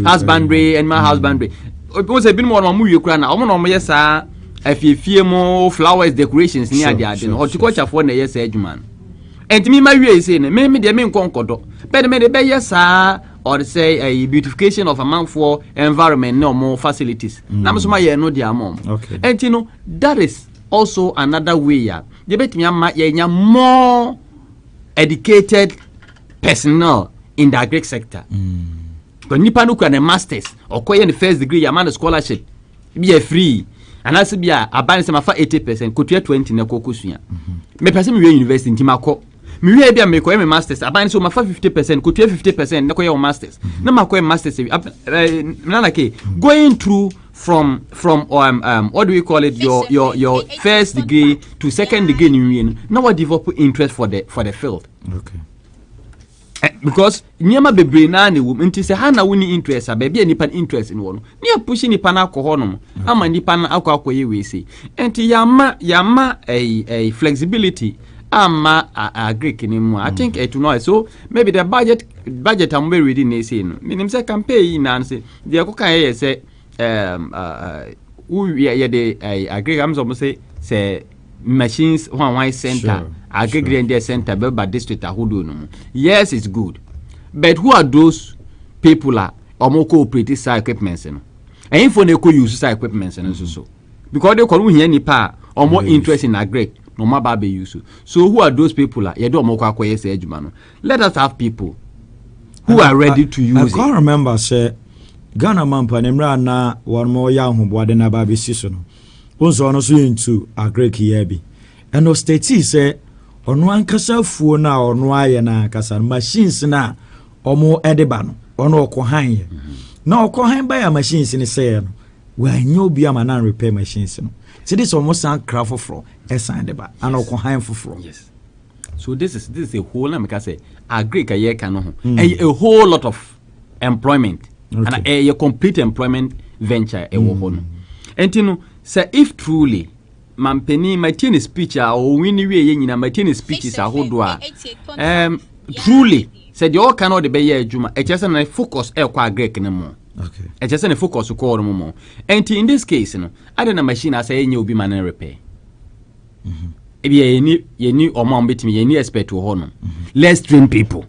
husbandry, animal husbandry. Once a bit more on you cry now. I'm on yes, if you more flowers, decorations near the garden, horticulture for the yes, man. And to me, my way is saying, maybe the main concord, but maybe the yes, or say a beautification of a man for environment, no more facilities. Now, so my no dear mom. Okay. And you know, that is also another way. You bet me, I'm more educated personnel in the agric sector. When you can a master's or the first degree, a man scholarship, be a free. And as be a balance of 80%, could you 20 in a cocusia? Me person me university in Timako. Me be a make a master's, a balance of 50%, could you 50%, no your masters. No my masters going through from what do we call it, your first degree to second degree in union. Now what develop interest for the field. Okay. Because nyama bebre na ne wom nti se ha na woni interest ababy nipa interest in wono ne push nipa na akọ no ama nipa na akọ we say enti yama a flexibility ama Greek ni mu. I think it know so maybe the budget am we reading na say no minim say campaign na say de ko kan ye say we the Greek am so say machines one center agriculture center by district ahudo no. Yes, it's good, but who are those people are cooperative side equipments no and for they could use side equipments and so because they call here nipa or more interest in agric no more baby use. So who are those people are you do more kwakwa say ejuma no. Let us have people who are ready to use it. I can't remember say Ghana man panemra na one more young who board na baby season also no so into agric here bi and no state say ono ankasa fuo na ono aye na ankasa machines na omo edeba no ono okohan ye na okohan ba ya machines ni say no wa nyo bi ama na repair machines no so this almost sound craft for esan deba and okohan for. Yes, so this is a whole na make say agric a year can no a whole lot of employment. Okay. And a complete employment venture a woman. And you know, say if truly Mampeni my tennis speech or winnie way my tennis speeches are who truly said you all cannot be Juma, a just a focus a Greek no more. Okay. A just a focus to call no more. And in this case, you know, I don't know machine I say you'll be man and repair. If you knew or mom bit me, you need expect to honor. Let's train people.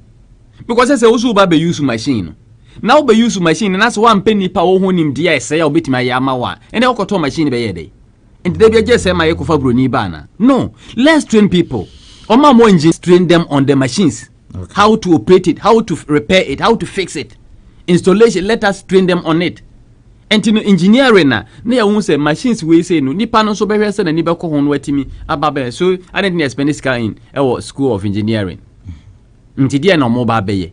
Because I say also baby use machine. Now be use machine and that's one penny power who him dear say I'll beat my yamawa and I'll call machine by a day. And they be just say my ecofabroni banner. No, let's train people. Or more engines train them on the machines. Okay. How to operate it, how to repair it, how to fix it. Installation, let us train them on it. And in engineering na won't say machines we say no nipa no so be hwese na nipa ko hono atimi ababe so I didn't expend this guy in our school of engineering. Nti dia no mo ba be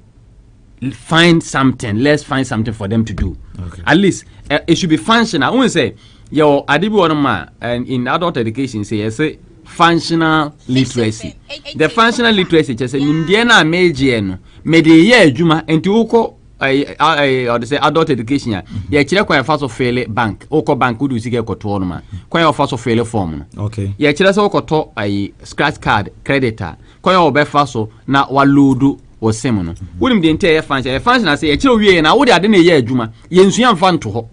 find something. Let's find something for them to do. Okay. At least it should be functional. I won't say your adibi one and in adult education say functional literacy. The functional literacy just say nimdiana meje no me de ye adwuma enti uko or say adult education ya kire kwa first of fail bank uko bank udu sike koto no ma kwa first of fail form no. Okay. Ya kire say ukoto scratch card creditor kwa obe first na waludu osem no wonim de ntia ye function say kire wie na wo de ade na ye adwuma ye nsua mfa nto ho.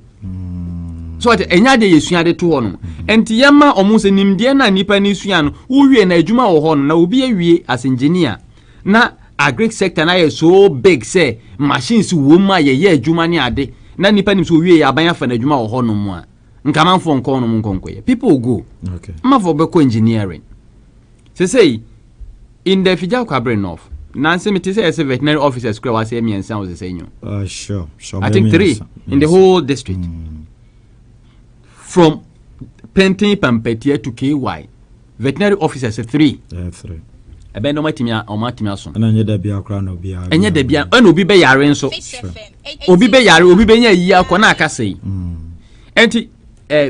So at enya de yesua de to ho no enti yema omo se nimde na nipa ni sua no wo wie na adwuma wo ho no na obi awie as engineer na agric sector na is so big say machines wo ma ye adwuma ni ade na nipa nim so wie ya ban afa na adwuma wo ho no mu a nka manfo nko no mu nkonkoye people go. Okay. Mafo be ko engineering say in the Fija Kwabre North Nancy Mete say veterinary officers kura wa say miensa was say nyo Sure I think 3 in the whole district. From Pentin Pampetia to KY veterinary officers 3. Yeah, 3. Ebe no matimia o matimia so. And anya da bia kra no bia. Anya da bia an obi be yare nso. Obi be yare obi be nya yi akọ na aka sei. Enti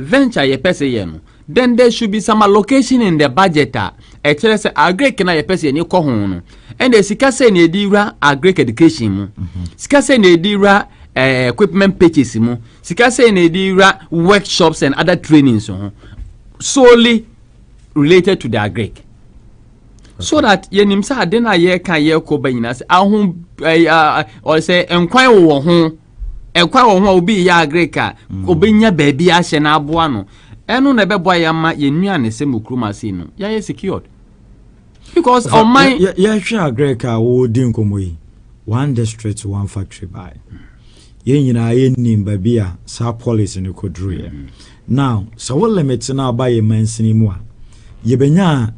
venture ye pese ye no. Then there should be some allocation in the budget kire say agric na ye pese ni ko ho no. And the sika say na edira agric education mu. Sika say na edira equipment purchase mu. Sika say na edira workshops and other trainings solely related to the agric. Okay. So that yenim say ade na ye kan ye ko ba nyina say ahun or say enkwan wo ho ekwa wo ho obi ya agreka obenya baabi ahye na aboa no eno na beboa ya ma yenua ne se mukruma se no ya secured because on my ya hwe agreka wo din komoyi one district one factory by yenyina yennim baabi a sa policy ne kodru now so what limit na ba ye mansini mu a yebenya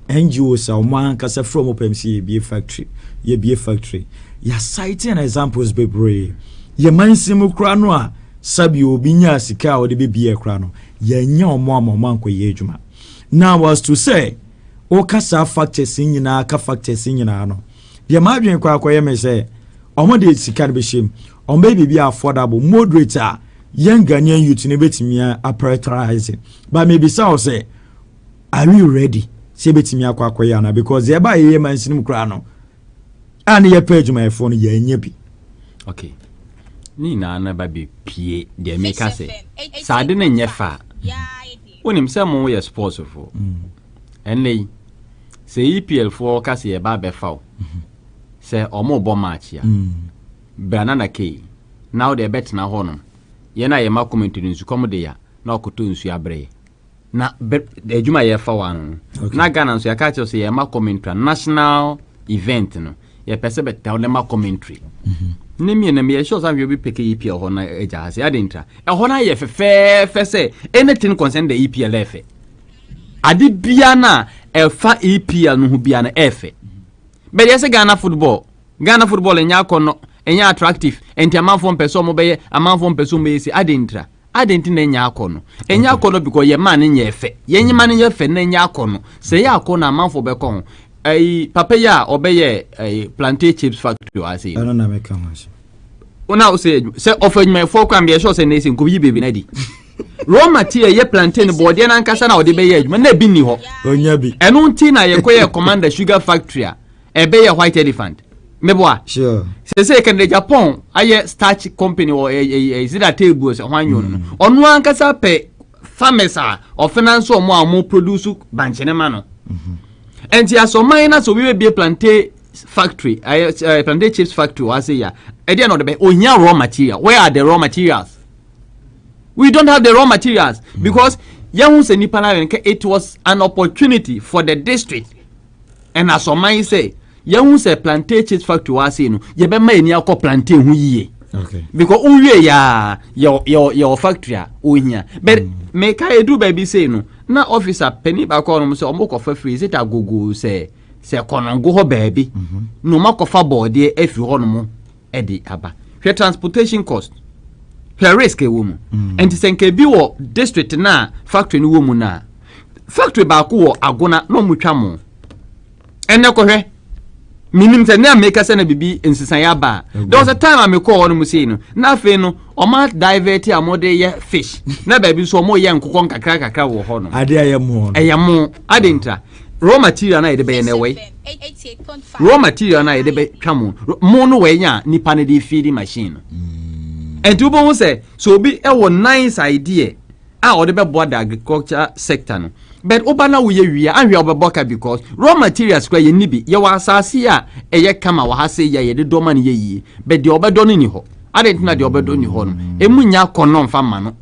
NGO sa o man kasa from OPMC be factory ye be factory ya citing examples bebre ye mansimu kra no a sabi obi nya sika o de be kra no ye nya omo amanko ye adwuma now was to say o kasa factors nyina ka factors nyina no ye madwen kwa akoye me say omo de sika be shem omo be be affordable moderator young Ghanaian youth ne betimi apparatorize but maybe say are we ready say betimi akwakoye na because ye ba ye mansimu kra no and ye page my phone ye nya bi okay ni na ba be pie de make say sade na nyefa wonim say mo ye sports for enley say EPL for kase ye ba be fa say omo bo match ya banana key now they bet na hono ye na ye ma commentary nsu kom de ya na okoto nsu abre na ejuma ye fa wan na Ghana nsu ya ka che say ye ma commentary national event no ye pese bet down ma commentary nemi na me sure some you be pick EPL ho na eja ase adintra e ho na ye fe say anything concern the EPL efe ade bia na e fa EPL no hu bia na efe but yes Ghana football enya akono enya attractive enti amanfo mpeso mo beye amanfo mpeso mo yesi adintra adenti na enya akono because ye man nya efe ye nyima nya efe na enya akono se ye akono amanfo be ko papa ya obeye plantain chips factory ase I don't know make much una say offer my for kwam be sure say na ese ko yi baby na di raw material ye plantain board ye na nkasa na ode be ye adwuma na bi ni ho onya bi eno nti na ye koye commander sugar factory a ebe ye white elephant meboa sure say can the Japan aye starch company or is it a table so hwan no onu ankasa pe farmers or finance or mo produce banchene ma no and ya so mine so we be plantain factory plantain chips factory was ya e dey no be onya raw material where are the raw materials we don't have the raw materials because yahu se nipa na it was an opportunity for the district and as so mine say yahu se plantain chips factory was no ye be ma eni akọ plantain hu yiye okay because uwe ya your factory onya but me ka edu baby say no na officer penny ba ko no say omoko fa free is it agogo say konongo ho baby no makofa board e afi ho no mo e di aba hwe transportation cost hwe risk e wo mu enti senke bi wo district na factory ni wo mu na factory ba ko wo agona no mu twa mo enne ko hwe minim se na make se na bibi ensisan ya ba there was a time I me call on mu say no na fe no o ma divert amode ye fish na ba bi so mo ye nkokon kakra wo ho no ade ayamo eyamo adintra raw material na ye de be na we raw material na ye de be twamo mo no we nya nipa na de feeding machine and you bon say so bi e wo nice idea a o de be board agriculture sector no but obana wo ye wi anhwe obeboka because raw materials kwa ye nibi ye wa asase a eye kama wa hase ye de doma ne ye yi but de obedo no ni ho adentina de obedo ni ho no emunya kono mfa ma no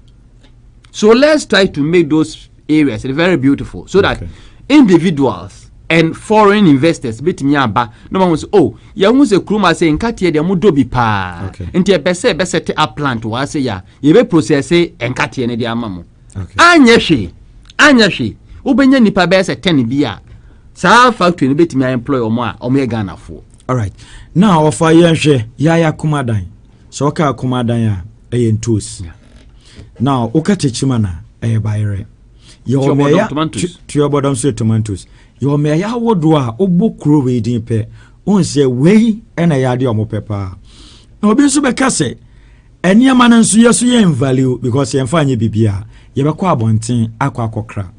so let's try to make those areas very beautiful so that individuals and foreign investors betimi aba no man say oh ya hu se kruma say nkate de modobi pa nti ebese set a plant wa say ya ye be process nkate ne de amamo anya hwe ubenya nipa be se 10 bia sa factory ne betimi employ omo a omo ye Ghana fo all right now ofa ye hwe ya kumadan so ka kumadan a entos now ukatechima na bayre yo me ya tuobodom so tomatoes yo me ya wodo a obokro we din pe onse wei ena ya de omo pepa na obi so be kase eniama na nso yeso ye value because ye mfa anye bibia ye be kwa abonten akokra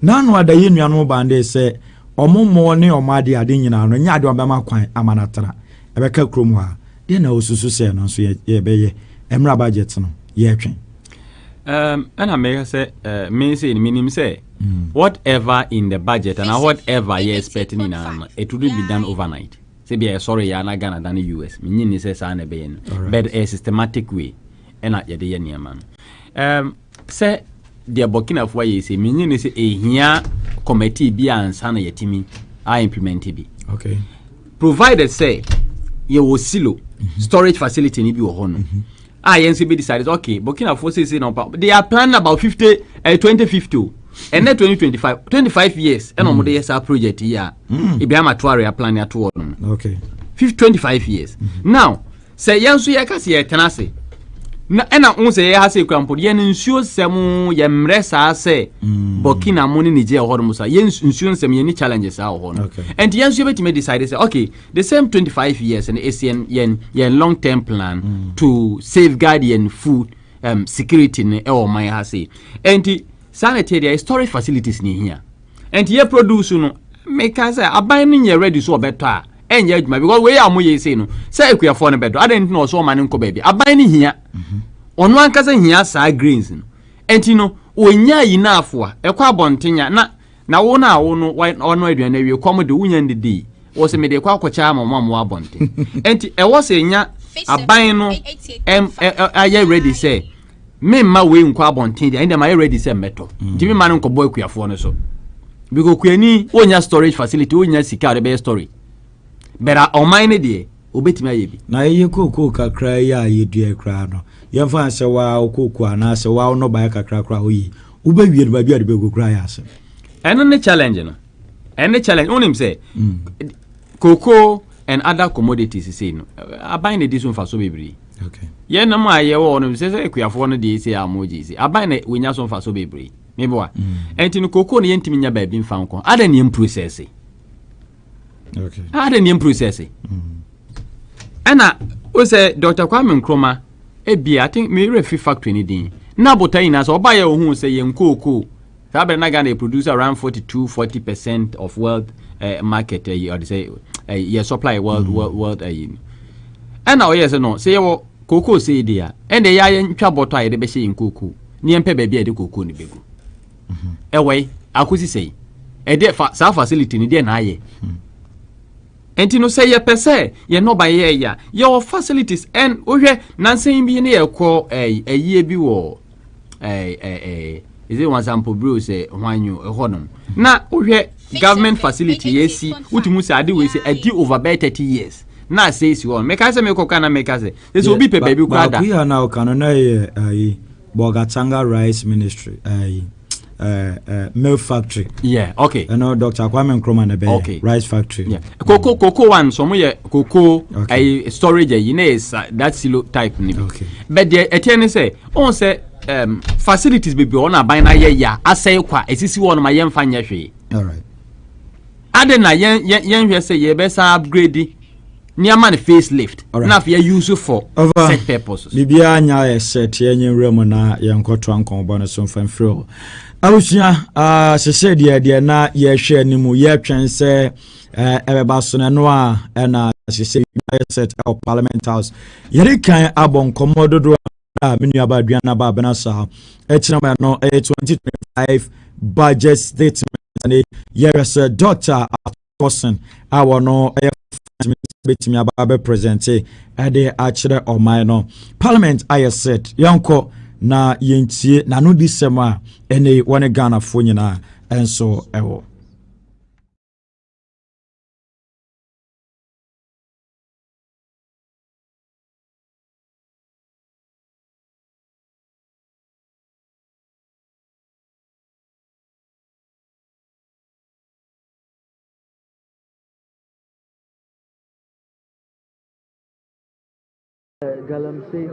na no adaye nuano bande se omomo ne omade ade nyina no nya ade obema kwan amanatara e be ka krom ha de na osusu se no nso ye be ye emra budget no ye twen and I may say me say minimum say whatever in the budget and whatever you expecting in it will be done overnight. Say be sorry ya na Ghana than the US. Me say say na be but a systematic way. ɛna yɛde yɛ nneɛma no sɛ deɛ Burkina Faso yɛ sɛ menye ne sɛ ehia committee bi ansa na yɛtimi a implement bi okay provided say you silo storage facility ni bi wɔ hɔ no yɛn nso be decided okay Burkina Faso say no they are planning about 2050 and then 25 years and on the yes project here e be amatoire ya plan ya to no okay 25 years now say yɛn nso yɛ ka se yɛ tena se na ɛna on sɛ yɛ ha se krampo yɛn nsuo sɛm yɛ mrɛ saa sɛ Burkina mo ne Nigeria hɔ no so yɛn nsuo sɛm yɛn ni challenges saa hɔ no and yɛn nso betime decide say okay the same 25 years and yɛn long term plan to safeguard yɛn food security ne ɛwɔ man ha se and sanitary storage facilities ni here and yɛ produce no make us aban no yɛ ready so obeto a enye adwuma because we am ye say no say ekuafo no bedo adent no so man nko ba bi aban ni hia ono ankasa hia saa grains no enti no onya yi na afo a ekwa abontenya na wo na wo no ono aduan na wie kom de wonya ndidi wo se me de kwa akocha amamo abonten enti e wo se nya aban no aye ready say me ma we nko abonten de ma ready say meto enti me man nko boy ekuafo no so because kuani onya storage facility onya sika de be storage bera omaine de obetimi ayebi na ye koko kakra ya yedua kra no yemfa se wa koko ana se wa no ba kakra kra oyi ubewie de ba bia de be kokra ya se eno ne challenge no ene challenge onim say cocoa and other commodities say no aban ne disun fa so bebre okay ye na ma ye wo no se ekuafo no de say amoji say aban ne wenya so fa so bebre meboa enti no cocoa ne yentimi nya ba bi mfa nko ada ne process okay ada ne process ana o say Dr. Kwame Nkrumah I think me refi factory ni din na botai na so oba ye ohun say yen cocoa sabe na Ghana produce around 40% of world market or they say your supply world and now yes no say your cocoa say dia and they ya ntwa botto aye de be she yen cocoa ni empe ba bia de cocoa ni begu ewe akusi say e de sa facility ni de na aye enti no say ye pese ye no ba ye ya your facilities and ohwe nansen bi ne ye ko ayie bi wo is it one sample bro say hwanyu ehonom na ohwe government facility yesi utimu say ade we say adi over 30 years na say si won make say me ko kana make say so obi pe baby kwada ba ku na o kana na ye Bogatanga Rice Ministry milk factory. Yeah, okay. You know, Dr. Kwame Nkrumah na be rice factory. Yeah. Cocoa one so mo cocoa storage you know is that silo type ni. Okay. But the etienne say on say facilities be on aban na ye ya asay kwa esisi won ma yemfa nya hwe. All right. Ade na yen hwe say ye be sa upgrade niama facelift. Na for use for set purposes. Bibia nya e set yen rem na yen kwoto ankon bo no so mfamfro. Abusia se de na ye hwe animu ye twen se ebeba so no a na se set of Parliament House yeri kan abon komododo a menu abadua na ba bena sa ekina no 2025 budget statement and yes Dr. Atkoson awo no betimi aba present e de akire oman no Parliament I said yanko na yentie na no disema ene wone Ghana fo nyina enso ewo Galamsey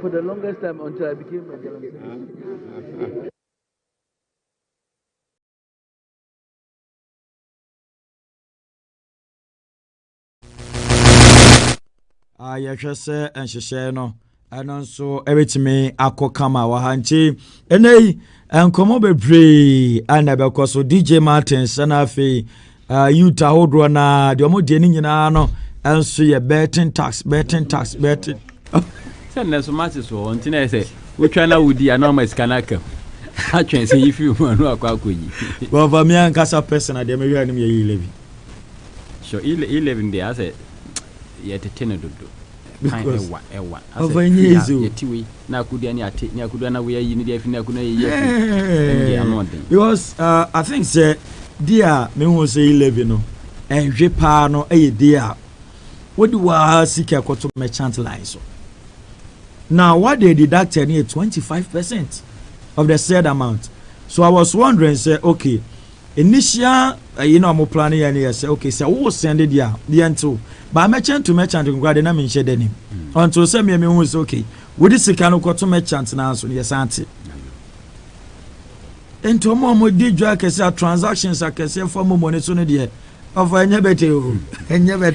for the longest time until I became a Galamsey. Yɛhwɛ sɛ nhyehyɛ no ɛno nso ɛbɛtumi akɔ kama wɔ ha nti ɛnɛ nkɔmmɔ bebree ana ɛbɛkɔ so DJ Martins ɛna afei youth ahodoɔ na deɛ ɔmo deɛ ne nyinaa no ɛnso yɛ betting tax sɛ nso matches wɔ nti na sɛ wotwa na wodi ana ma scanner kam atwen sɛ yifi mu anu akɔ akɔyi bɔva me ankasa personal deɛ mehwɛ anim yɛ 11 sure 11 deɛ asɛ yɛ tete no dodo because ewa of a year na kudia ni ate ni akudia na we yi ni dia fi na kuna ye because I think say dia me hu say 11 no ehwe pa no e dia what do wa sika kwato merchant line so now what they deducted near 25% of the said amount. So I was wondering, say, okay, initial, I'm planning and say, okay, so who send it the end but merchant to merchant, and grad and I'm in shedding until some me was okay. Would this kind of to merchant now? So yes, auntie. And to more did drag as transactions, I can say for more money sooner, dear. Of a nebete, and never.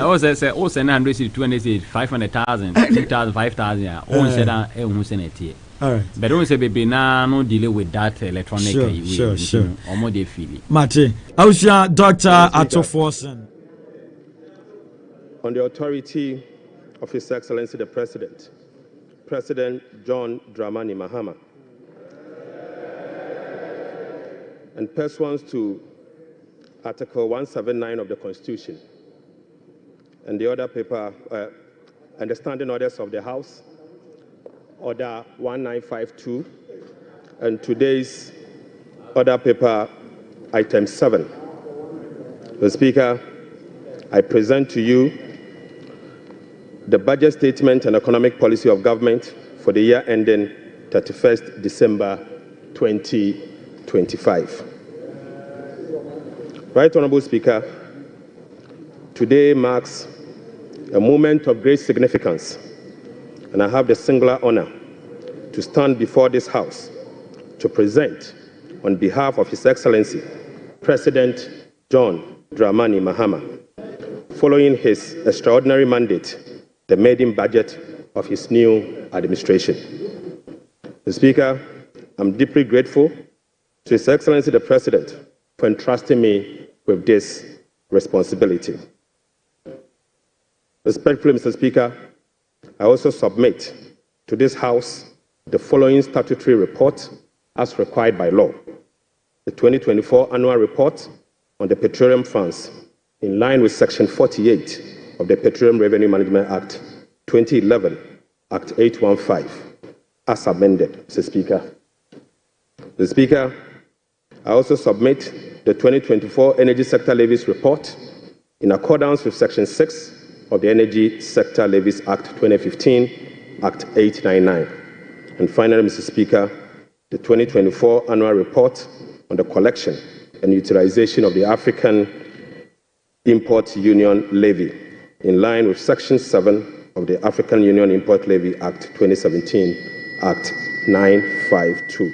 I was say, oh, 200, 500,000, 2,000, 5,000, all said, who's in it. All right. But don't say baby now no deal with that electronic sure. Or more they feel it. Mate, I was your Dr. Ato Forsen. On the authority of His Excellency the President, President John Dramani Mahama, and pursuant to Article 179 of the Constitution and the other paper and the standing orders of the House, Order 1952, and today's order paper, item 7. The Speaker, I present to you the budget statement and economic policy of government for the year ending 31st December 2025. Right Honorable Speaker, today marks a moment of great significance, and I have the singular honor to stand before this House to present, on behalf of His Excellency, President John Dramani Mahama, following his extraordinary mandate, the maiden budget of his new administration. Mr. Speaker, I'm deeply grateful to His Excellency the President for entrusting me with this responsibility. Respectfully, Mr. Speaker, I also submit to this House the following statutory report as required by law. The 2024 annual report on the petroleum funds in line with Section 48 of the Petroleum Revenue Management Act 2011, Act 815, as amended, Mr. Speaker. Mr. Speaker, I also submit the 2024 Energy Sector Levies report in accordance with Section 6 of the Energy Sector Levies Act 2015, Act 899. And finally, Mr. Speaker, the 2024 annual report on the collection and utilization of the African Import Union Levy in line with Section 7 of the African Union Import Levy Act 2017, Act 952.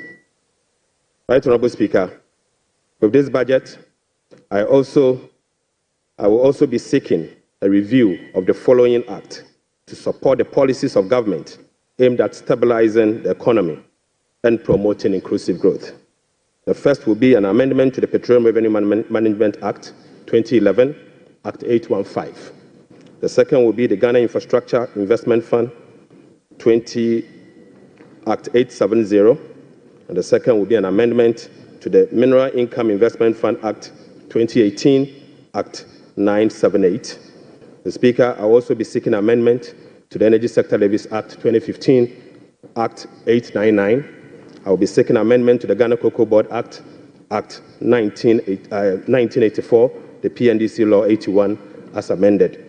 Right Honorable Speaker, with this budget, I will also be seeking a review of the following act to support the policies of government aimed at stabilizing the economy and promoting inclusive growth. The first will be an amendment to the Petroleum Revenue Management Act 2011, Act 815. The second will be the Ghana Infrastructure Investment Fund Act 870, and the second will be an amendment to the Mineral Income Investment Fund Act 2018, Act 978. The Speaker, I will also be seeking amendment to the Energy Sector Levies Act 2015, Act 899. I will be seeking amendment to the Ghana Cocoa Board Act, Act 1984, the PNDC Law 81, as amended.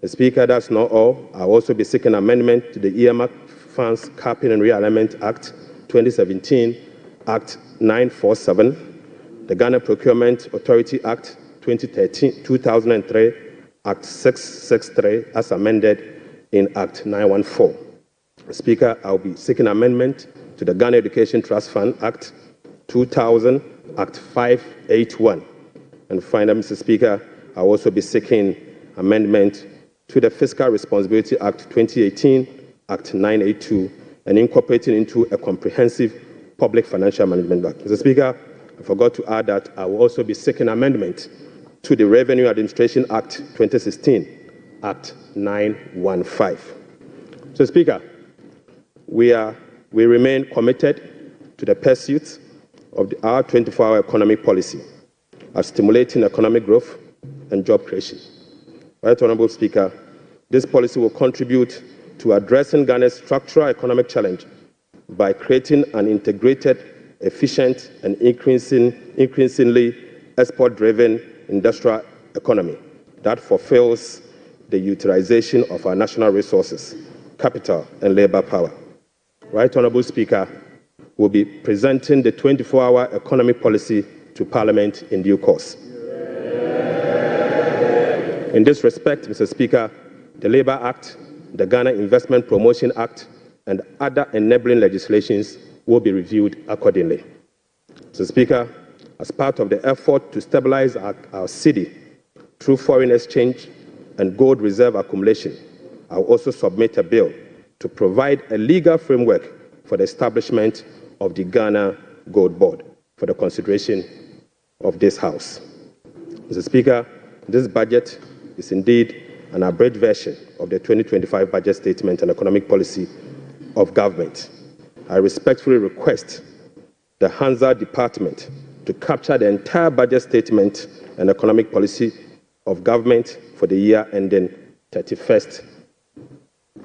The Speaker, that's not all. I will also be seeking amendment to the Earmark Funds Capping and Realignment Act 2017, Act 947, the Ghana Procurement Authority Act 2003, Act 663, as amended in Act 914. Speaker, I will be seeking amendment to the Ghana Education Trust Fund Act 2000, Act 581. And finally, Mr. Speaker, I will also be seeking amendment to the Fiscal Responsibility Act 2018, Act 982, and incorporating into a comprehensive public financial management act. Mr. Speaker, I forgot to add that I will also be seeking amendment to the Revenue Administration Act 2016, Act 915. So, Speaker, we remain committed to the pursuit of our 24-hour economic policy of stimulating economic growth and job creation. Right Honorable Speaker, This policy will contribute to addressing Ghana's structural economic challenge by creating an integrated, efficient, and increasingly export-driven industrial economy that fulfills the utilization of our national resources, capital, and labor power. Right Honourable Speaker, will be presenting the 24-hour economic policy to Parliament in due course. In this respect, Mr. Speaker, the Labour Act, the Ghana Investment Promotion Act, and other enabling legislations will be reviewed accordingly. Mr. Speaker, as part of the effort to stabilize our city through foreign exchange and gold reserve accumulation, I will also submit a bill to provide a legal framework for the establishment of the Ghana Gold Board for the consideration of this House. Mr. Speaker, this budget is indeed an abridged version of the 2025 budget statement and economic policy of government. I respectfully request the Hansard Department to capture the entire budget statement and economic policy of government for the year ending 31st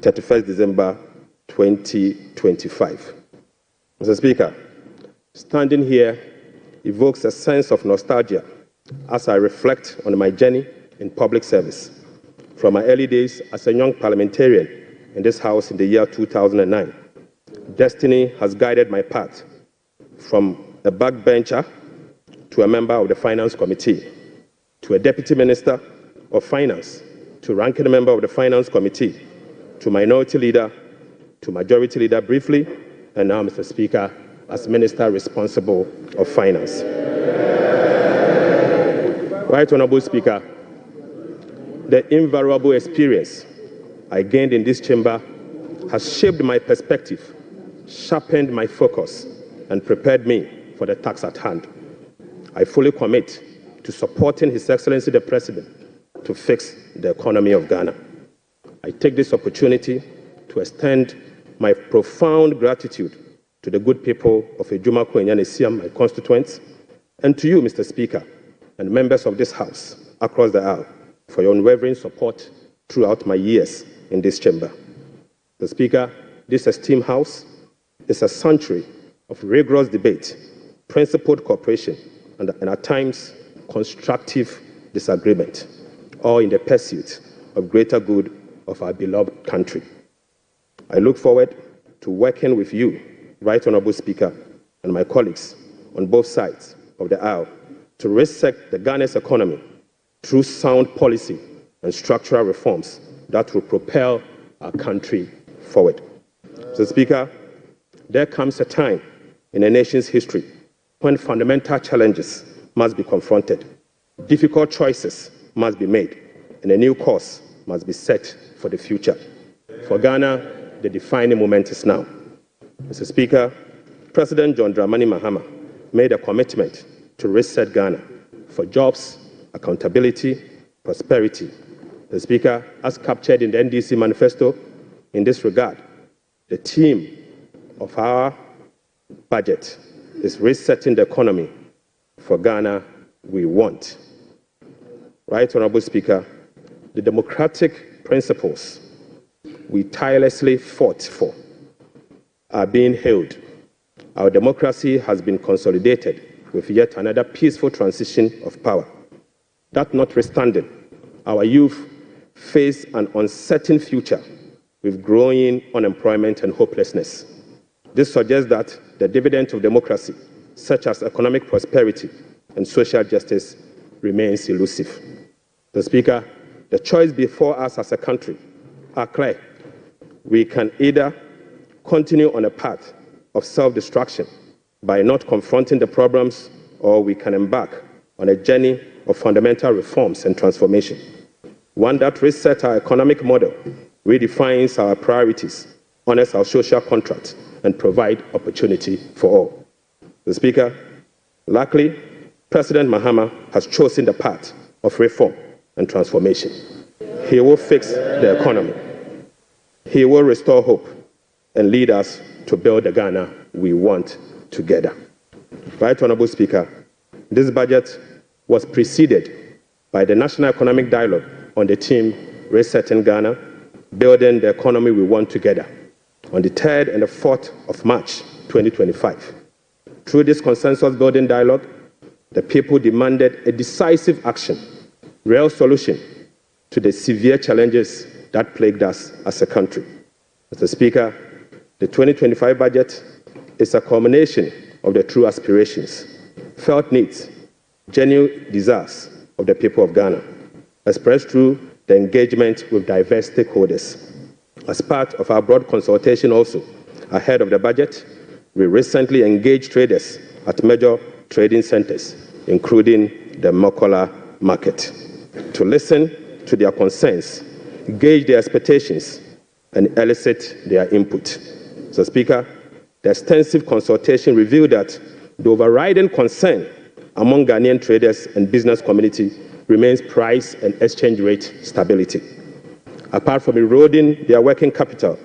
December 2025. Mr. Speaker, standing here evokes a sense of nostalgia as I reflect on my journey in public service. From my early days as a young parliamentarian in this House in the year 2009, destiny has guided my path from a backbencher to a member of the Finance Committee, to a Deputy Minister of Finance, to ranking member of the Finance Committee, to Minority Leader, to Majority Leader briefly, and now, Mr. Speaker, as Minister responsible of Finance. Right Honourable Speaker, the invaluable experience I gained in this chamber has shaped my perspective, sharpened my focus, and prepared me for the task at hand. I fully commit to supporting His Excellency the President to fix the economy of Ghana. I take this opportunity to extend my profound gratitude to the good people of Ejuma Kwenyane Siam, my constituents, and to you, Mr. Speaker, and members of this House across the aisle for your unwavering support throughout my years in this chamber. Mr. Speaker, this esteemed House is a sanctuary of rigorous debate, principled cooperation, and at times constructive disagreement, all in the pursuit of greater good of our beloved country. I look forward to working with you, Right Honourable Speaker, and my colleagues on both sides of the aisle to reset the Ghana's economy through sound policy and structural reforms that will propel our country forward. Mr. Speaker, there comes a time in a nation's history when fundamental challenges must be confronted, difficult choices must be made, and a new course must be set for the future. For Ghana, the defining moment is now. Mr. Speaker, President John Dramani Mahama made a commitment to reset Ghana for jobs, accountability, prosperity. The Speaker, as captured in the NDC manifesto, in this regard, the theme of our budget is resetting the economy for Ghana we want. Right Honourable Speaker, the democratic principles we tirelessly fought for are being held. Our democracy has been consolidated with yet another peaceful transition of power. That notwithstanding, our youth face an uncertain future with growing unemployment and hopelessness. This suggests that the dividend of democracy, such as economic prosperity and social justice, remains elusive. Mr. Speaker, the choice before us as a country are clear. We can either continue on a path of self-destruction by not confronting the problems, or we can embark on a journey of fundamental reforms and transformation, one that resets our economic model, redefines our priorities, honors our social contract, and provides opportunity for all. Mr. Speaker, luckily, President Mahama has chosen the path of reform and transformation. He will fix the economy. He will restore hope and lead us to build the Ghana we want together. Right Honourable Speaker, this budget was preceded by the National Economic Dialogue on the theme Resetting Ghana Building the Economy We Want Together, on the 3rd and the 4th of March 2025. Through this consensus-building dialogue, the people demanded a decisive action, real solution to the severe challenges that plagued us as a country. Mr. Speaker, the 2025 budget is a culmination of the true aspirations, felt needs, genuine desires of the people of Ghana, expressed through the engagement with diverse stakeholders. As part of our broad consultation also, ahead of the budget, we recently engaged traders at major trading centers, including the Mokola market, to listen to their concerns, gauge their expectations, and elicit their input. So, Speaker, the extensive consultation revealed that the overriding concern among Ghanaian traders and business community remains price and exchange rate stability. Apart from eroding their working capital,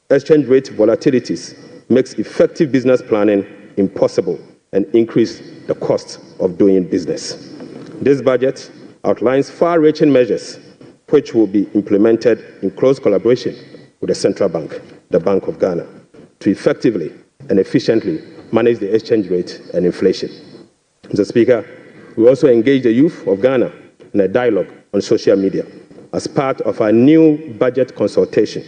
exchange rate volatilities makes effective business planning impossible and increase the cost of doing business. This budget outlines far-reaching measures which will be implemented in close collaboration with the Central Bank, the Bank of Ghana, to effectively and efficiently manage the exchange rate and inflation. Mr. Speaker, we also engage the youth of Ghana in a dialogue on social media as part of our new budget consultation.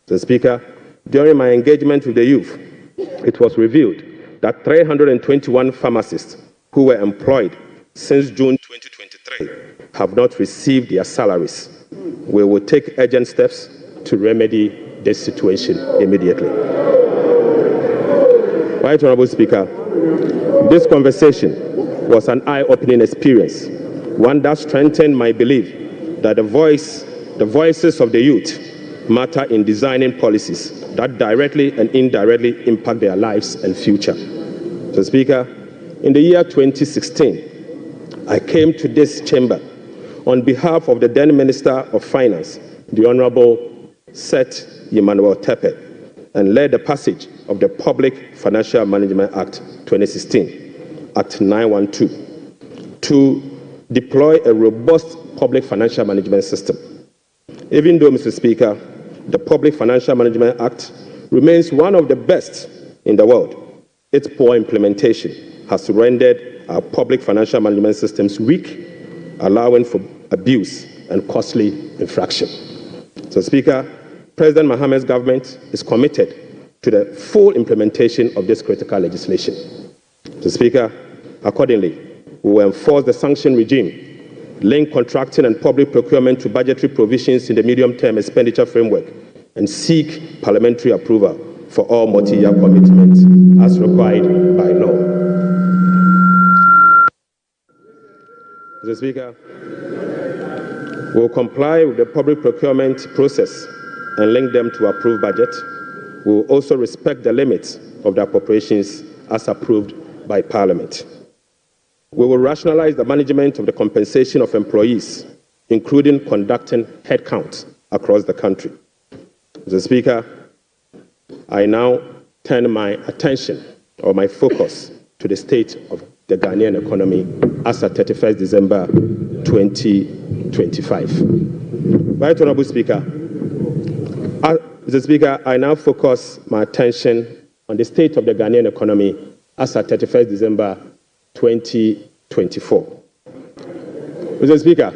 Mr. Speaker, during my engagement with the youth, it was revealed that 321 pharmacists who were employed since June 2023 have not received their salaries. We will take urgent steps to remedy this situation immediately. Right Honorable Speaker, this conversation was an eye-opening experience, one that strengthened my belief that the voices of the youth matter in designing policies that directly and indirectly impact their lives and future. So, Speaker, in the year 2016, I came to this chamber on behalf of the then Minister of Finance, the Honorable Seth Emmanuel Tepe, and led the passage of the Public Financial Management Act 2016, Act 912, to deploy a robust public financial management system. Even though, Mr. Speaker, the Public Financial Management Act remains one of the best in the world, its poor implementation has rendered our public financial management systems weak, allowing for abuse and costly infraction. So, Speaker, President Mohammed's government is committed to the full implementation of this critical legislation. So, Speaker, accordingly, we will enforce the sanction regime, link contracting and public procurement to budgetary provisions in the medium-term expenditure framework, and seek parliamentary approval for all multi-year commitments as required by law. Mr. Speaker, we will comply with the public procurement process and link them to approved budget. We will also respect the limits of the appropriations as approved by Parliament. We will rationalize the management of the compensation of employees, including conducting headcount across the country. Mr. Speaker, I now turn my attention or my focus to the state of the Ghanaian economy as at 31st December 2025. Right Honorable Speaker, Mr. Speaker, I now focus my attention on the state of the Ghanaian economy as at 31st December 2024. Mr. Speaker,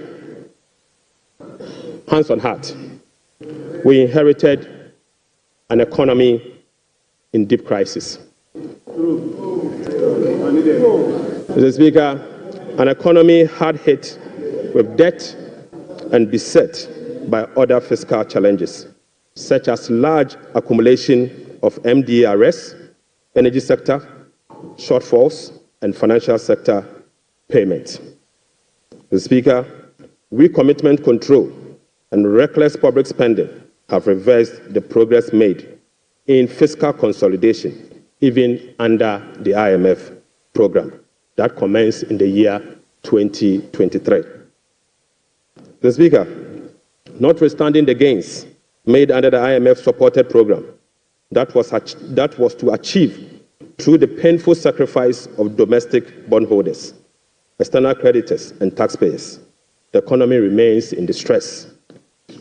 hands on heart, we inherited an economy in deep crisis. Mr. Speaker, an economy hard hit with debt and beset by other fiscal challenges, such as large accumulation of MDRS, energy sector shortfalls, and financial sector payments. Mr. Speaker, recommitment control and reckless public spending have reversed the progress made in fiscal consolidation, even under the IMF program that commenced in the year 2023. Mr. Speaker, notwithstanding the gains made under the IMF-supported program that was to achieve through the painful sacrifice of domestic bondholders, external creditors, and taxpayers, the economy remains in distress.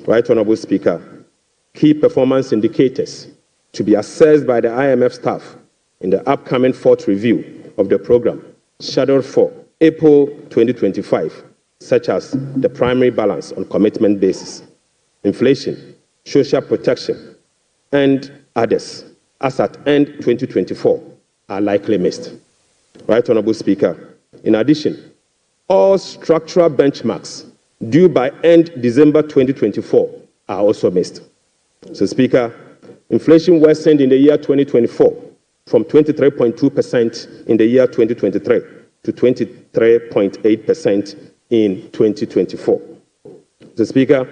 Right Honorable Speaker, key performance indicators to be assessed by the IMF staff in the upcoming fourth review of the program, scheduled for April 2025, such as the primary balance on commitment basis, inflation, social protection, and others, as at end 2024, are likely missed. Right Honourable Speaker, in addition, all structural benchmarks due by end December 2024 are also missed. So, Speaker, inflation worsened in the year 2024 from 23.2% in the year 2023 to 23.8% in 2024. So, Speaker,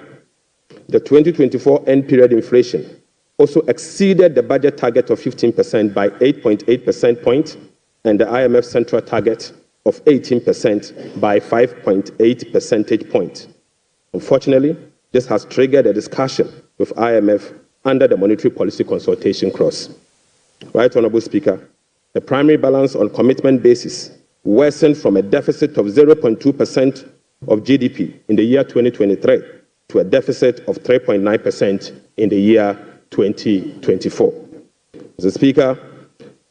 the 2024 end period inflation also exceeded the budget target of 15% by 8.8 percentage points and the IMF central target of 18% by 5.8 percentage points. Unfortunately, this has triggered a discussion with IMF under the Monetary Policy Consultation Clause. Right Honourable Speaker, the primary balance on commitment basis worsened from a deficit of 0.2% of GDP in the year 2023 to a deficit of 3.9% in the year 2024. Mr. Speaker,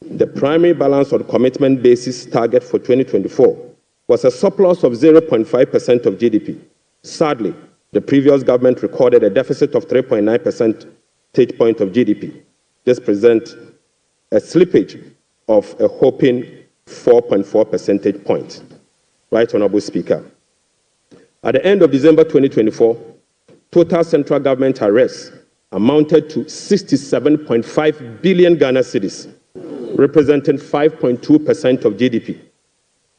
the primary balance on commitment basis target for 2024 was a surplus of 0.5% of GDP. Sadly, the previous government recorded a deficit of 3.9 percentage point of GDP. This presents a slippage of a whopping 4.4 percentage points. Right Honourable Speaker, at the end of December 2024, total central government arrests amounted to 67.5 billion Ghana cedis, representing 5.2% of GDP.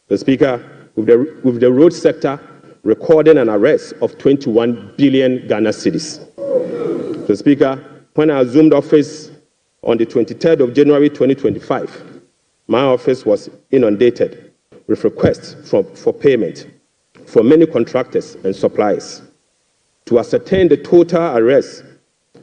The Speaker, with the road sector recording an arrest of 21 billion Ghana cedis. The Speaker, when I assumed office on the 23rd of January 2025, my office was inundated with requests for payment for many contractors and suppliers. To ascertain the total arrests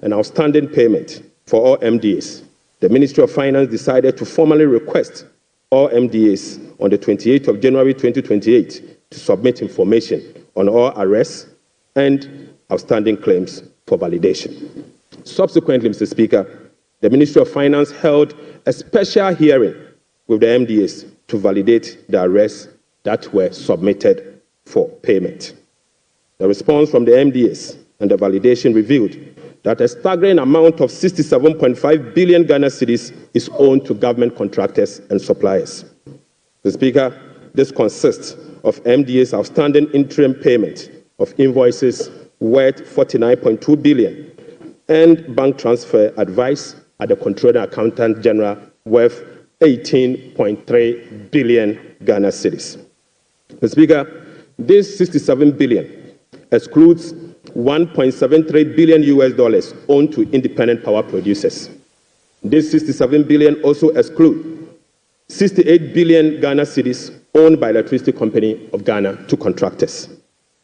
and outstanding payment for all MDAs, the Ministry of Finance decided to formally request all MDAs on the 28th of January 2028 to submit information on all arrests and outstanding claims for validation. Subsequently, Mr. Speaker, the Ministry of Finance held a special hearing with the MDAs to validate the arrests that were submitted for payment. The response from the MDAs and the validation revealed that a staggering amount of 67.5 billion Ghana cedis is owed to government contractors and suppliers. Mr. Speaker, this consists of MDA's outstanding interim payment of invoices worth 49.2 billion and bank transfer advice at the Controller Accountant General worth 18.3 billion Ghana cedis. Mr. Speaker, this 67 billion excludes 1.73 billion US dollars owed to independent power producers. This 67 billion also excludes 68 billion Ghana cedis owned by Electricity Company of Ghana to contractors.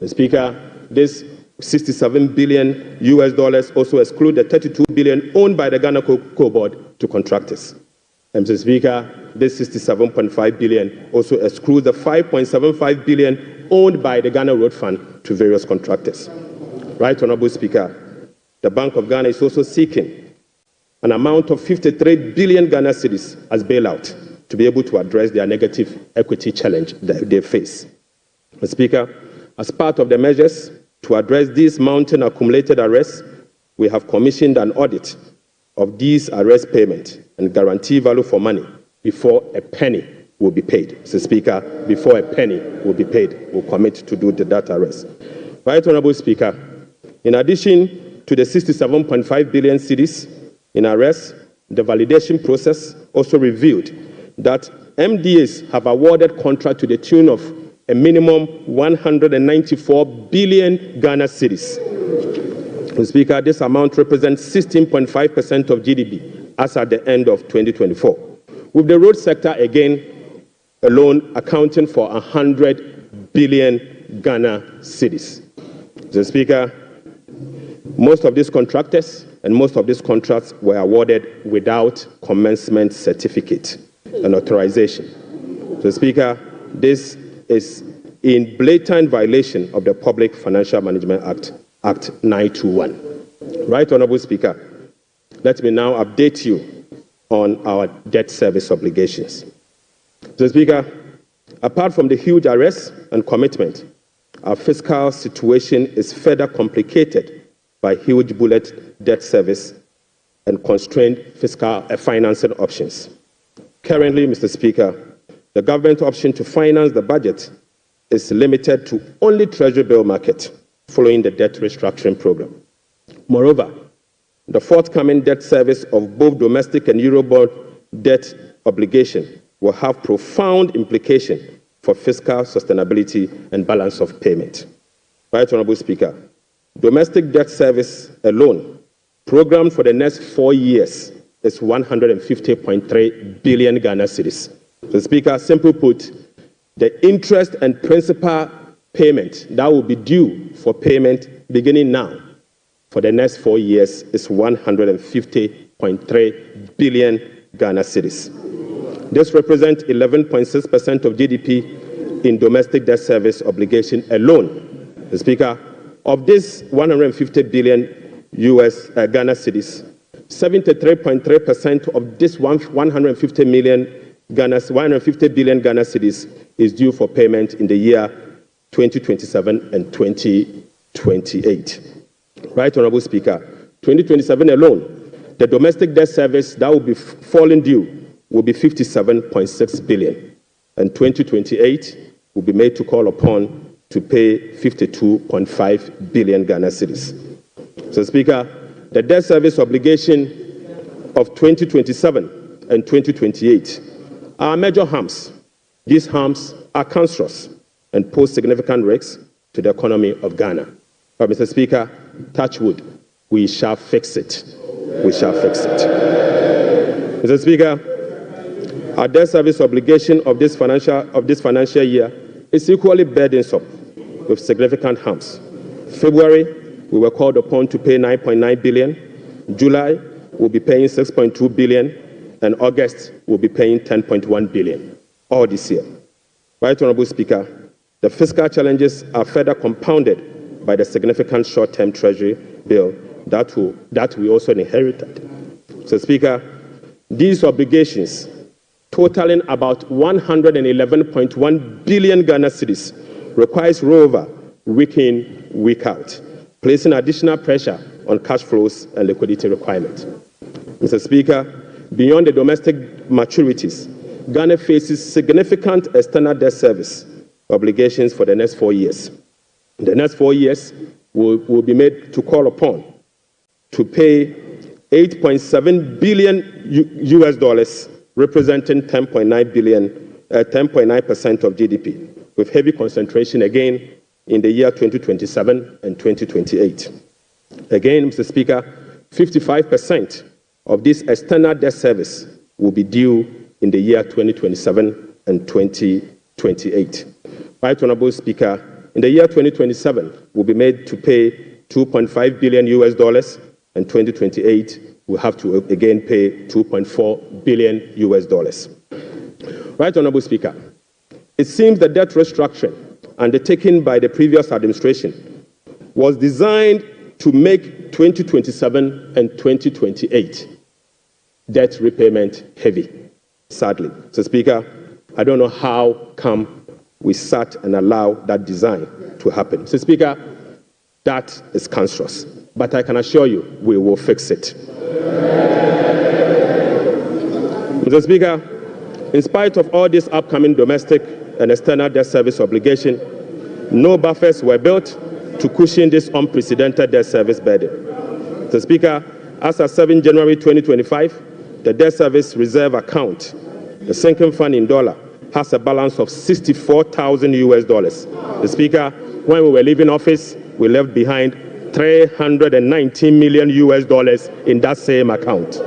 Mr. Speaker, this 67 billion US dollars also exclude the 32 billion owned by the Ghana Cocoa Board to contractors. And Mr. Speaker, this 67.5 billion also excludes the 5.75 billion owned by the Ghana Road Fund to various contractors. Right Honourable Speaker, the Bank of Ghana is also seeking an amount of 53 billion Ghana cedis as bailout to be able to address their negative equity challenge that they face. Mr. Speaker, as part of the measures to address these mounting accumulated arrests, we have commissioned an audit of these arrest payments and guarantee value for money before a penny will be paid. Mr. Speaker, before a penny will be paid, we'll commit to do that arrest. Right Honourable Speaker, in addition to the 67.5 billion cedis in arrests, the validation process also revealed that MDAs have awarded contract to the tune of a minimum 194 billion Ghana cedis. Mr. Speaker, this amount represents 16.5% of GDP as at the end of 2024, with the road sector again alone accounting for 100 billion Ghana cedis. Mr. Speaker, most of these contractors and most of these contracts were awarded without commencement certificate and authorization. Mr. Speaker, this is in blatant violation of the Public Financial Management Act 921. Right Honourable Speaker, let me now update you on our debt service obligations. Mr. Speaker, apart from the huge arrests and commitment, our fiscal situation is further complicated by huge bullet debt service and constrained fiscal financing options. Currently, Mr. Speaker, the government option to finance the budget is limited to only Treasury bill market following the debt restructuring program. Moreover, the forthcoming debt service of both domestic and Eurobond debt obligation will have profound implications for fiscal sustainability and balance of payment. Right Honourable Speaker, domestic debt service alone, programmed for the next 4 years, is 150.3 billion Ghana cedis. So, Speaker, simply put, the interest and principal payment that will be due for payment beginning now for the next 4 years is 150.3 billion Ghana cedis. This represents 11.6% of GDP in domestic debt service obligation alone. The Speaker, of this 150 billion Ghana cedis, 73.3% of this 150 billion Ghana cedis is due for payment in the year 2027 and 2028. Right Honourable Speaker, 2027 alone, the domestic debt service that will be falling due will be 57.6 billion, and 2028 will be made to call upon to pay 52.5 billion Ghana cedis. So, Speaker, the debt service obligation of 2027 and 2028 are major harms. These harms are cancerous and pose significant risks to the economy of Ghana. But, Mr. Speaker, touch wood, we shall fix it. We shall fix it. Mr. Speaker, our debt service obligation of this financial year is equally burdensome with significant harms. February, we were called upon to pay 9.9 billion. July, we'll be paying 6.2 billion, and August, we'll be paying 10.1 billion, all this year. Right Honourable Speaker, the fiscal challenges are further compounded by the significant short-term Treasury bill that we also inherited. So, Speaker, these obligations, totaling about 111.1 billion Ghana cedis, requires rollover week in, week out, placing additional pressure on cash flows and liquidity requirements. Mr. Speaker, beyond the domestic maturities, Ghana faces significant external debt service obligations for the next 4 years. In the next 4 years, will be made to call upon to pay $8.7 billion representing 10.9% of GDP, with heavy concentration again in the year 2027 and 2028. Again, Mr. Speaker, 55% of this external debt service will be due in the year 2027 and 2028. Right Honourable Speaker, in the year 2027, we'll be made to pay $2.5 billion, and 2028, we'll have to again pay $2.4 billion. Right Honourable Speaker, it seems the debt restructuring undertaken by the previous administration was designed to make 2027 and 2028 debt repayment heavy, sadly. So, Speaker, I don't know how come we sat and allowed that design to happen. So, Speaker, that is cancerous, but I can assure you we will fix it. Mr. Speaker, in spite of all this upcoming domestic and external debt service obligation, no buffers were built to cushion this unprecedented debt service burden. Mr. Speaker, as of 7 January 2025, the debt service reserve account, the sinking fund in dollar, has a balance of $64,000. The Speaker, when we were leaving office, we left behind $319 million in that same account.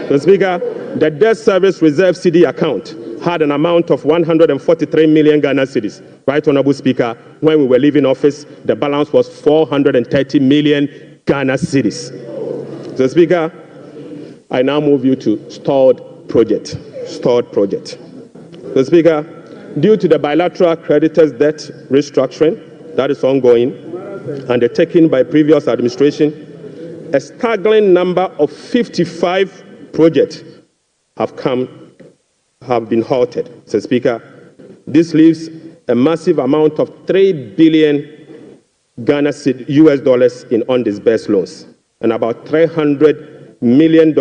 The Speaker, the debt service reserve CD account had an amount of 143 million Ghana cedis. Right Honourable Speaker, when we were leaving office, the balance was 430 million Ghana cedis. So, Speaker, I now move you to stalled project. So, Speaker, due to the bilateral creditors' debt restructuring that is ongoing, undertaken by previous administration, a staggering number of 55 projects have been halted. Mr. Speaker, this leaves a massive amount of $3 billion US dollars in undisbursed loans and about $300 million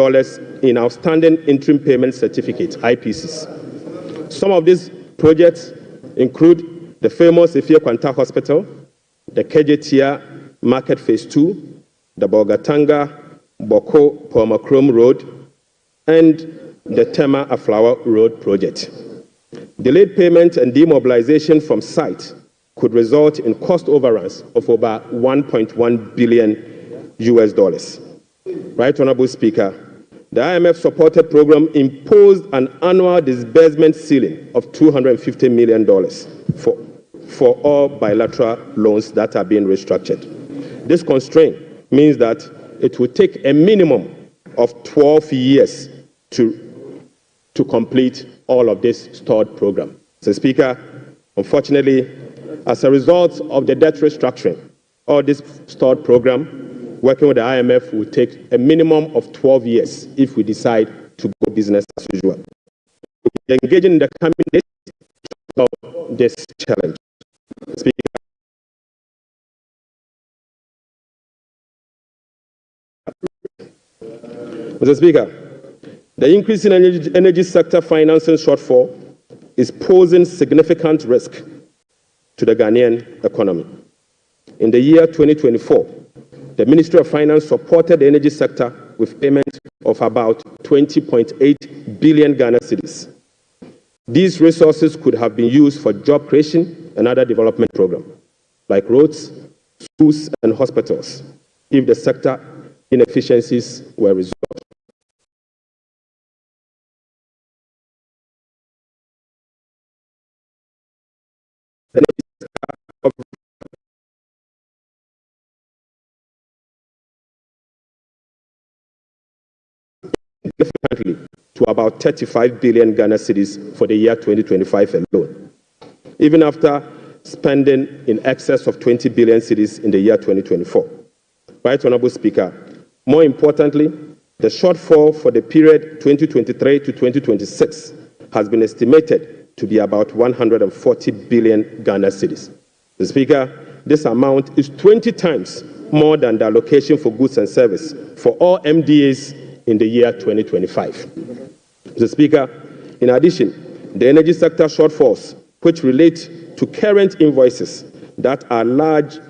in outstanding interim payment certificates, IPCs. Some of these projects include the famous Efie Kwanta Hospital, the Kejetia Market Phase 2, the Bolgatanga Boko Pomakrom Road, and the Tema Aflawa Road project. Delayed payment and demobilization from site could result in cost overruns of over $1.1 billion US dollars. Right Honorable Speaker, the IMF-supported program imposed an annual disbursement ceiling of $250 million for all bilateral loans that are being restructured. This constraint means that it will take a minimum of 12 years to complete all of this stalled program. So, Speaker, unfortunately, as a result of the debt restructuring, all this stalled program, working with the IMF will take a minimum of 12 years if we decide to go business as usual. We are engaging in the coming days to solve this challenge. Speaker, Mr. Speaker, the increase in energy sector financing shortfall is posing significant risk to the Ghanaian economy. In the year 2024, the Ministry of Finance supported the energy sector with payment of about 20.8 billion Ghana cedis. These resources could have been used for job creation and other development programs, like roads, schools, and hospitals, if the sector inefficiencies were resolved. Significantly to about 35 billion Ghana cedis for the year 2025 alone, even after spending in excess of 20 billion cedis in the year 2024. Right Honorable Speaker, more importantly, the shortfall for the period 2023 to 2026 has been estimated to be about 140 billion Ghana cedis. The Speaker, this amount is 20 times more than the allocation for goods and service for all MDAs in the year 2025. Mr. Speaker, in addition, the energy sector shortfalls, which relate to current invoices that are largely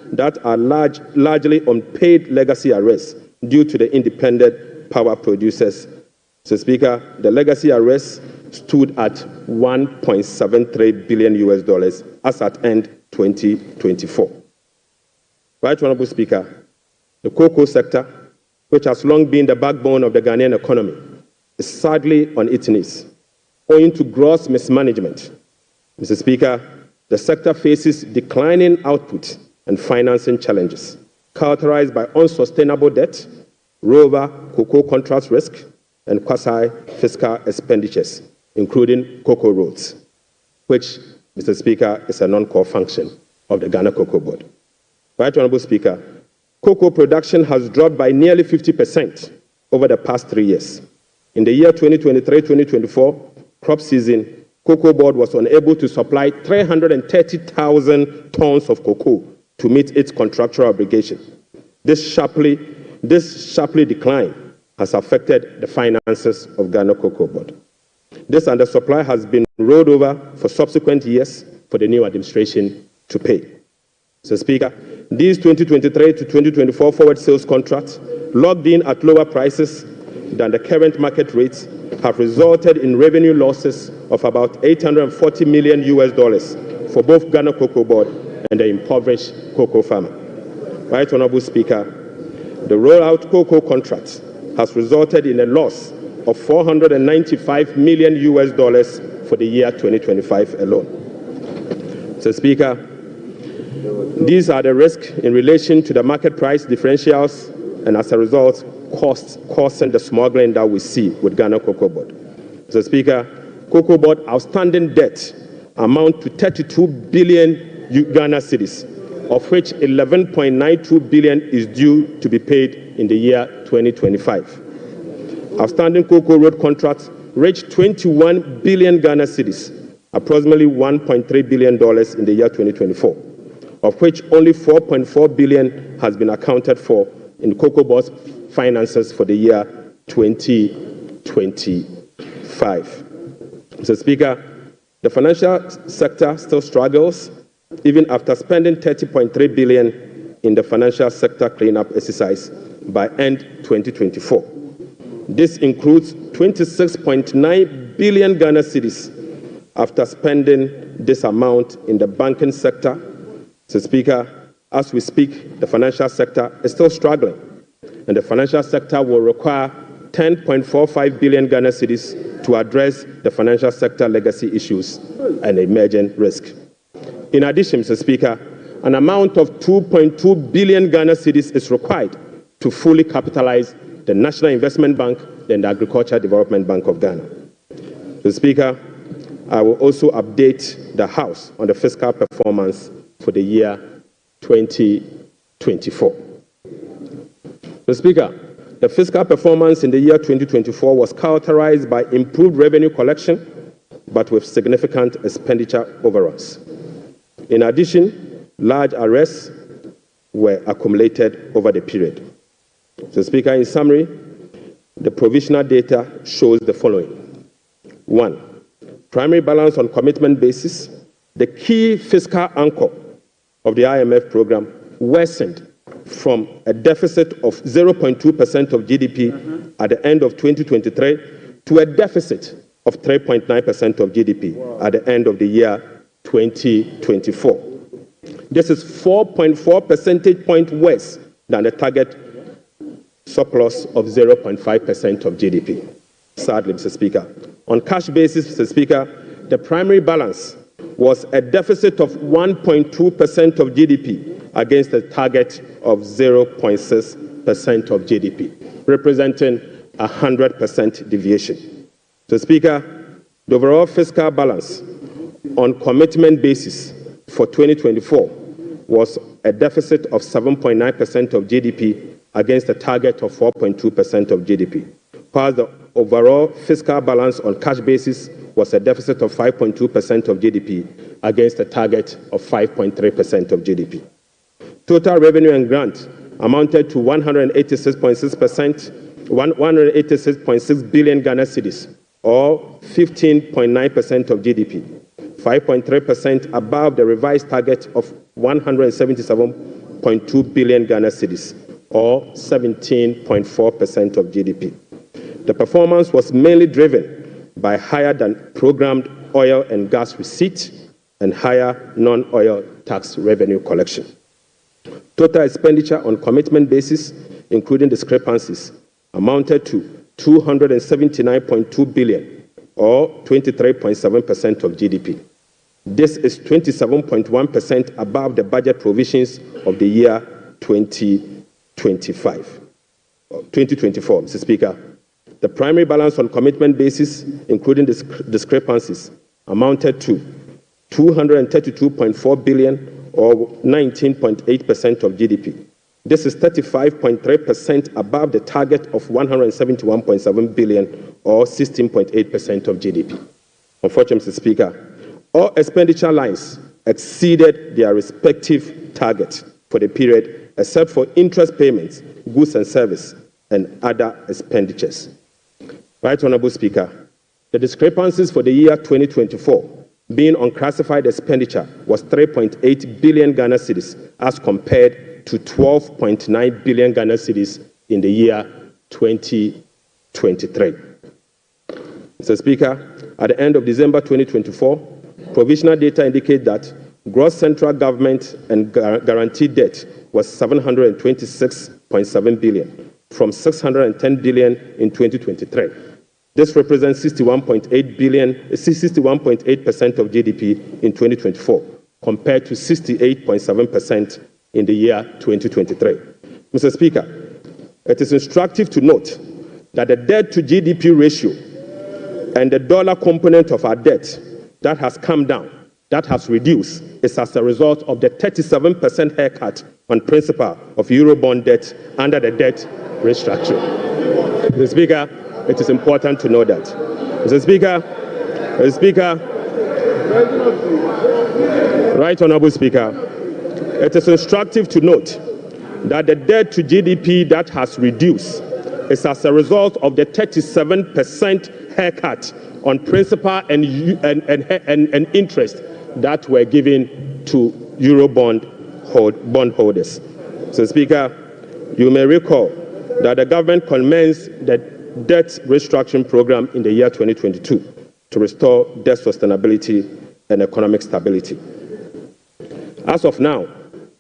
unpaid legacy arrests due to the independent power producers. Mr. Speaker, the legacy arrests stood at 1.73 billion US dollars as at end 2024. Right Honorable Speaker, the cocoa sector, which has long been the backbone of the Ghanaian economy, is sadly on its knees, owing to gross mismanagement. Mr. Speaker, the sector faces declining output and financing challenges, characterized by unsustainable debt, rover cocoa contract risk, and quasi-fiscal expenditures, including cocoa roads, which, Mr. Speaker, is a non-core function of the Ghana Cocoa Board. Right Honorable Speaker, cocoa production has dropped by nearly 50% over the past 3 years. In the year 2023-2024 crop season, Cocoa Board was unable to supply 330,000 tons of cocoa to meet its contractual obligation. This sharply decline has affected the finances of Ghana Cocoa Board. This undersupply has been rolled over for subsequent years for the new administration to pay. Mr. Speaker, these 2023 to 2024 forward sales contracts, locked in at lower prices than the current market rates, have resulted in revenue losses of about 840 million US dollars for both Ghana Cocoa Board and the impoverished cocoa farmer. Right Honorable Speaker, the rollout cocoa contract has resulted in a loss of 495 million US dollars for the year 2025 alone. Mr. Speaker, these are the risks in relation to the market price differentials and, as a result, costs and the smuggling that we see with Ghana Cocoa Board. Mr. Speaker, Cocoa Board outstanding debt amount to 32 billion Ghana cedis, of which 11.92 billion is due to be paid in the year 2025. Outstanding cocoa road contracts reached 21 billion Ghana cedis, approximately $1.3 billion in the year 2024, of which only 4.4 billion has been accounted for in Cocoa Board's finances for the year 2025. Mr. Speaker, the financial sector still struggles even after spending 30.3 billion in the financial sector cleanup exercise by end 2024. This includes 26.9 billion Ghana cedis after spending this amount in the banking sector. Mr. Speaker, as we speak, the financial sector is still struggling, and the financial sector will require 10.45 billion Ghana cedis to address the financial sector legacy issues and emerging risk. In addition, Mr. Speaker, an amount of 2.2 billion Ghana cedis is required to fully capitalize the National Investment Bank and the Agricultural Development Bank of Ghana. Mr. Speaker, I will also update the House on the fiscal performance for the year 2024. Mr. Speaker, the fiscal performance in the year 2024 was characterized by improved revenue collection, but with significant expenditure overruns. In addition, large arrests were accumulated over the period. Mr. Speaker, in summary, the provisional data shows the following. 1. Primary balance on commitment basis, the key fiscal anchor of the IMF program, worsened from a deficit of 0.2% of GDP at the end of 2023 to a deficit of 3.9% of GDP at the end of the year 2024. This is 4.4 percentage points worse than the target surplus of 0.5% of GDP. Sadly, Mr. Speaker, on cash basis, Mr. Speaker, the primary balance was a deficit of 1.2% of GDP against a target of 0.6% of GDP, representing a 100% deviation. Mr. Speaker, the overall fiscal balance on commitment basis for 2024 was a deficit of 7.9% of GDP against a target of 4.2% of GDP, while the overall fiscal balance on cash basis was a deficit of 5.2% of GDP against a target of 5.3% of GDP. Total revenue and grant amounted to 186.6 billion Ghana cedis, or 15.9% of GDP, 5.3% above the revised target of 177.2 billion Ghana cedis, or 17.4% of GDP. The performance was mainly driven by higher than programmed oil and gas receipts and higher non-oil tax revenue collection. Total expenditure on commitment basis, including discrepancies, amounted to 279.2 billion, or 23.7% of GDP. This is 27.1% above the budget provisions of the year 2024, Mr. Speaker. The primary balance on commitment basis, including discrepancies, amounted to 232.4 billion, or 19.8% of GDP. This is 35.3% above the target of 171.7 billion, or 16.8% of GDP. Unfortunately, Mr. Speaker, all expenditure lines exceeded their respective targets for the period, except for interest payments, goods and service, and other expenditures. Right Honourable Speaker, the discrepancies for the year 2024 being unclassified expenditure was 3.8 billion Ghana cedis as compared to 12.9 billion Ghana cedis in the year 2023. Mr. Speaker, at the end of December 2024, provisional data indicate that gross central government and guaranteed debt was 726.7 billion from 610 billion in 2023. This represents 61.8% of GDP in 2024, compared to 68.7% in the year 2023. Mr. Speaker, it is instructive to note that the debt to GDP ratio and the dollar component of our debt that has come down that has reduced is as a result of the 37% haircut on principal of Eurobond debt under the debt restructuring. Mr. Speaker, it is important to know that. Mr. Speaker, Right Honourable Speaker, it is instructive to note that the debt to GDP that has reduced is as a result of the 37% haircut on principal and interest that were given to Eurobond bondholders. So, Speaker, you may recall that the government commenced the debt restructuring program in the year 2022 to restore debt sustainability and economic stability. As of now,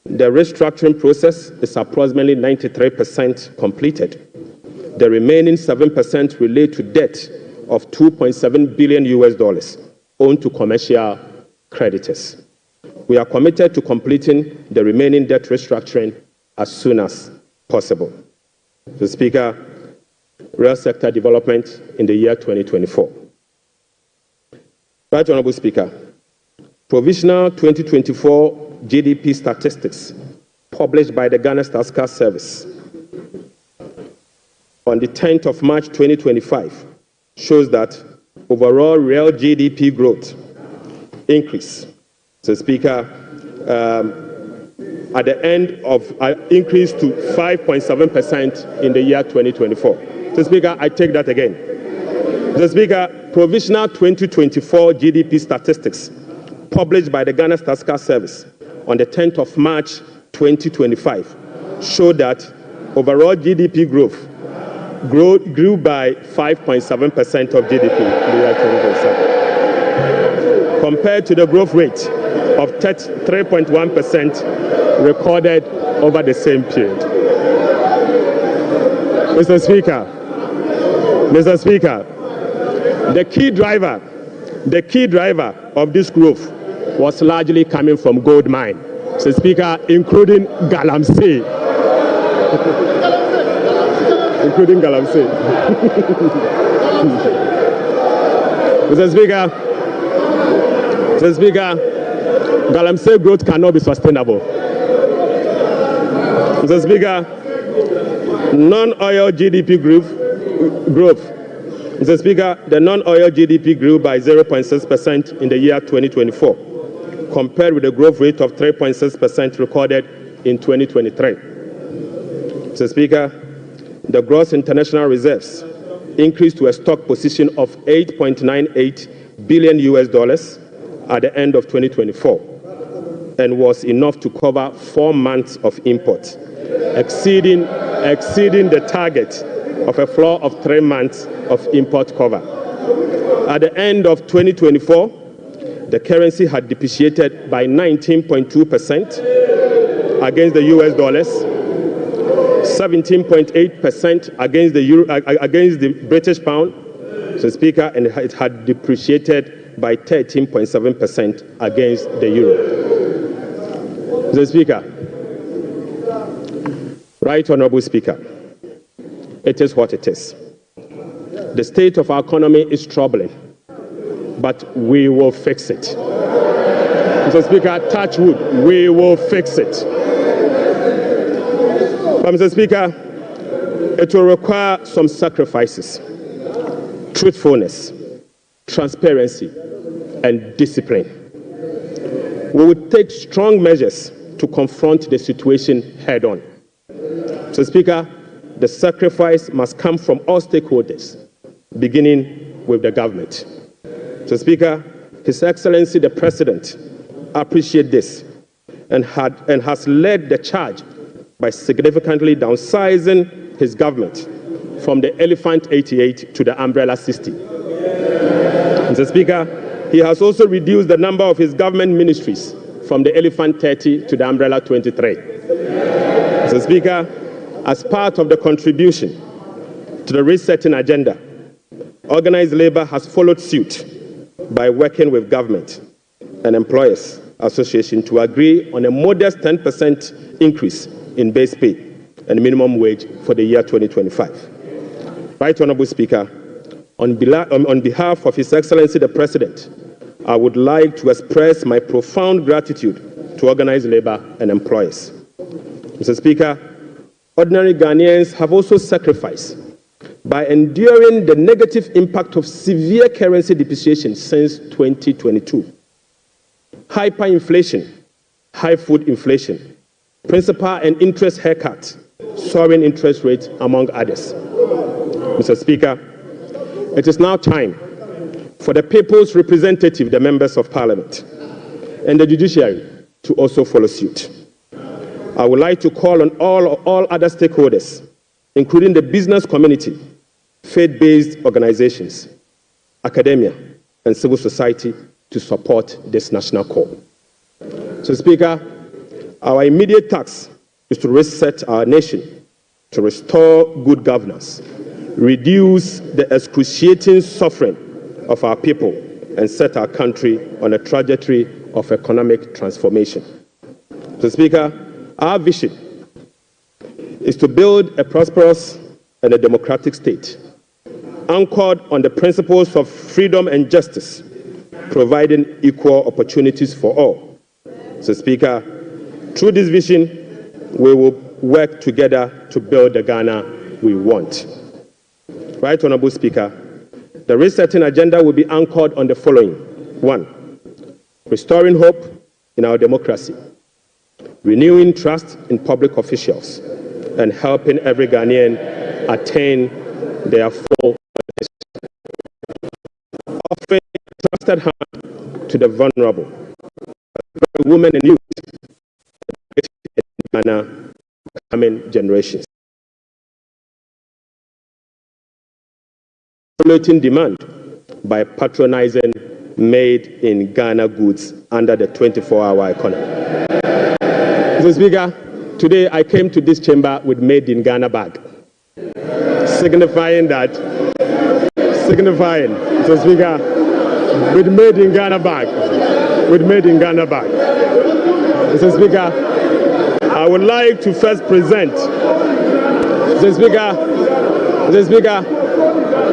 the restructuring process is approximately 93% completed. The remaining 7% relate to debt of $2.7 billion owed to commercial creditors. We are committed to completing the remaining debt restructuring as soon as possible. Mr. Speaker, real sector development in the year 2024. Right Honourable Speaker, provisional 2024 GDP statistics published by the Ghana Statistical Service on the 10th of March 2025 shows that overall real GDP growth increased. So, Speaker, at the end of increased to 5.7% in the year 2024. So, Speaker, I take that again. So, Speaker, provisional 2024 GDP statistics published by the Ghana Statistical Service on the 10th of March 2025 showed that overall GDP growth grew by 5.7% of GDP in the year 2027, compared to the growth rate of 3.1% recorded over the same period. Mr. Speaker, the key driver of this growth was largely coming from gold mine, Mr. Speaker, including Galamsey. Including Galamsey. Mr. Speaker, Galamsey growth cannot be sustainable. Mr. Speaker, non-oil GDP growth. Mr. Speaker, the non-oil GDP grew by 0.6% in the year 2024, compared with the growth rate of 3.6% recorded in 2023. Mr. Speaker, the gross international reserves increased to a stock position of $8.98 billion at the end of 2024 and was enough to cover 4 months of imports, exceeding the target of a floor of 3 months of import cover. At the end of 2024, the currency had depreciated by 19.2% against the US dollars, 17.8% against the euro, against the British pound, Mr. Speaker, and it had depreciated by 13.7% against the euro. Mr. Speaker, Right Honourable Speaker, it is what it is. The state of our economy is troubling, but we will fix it. Mr. Speaker, touch wood, we will fix it. But Mr. Speaker, it will require some sacrifices, truthfulness, transparency, and discipline. We will take strong measures to confront the situation head on. Mr. Speaker, the sacrifice must come from all stakeholders, beginning with the government. Mr. Speaker, His Excellency the President appreciates this and has led the charge by significantly downsizing his government from the Elephant 88 to the Umbrella 60. Mr. Speaker, he has also reduced the number of his government ministries from the Elephant 30 to the Umbrella 23. Mr. Speaker, as part of the contribution to the resetting agenda, organized labor has followed suit by working with government and employers association to agree on a modest 10% increase in base pay and minimum wage for the year 2025. Right Honourable Speaker, on behalf of His Excellency the President, I would like to express my profound gratitude to organized labor and employers. Mr. Speaker, ordinary Ghanaians have also sacrificed by enduring the negative impact of severe currency depreciation since 2022. Hyperinflation, high food inflation, principal and interest haircuts, soaring interest rates, among others. Mr. Speaker, it is now time for the people's representative, the members of parliament, and the judiciary to also follow suit. I would like to call on all other stakeholders, including the business community, faith-based organizations, academia, and civil society to support this national call. So, Speaker, our immediate task is to reset our nation, to restore good governance, reduce the excruciating suffering of our people, and set our country on a trajectory of economic transformation. So, Speaker, our vision is to build a prosperous and a democratic state, anchored on the principles of freedom and justice, providing equal opportunities for all. So, Speaker, through this vision, we will work together to build the Ghana we want. Right, Honorable Speaker, the resetting agenda will be anchored on the following. 1. Restoring hope in our democracy, renewing trust in public officials, and helping every Ghanaian attain their full potential. Offering a trusted hand to the vulnerable, women and youth, in Ghana, coming generations. Stimulating demand by patronizing made-in-Ghana goods under the 24-hour economy. Mr. Speaker, today I came to this chamber with made-in-Ghana bag, signifying, Mr. Speaker, with made-in-Ghana bag, Mr. Speaker, I would like to first present, Mr. Speaker,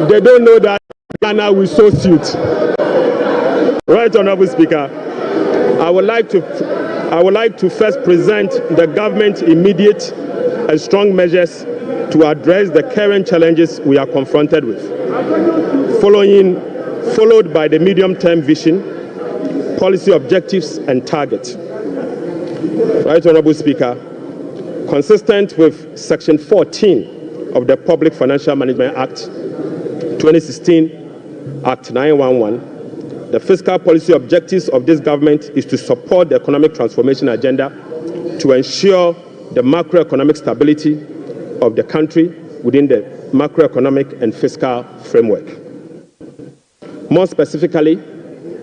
they don't know that Ghana will so suit. Right, Honorable Speaker, I would like to first present the government's immediate and strong measures to address the current challenges we are confronted with, followed by the medium-term vision, policy objectives, and targets. Right, Honorable Speaker, consistent with Section 14 of the Public Financial Management Act 2016, Act 911, the fiscal policy objectives of this government is to support the economic transformation agenda to ensure the macroeconomic stability of the country within the macroeconomic and fiscal framework. More specifically,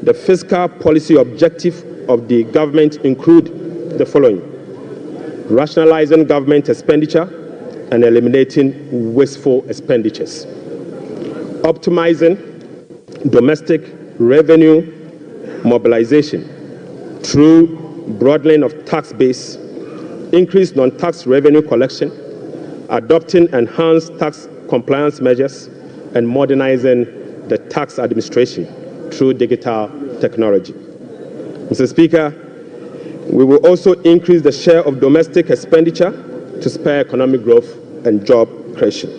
the fiscal policy objective of the government include the following: rationalizing government expenditure and eliminating wasteful expenditures, optimizing domestic revenue mobilization through broadening of tax base, increased non-tax revenue collection, adopting enhanced tax compliance measures, and modernizing the tax administration through digital technology. Mr. Speaker, we will also increase the share of domestic expenditure to spur economic growth and job creation.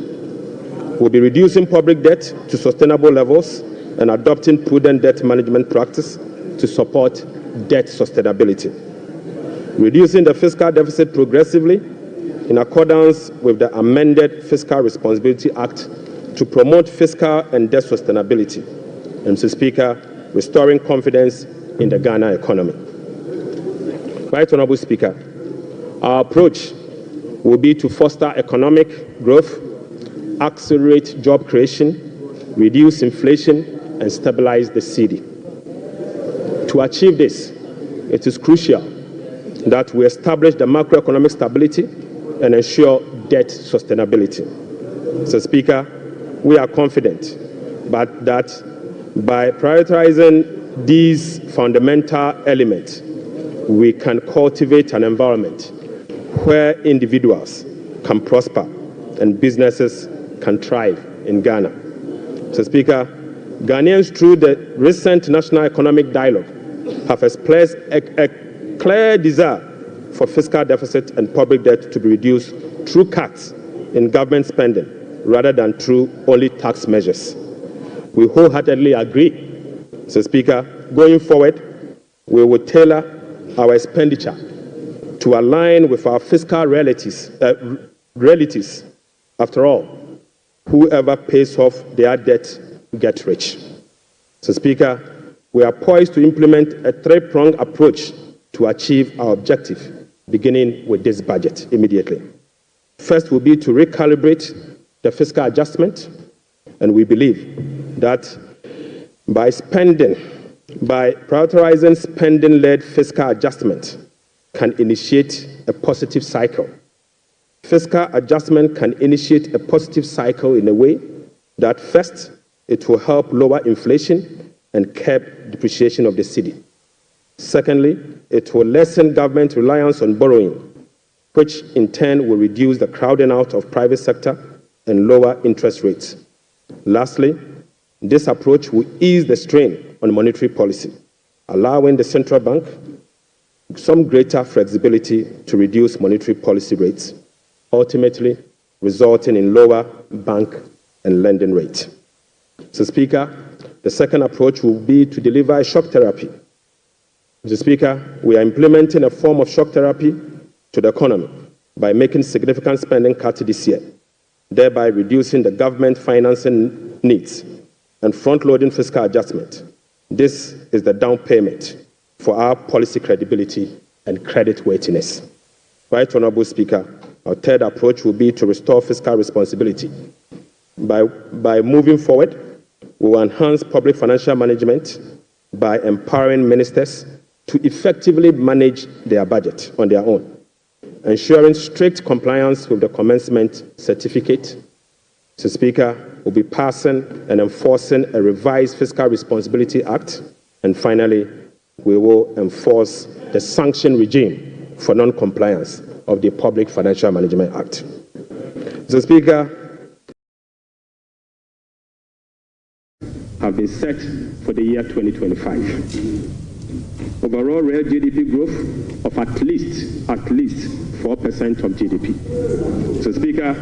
We'll be reducing public debt to sustainable levels and adopting prudent debt management practice to support debt sustainability. Reducing the fiscal deficit progressively in accordance with the amended Fiscal Responsibility Act to promote fiscal and debt sustainability. And, Mr. Speaker, restoring confidence in the Ghana economy. Right, Honorable Speaker, our approach will be to foster economic growth, accelerate job creation, reduce inflation, and stabilize the cedi. To achieve this, it is crucial that we establish the macroeconomic stability and ensure debt sustainability. Mr. Speaker, we are confident that by prioritizing these fundamental elements, we can cultivate an environment where individuals can prosper and businesses can thrive in Ghana. Mr. Speaker, Ghanaians, through the recent National Economic Dialogue, have expressed a clear desire for fiscal deficit and public debt to be reduced through cuts in government spending rather than through only tax measures. We wholeheartedly agree. Mr. Speaker, going forward, we will tailor our expenditure to align with our fiscal realities. After all, whoever pays off their debt gets rich. Mr. Speaker, we are poised to implement a three-pronged approach to achieve our objective, beginning with this budget immediately. First will be to recalibrate the fiscal adjustment, and we believe that by prioritizing spending-led fiscal adjustment can initiate a positive cycle. Fiscal adjustment can initiate a positive cycle in a way that first, it will help lower inflation and curb depreciation of the cedi. Secondly, it will lessen government reliance on borrowing, which in turn will reduce the crowding out of private sector and lower interest rates. Lastly, this approach will ease the strain on monetary policy, allowing the central bank some greater flexibility to reduce monetary policy rates, ultimately resulting in lower bank and lending rates. Mr. Speaker, the second approach will be to deliver a shock therapy. Mr. Speaker, we are implementing a form of shock therapy to the economy by making significant spending cuts this year, thereby reducing the government financing needs and front-loading fiscal adjustment. This is the down payment for our policy credibility and credit worthiness. Right Honourable Speaker, our third approach will be to restore fiscal responsibility. By moving forward, we will enhance public financial management by empowering ministers to effectively manage their budget on their own, ensuring strict compliance with the commencement certificate. Mr. Speaker, we'll be passing and enforcing a revised Fiscal Responsibility Act, and finally, we will enforce the sanction regime for non-compliance of the Public Financial Management Act. Mr. Speaker, have been set for the year 2025. Overall real GDP growth of at least 4% of GDP. Mr. Speaker,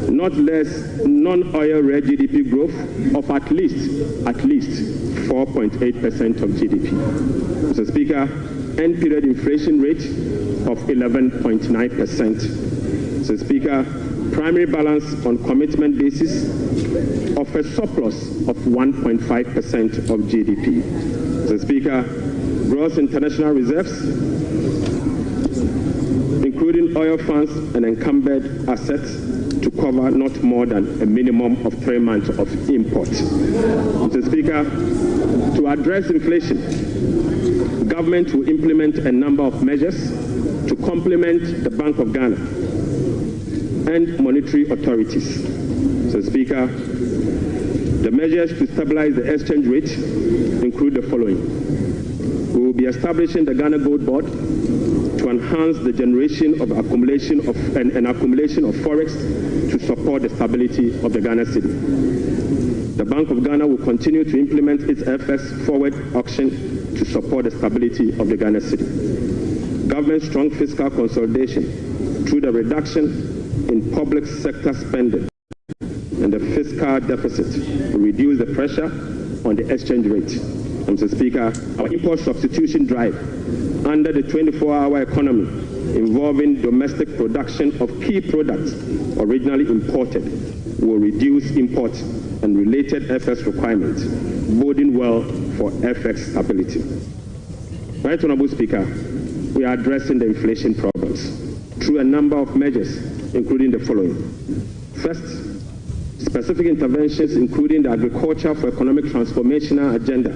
not less non-oil real GDP growth of at least 4.8% of GDP. Mr. Speaker, end period inflation rate of 11.9%. Mr. Speaker, primary balance on commitment basis of a surplus of 1.5% of GDP. Mr. Speaker, gross international reserves, including oil funds and encumbered assets, to cover not more than a minimum of 3 months of import. Mr. Speaker, to address inflation, government will implement a number of measures to complement the Bank of Ghana and monetary authorities. Mr. Speaker, the measures to stabilize the exchange rate include the following. We will be establishing the Ghana Gold Board to enhance the generation of accumulation of forex to support the stability of the Ghana cedi. The Bank of Ghana will continue to implement its FX forward auction to support the stability of the Ghana cedi. Government strong fiscal consolidation through the reduction in public sector spending and the fiscal deficit will reduce the pressure on the exchange rate. Mr. Speaker, our import substitution drive under the 24-hour economy involving domestic production of key products originally imported will reduce import and related FX requirements, boding well for FX stability. Right Honourable Speaker, we are addressing the inflation problems through a number of measures, including the following. First, specific interventions including the Agriculture for Economic Transformational Agenda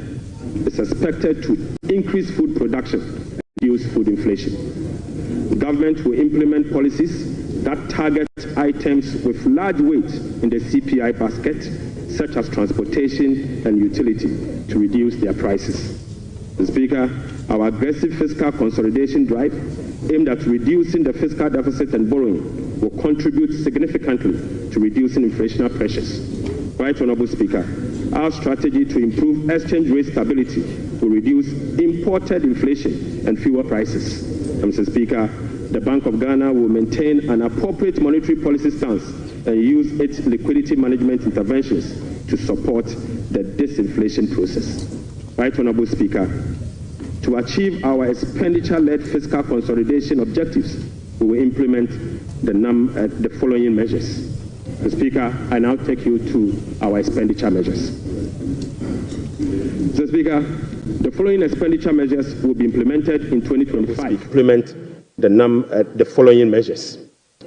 is expected to increase food production and reduce food inflation. The government will implement policies that target items with large weight in the CPI basket, such as transportation and utility, to reduce their prices. Mr. Speaker, our aggressive fiscal consolidation drive aimed at reducing the fiscal deficit and borrowing will contribute significantly to reducing inflationary pressures. Right Honourable Speaker, Our strategy to improve exchange rate stability will reduce imported inflation and fuel prices. Mr. Speaker, the Bank of Ghana will maintain an appropriate monetary policy stance and use its liquidity management interventions to support the disinflation process. Right Honorable Speaker, to achieve our expenditure-led fiscal consolidation objectives, we will implement the following measures. Mr. Speaker, I now take you to our expenditure measures. Mr. Speaker, the following expenditure measures will be implemented in 2025. Implement the following measures.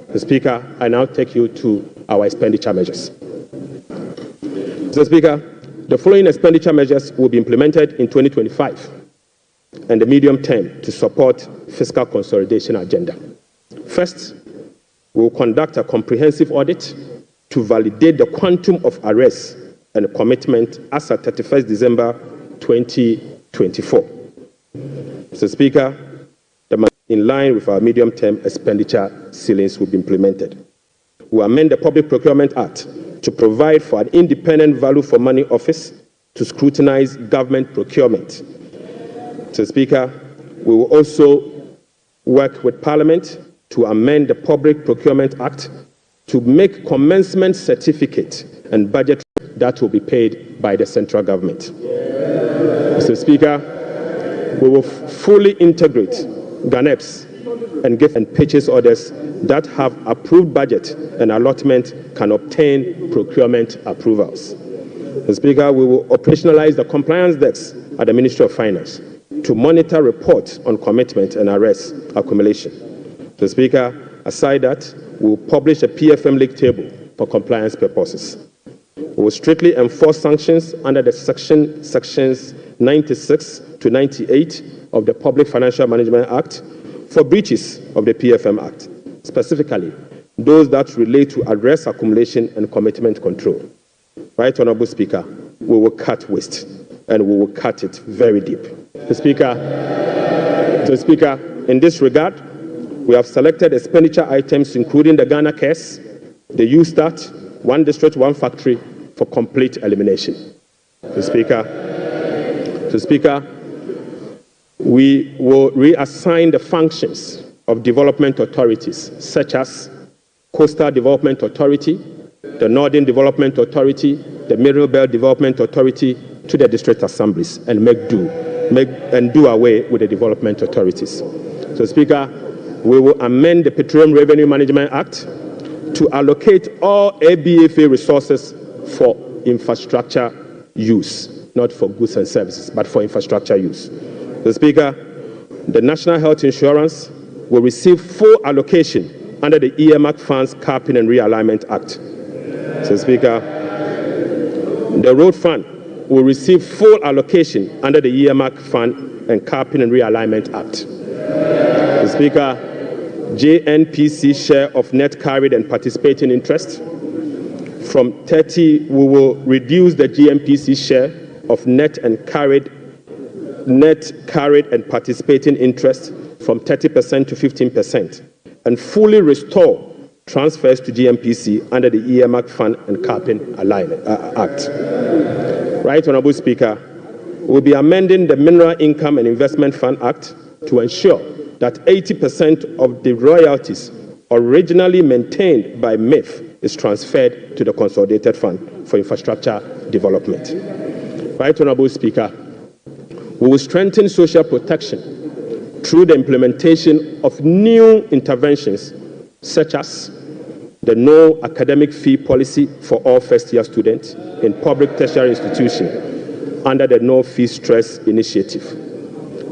Mr. Speaker, I now take you to our expenditure measures. Mr. Speaker, the following expenditure measures will be implemented in 2025 and the medium term to support fiscal consolidation agenda. First, we will conduct a comprehensive audit to validate the quantum of arrests and commitment as at 31st December 2024. Mr. Speaker, in line with our medium-term expenditure ceilings will be implemented. We will amend the Public Procurement Act to provide for an independent value for money office to scrutinize government procurement. Mr. Speaker, we will also work with Parliament to amend the Public Procurement Act to make commencement certificate and budget that will be paid by the central government. Mr. Speaker, we will fully integrate GANEPS and give and purchase orders that have approved budget and allotment can obtain procurement approvals. Mr. Speaker, we will operationalize the compliance desk at the Ministry of Finance to monitor reports on commitment and arrest accumulation. Mr. Speaker, aside that, we will publish a PFM league table for compliance purposes. We will strictly enforce sanctions under the sections 96 to 98 of the Public Financial Management Act for breaches of the PFM Act, specifically those that relate to arrest accumulation and commitment control. Right Honorable Speaker, we will cut waste and we will cut it very deep. Mr. Speaker, in this regard, we have selected expenditure items including the Ghana Cares, the USTAT, One District, One Factory for complete elimination. Mr. Speaker, we will reassign the functions of development authorities such as Coastal Development Authority, the Northern Development Authority, the Middle Belt Development Authority to the district assemblies and do away with the development authorities. So, Speaker, we will amend the Petroleum Revenue Management Act to allocate all ABFA resources for infrastructure use, not for goods and services, but for infrastructure use. So, Speaker, the National Health Insurance will receive full allocation under the earmark funds capping and realignment act. So, Speaker, the Road Fund will receive full allocation under the earmark fund and capping and realignment act. So, Speaker, JNPC share of net carried and participating interest from 30, we will reduce the GNPC share of net carried and participating interest from 30% to 15% and fully restore transfers to GNPC under the earmark fund and capping alignment act. Right Honorable Speaker, we'll be amending the Mineral Income and Investment Fund Act to ensure that 80% of the royalties originally maintained by MIF is transferred to the Consolidated Fund for Infrastructure Development. Right Honorable Speaker, we will strengthen social protection through the implementation of new interventions such as the no academic fee policy for all first-year students in public tertiary institutions under the No Fee Stress Initiative.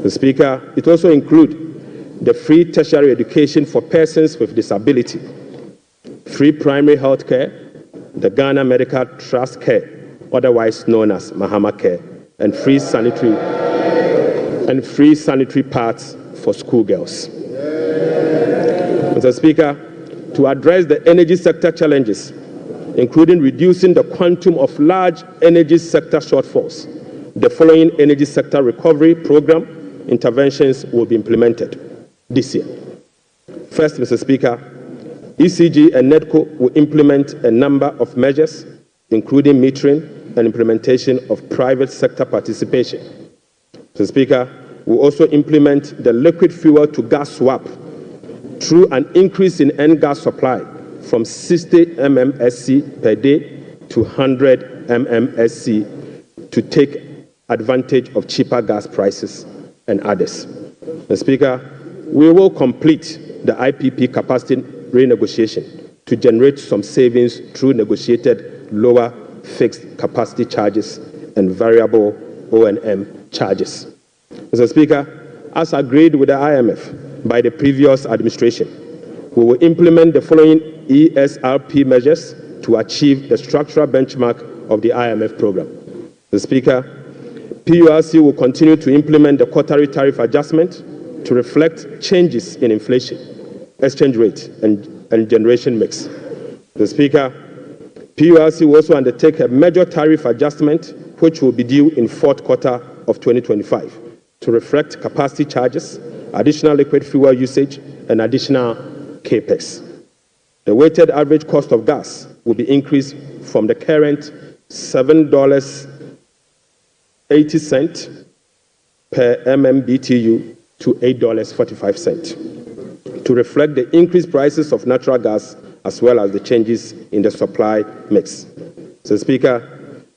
The Speaker, it also includes the free tertiary education for persons with disability, free primary health care, the Ghana Medical Trust Care, otherwise known as Mahama Care, and free sanitary pads for schoolgirls. Mr. Speaker, to address the energy sector challenges, including reducing the quantum of large energy sector shortfalls, the following energy sector recovery program interventions will be implemented this year. First, Mr. Speaker, ECG and NEDCO will implement a number of measures, including metering and implementation of private sector participation. Mr. Speaker, we will also implement the liquid fuel to gas swap through an increase in N-gas supply from 60 mmSC per day to 100 mmSC to take advantage of cheaper gas prices and others. Mr. Speaker, we will complete the IPP capacity renegotiation to generate some savings through negotiated lower fixed capacity charges and variable O&M charges. Mr. Speaker, as agreed with the IMF by the previous administration, we will implement the following ESRP measures to achieve the structural benchmark of the IMF program. Mr. Speaker, PURC will continue to implement the quarterly tariff adjustment to reflect changes in inflation, exchange rate, and generation mix. Mr. Speaker, PURC will also undertake a major tariff adjustment, which will be due in fourth quarter of 2025, to reflect capacity charges, additional liquid fuel usage, and additional capex. The weighted average cost of gas will be increased from the current $7.80 per MMBTU to $8.45 to reflect the increased prices of natural gas as well as the changes in the supply mix. Mr. Speaker,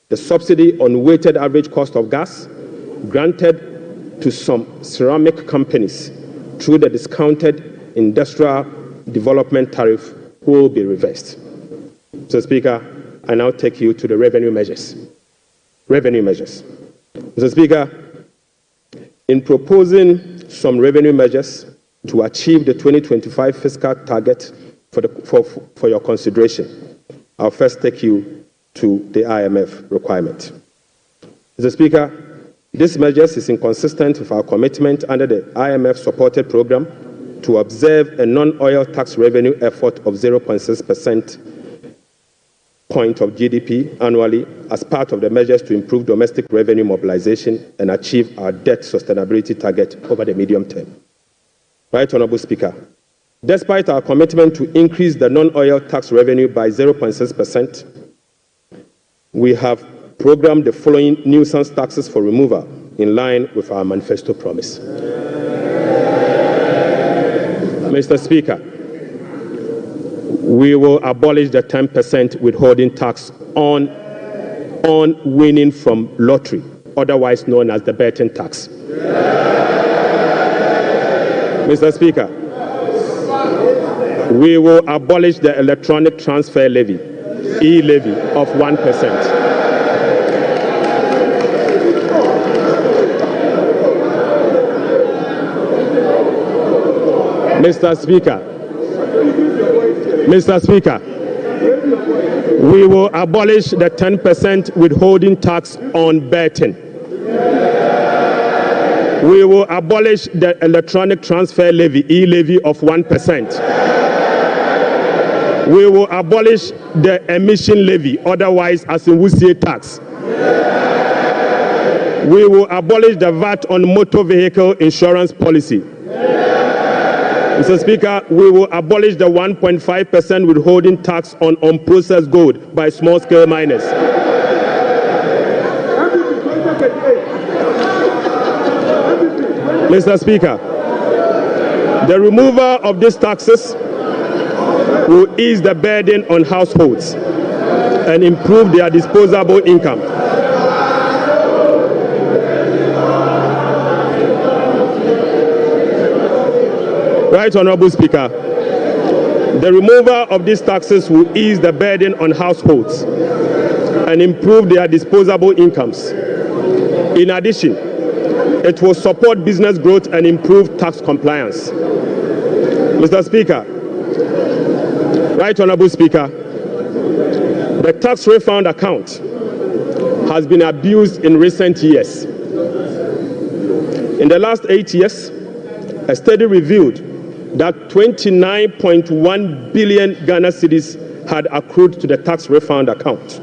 the subsidy on weighted average cost of gas granted to some ceramic companies through the discounted industrial development tariff will be reversed. Mr. Speaker, I now take you to the revenue measures. Mr. Speaker, in proposing some revenue measures to achieve the 2025 fiscal target for your consideration, I'll first take you to the IMF requirement. Mr. Speaker, this measures is inconsistent with our commitment under the IMF-supported program to observe a non-oil tax revenue effort of 0.6% point of GDP annually as part of the measures to improve domestic revenue mobilization and achieve our debt sustainability target over the medium term. Right, Honorable Speaker, despite our commitment to increase the non-oil tax revenue by 0.6%, we have programmed the following nuisance taxes for removal in line with our manifesto promise. Mr. Speaker, we will abolish the 10% withholding tax on winning from lottery, otherwise known as the betting tax. Mr. Speaker, we will abolish the electronic transfer levy, e-levy, of 1%. Mr. Speaker, we will abolish the 10% withholding tax on betting. We will abolish the electronic transfer levy, e-levy, of 1%. We will abolish the emission levy, otherwise as in Wusie tax. We will abolish the VAT on motor vehicle insurance policy. Mr. Speaker, we will abolish the 1.5% withholding tax on unprocessed gold by small-scale miners. Mr. Speaker, the removal of these taxes will ease the burden on households and improve their disposable income. Right, Honorable Speaker, the removal of these taxes will ease the burden on households and improve their disposable incomes. In addition, it will support business growth and improve tax compliance. Mr. Speaker, Right, Honorable Speaker, the tax refund account has been abused in recent years. In the last 8 years, a study revealed that 29.1 billion Ghana cedis had accrued to the tax refund account,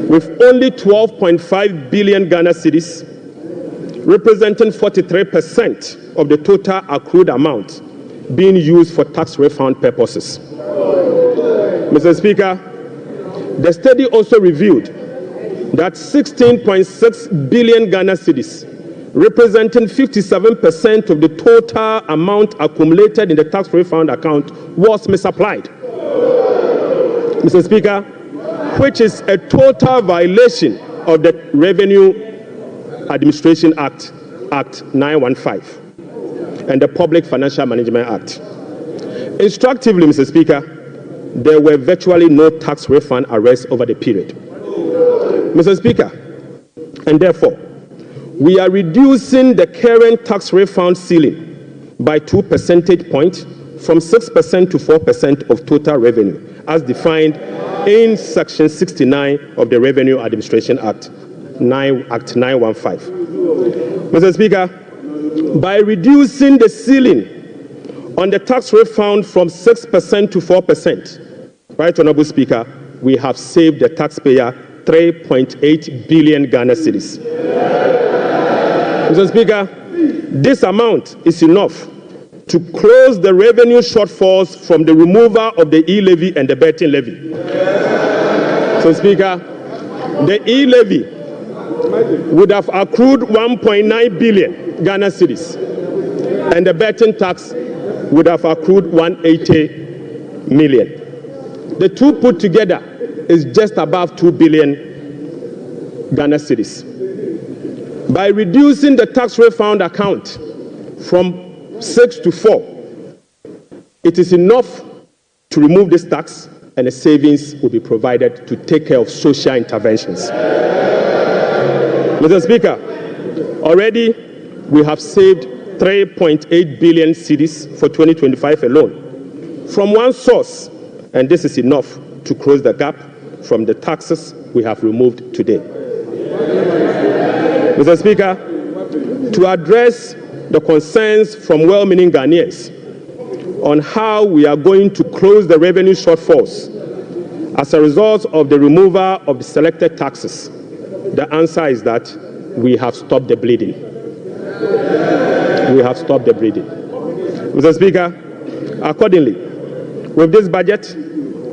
with only 12.5 billion Ghana cedis, representing 43% of the total accrued amount, being used for tax refund purposes. Mr. Speaker, the study also revealed that 16.6 billion Ghana cedis, representing 57% of the total amount accumulated in the tax refund account, was misapplied. Mr. Speaker, which is a total violation of the Revenue Administration Act, Act 915, and the Public Financial Management Act. Instructively, Mr. Speaker, there were virtually no tax refund arrests over the period. Mr. Speaker, and therefore, we are reducing the current tax refund ceiling by 2 percentage points from 6% to 4% of total revenue, as defined in Section 69 of the Revenue Administration Act, Act 915. Mr. Speaker, by reducing the ceiling on the tax refund from 6% to 4%, Right Honorable Speaker, we have saved the taxpayer 3.8 billion Ghana cedis. Mr. Speaker, this amount is enough to close the revenue shortfalls from the removal of the e-levy and the betting levy. So, Speaker, the e-levy would have accrued 1.9 billion Ghana cedis, and the betting tax would have accrued 180 million. The two put together is just above 2 billion Ghana cedis. By reducing the tax refund account from 6 to 4, it is enough to remove this tax, and a savings will be provided to take care of social interventions. Mr. Speaker, already we have saved 3.8 billion cedis for 2025 alone from one source, and this is enough to close the gap from the taxes we have removed today. Mr. Speaker, to address the concerns from well-meaning Ghanaians on how we are going to close the revenue shortfalls as a result of the removal of the selected taxes, the answer is that we have stopped the bleeding. We have stopped the bleeding. Mr. Speaker, accordingly, with this budget,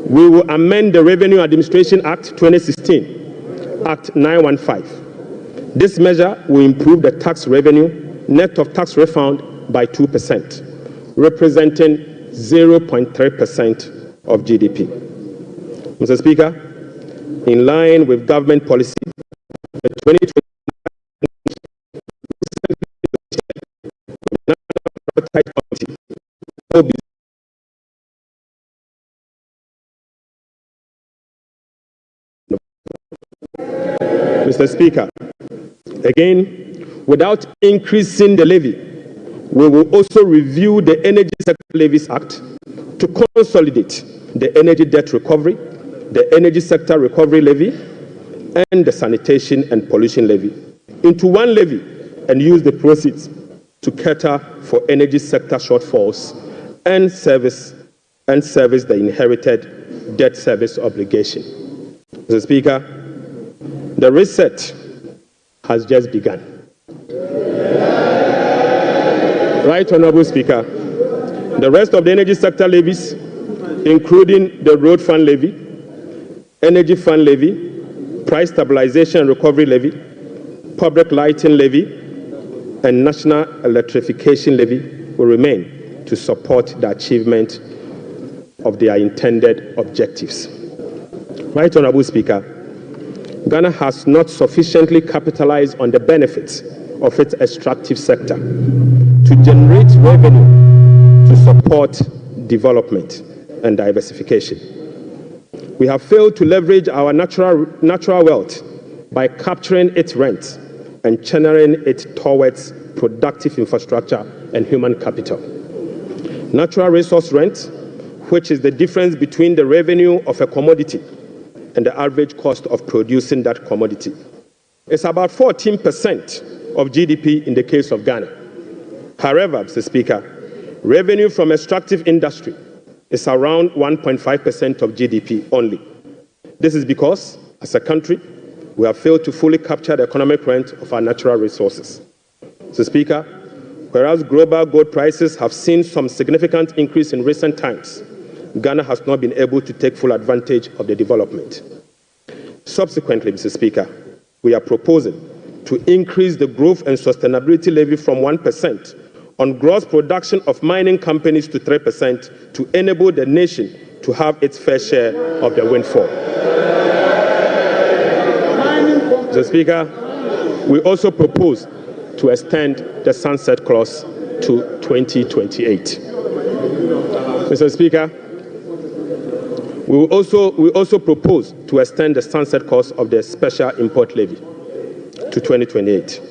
we will amend the Revenue Administration Act 2016, Act 915. This measure will improve the tax revenue net of tax refund by 2%, representing 0.3% of GDP. Mr. Speaker, in line with government policy, the 2020 Committee will be Mr. Speaker, again, without increasing the levy, we will also review the Energy Sector Levies Act to consolidate the energy debt recovery, the Energy Sector Recovery Levy, and the Sanitation and Pollution Levy into one levy and use the proceeds to cater for energy sector shortfalls and service the inherited debt service obligation. Mr. Speaker, the reset has just begun. Right Honorable Speaker, the rest of the energy sector levies, including the Road Fund Levy, Energy Fund Levy, Price Stabilization and Recovery Levy, Public Lighting Levy, and National Electrification Levy, will remain to support the achievement of their intended objectives. Right Honorable Speaker, Ghana has not sufficiently capitalized on the benefits of its extractive sector to generate revenue to support development and diversification. We have failed to leverage our natural wealth by capturing its rent and channeling it towards productive infrastructure and human capital. Natural resource rent, which is the difference between the revenue of a commodity and the average cost of producing that commodity, is about 14% of GDP in the case of Ghana. However, Mr. Speaker, revenue from extractive industry is around 1.5% of GDP only. This is because, as a country, we have failed to fully capture the economic rent of our natural resources. Mr. Speaker, whereas global gold prices have seen some significant increase in recent times, Ghana has not been able to take full advantage of the development. Subsequently, Mr. Speaker, we are proposing to increase the growth and sustainability levy from 1% on gross production of mining companies to 3% to enable the nation to have its fair share of the windfall. Mr. Speaker, we also propose to extend the sunset clause to 2028. Mr. Speaker, we also propose to extend the sunset clause of the special import levy to 2028.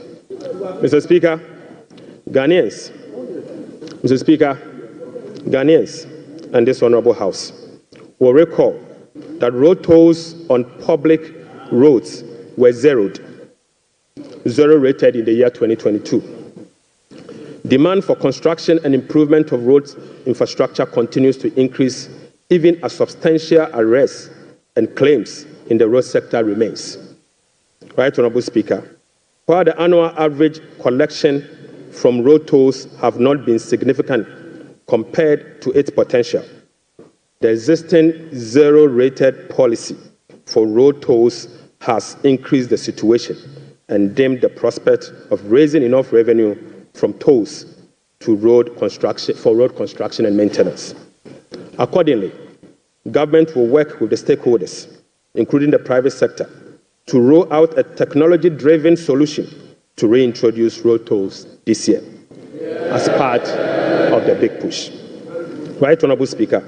Mr. Speaker, Ghanaians and this Honourable House will recall that road tolls on public roads were zero rated in the year 2022. Demand for construction and improvement of road infrastructure continues to increase, even as substantial arrests and claims in the road sector remains. Right, Honourable Speaker, while the annual average collection from road tolls have not been significant compared to its potential, the existing zero-rated policy for road tolls has increased the situation and dimmed the prospect of raising enough revenue from tolls to road construction and maintenance. Accordingly, government will work with the stakeholders, including the private sector, to roll out a technology-driven solution to reintroduce road tolls this year as part of the big push. Right, Honourable Speaker,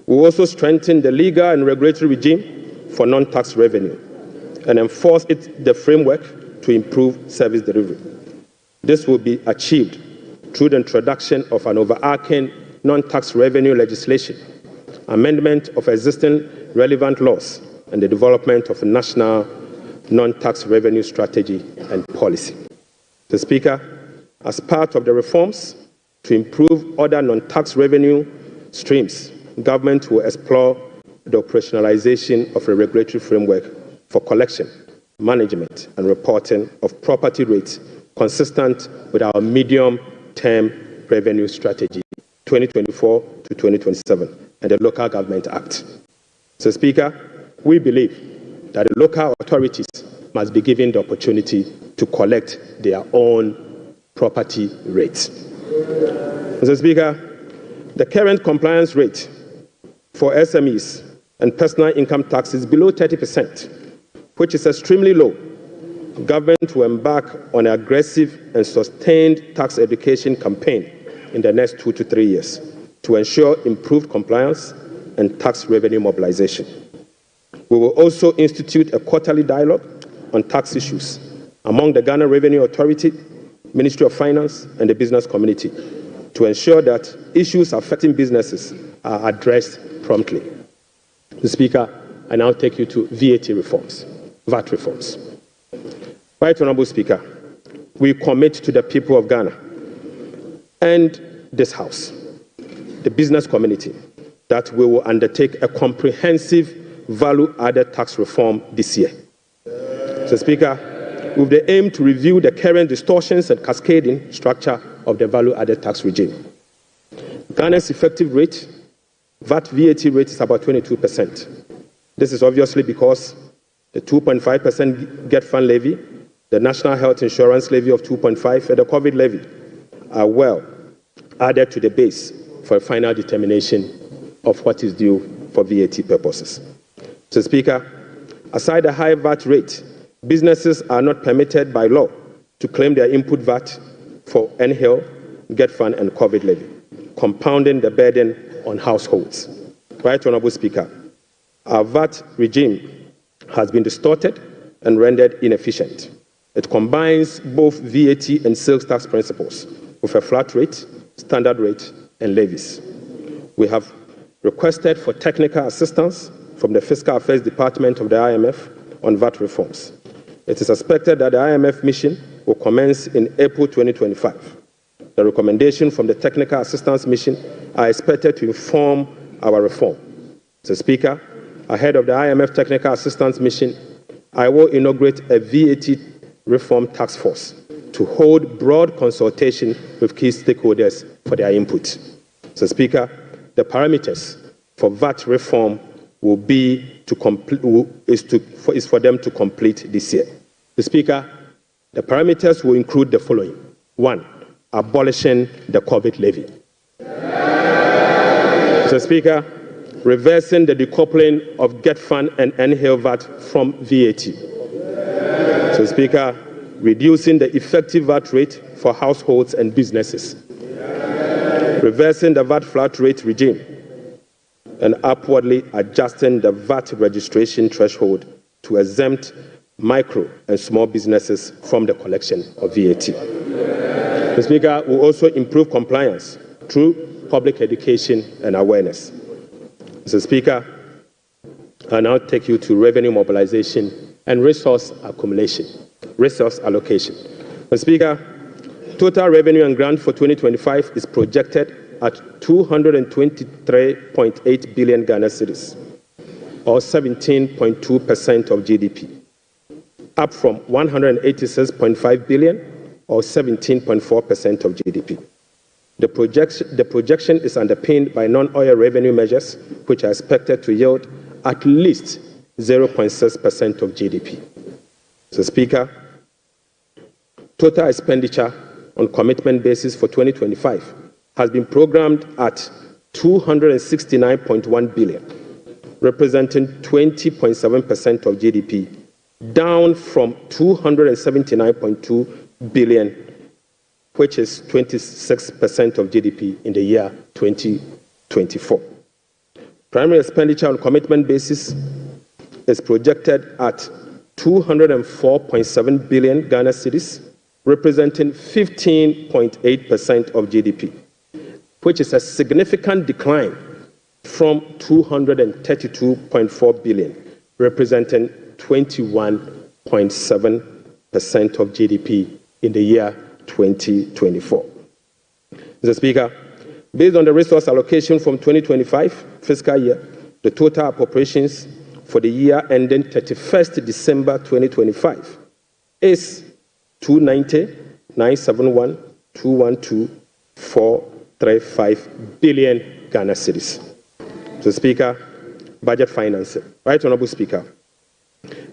we will also strengthen the legal and regulatory regime for non-tax revenue and enforce the framework to improve service delivery. This will be achieved through the introduction of an overarching non-tax revenue legislation, amendment of existing relevant laws, and the development of a national non-tax revenue strategy and policy. Mr. Speaker, as part of the reforms to improve other non-tax revenue streams, government will explore the operationalization of a regulatory framework for collection, management, and reporting of property rates consistent with our medium-term revenue strategy 2024 to 2027 and the Local Government Act. Mr. Speaker, we believe that the local authorities must be given the opportunity to collect their own property rates. Mr. Speaker, the current compliance rate for SMEs and personal income tax is below 30%, which is extremely low. Government will embark on an aggressive and sustained tax education campaign in the next 2 to 3 years to ensure improved compliance and tax revenue mobilization. We will also institute a quarterly dialogue on tax issues among the Ghana Revenue Authority, Ministry of Finance, and the business community to ensure that issues affecting businesses are addressed promptly. Mr. Speaker, I now take you to VAT reforms. Right, Honourable Speaker, we commit to the people of Ghana and this House, the business community, that we will undertake a comprehensive value-added tax reform this year. Mr. Speaker, with the aim to review the current distortions and cascading structure of the value-added tax regime. Ghana's effective rate, VAT rate, is about 22%. This is obviously because the 2.5% Get Fund levy, the National Health Insurance levy of 2.5%, and the COVID levy are well added to the base for a final determination of what is due for VAT purposes. Mr. Speaker, aside the high VAT rate, businesses are not permitted by law to claim their input VAT for NHIL, Get Fund, and COVID levy, compounding the burden on households. Right, Honourable Speaker, our VAT regime has been distorted and rendered inefficient. It combines both VAT and sales tax principles with a flat rate, standard rate, and levies. We have requested for technical assistance from the Fiscal Affairs Department of the IMF on VAT reforms. It is expected that the IMF mission will commence in April 2025. The recommendations from the Technical Assistance Mission are expected to inform our reform. Mr. Speaker, ahead of the IMF Technical Assistance Mission, I will inaugurate a VAT reform task force to hold broad consultation with key stakeholders for their input. Mr. Speaker, the parameters for VAT reform will be for them to complete this year. Mr. Speaker, the parameters will include the following. 1. Abolishing the COVID levy. Mr. Speaker, reversing the decoupling of GetFund and NHIL VAT from VAT. Mr. Speaker, reducing the effective VAT rate for households and businesses. Reversing the VAT flat rate regime and upwardly adjusting the VAT registration threshold to exempt micro and small businesses from the collection of VAT. Mr. Speaker, we will also improve compliance through public education and awareness. Mr. Speaker, I now take you to revenue mobilization and resource allocation. Mr. Speaker, total revenue and grant for 2025 is projected at 223.8 billion Ghana cedis, or 17.2% of GDP, up from 186.5 billion, or 17.4% of GDP. The projection is underpinned by non-oil revenue measures, which are expected to yield at least 0.6% of GDP. Mr. Speaker, total expenditure on commitment basis for 2025 has been programmed at 269.1 billion, representing 20.7% of GDP, down from 279.2 billion, which is 26% of GDP in the year 2024. Primary expenditure on commitment basis is projected at 204.7 billion Ghana cedis, representing 15.8% of GDP, which is a significant decline from 232.4 billion, representing 21.7% of GDP in the year 2024. Mr. Speaker, based on the resource allocation from 2025 fiscal year, the total appropriations for the year ending 31st December 2025 is 290,971,212,435 billion Ghana cedis. Mr. Speaker, budget financing. Right Honorable Speaker,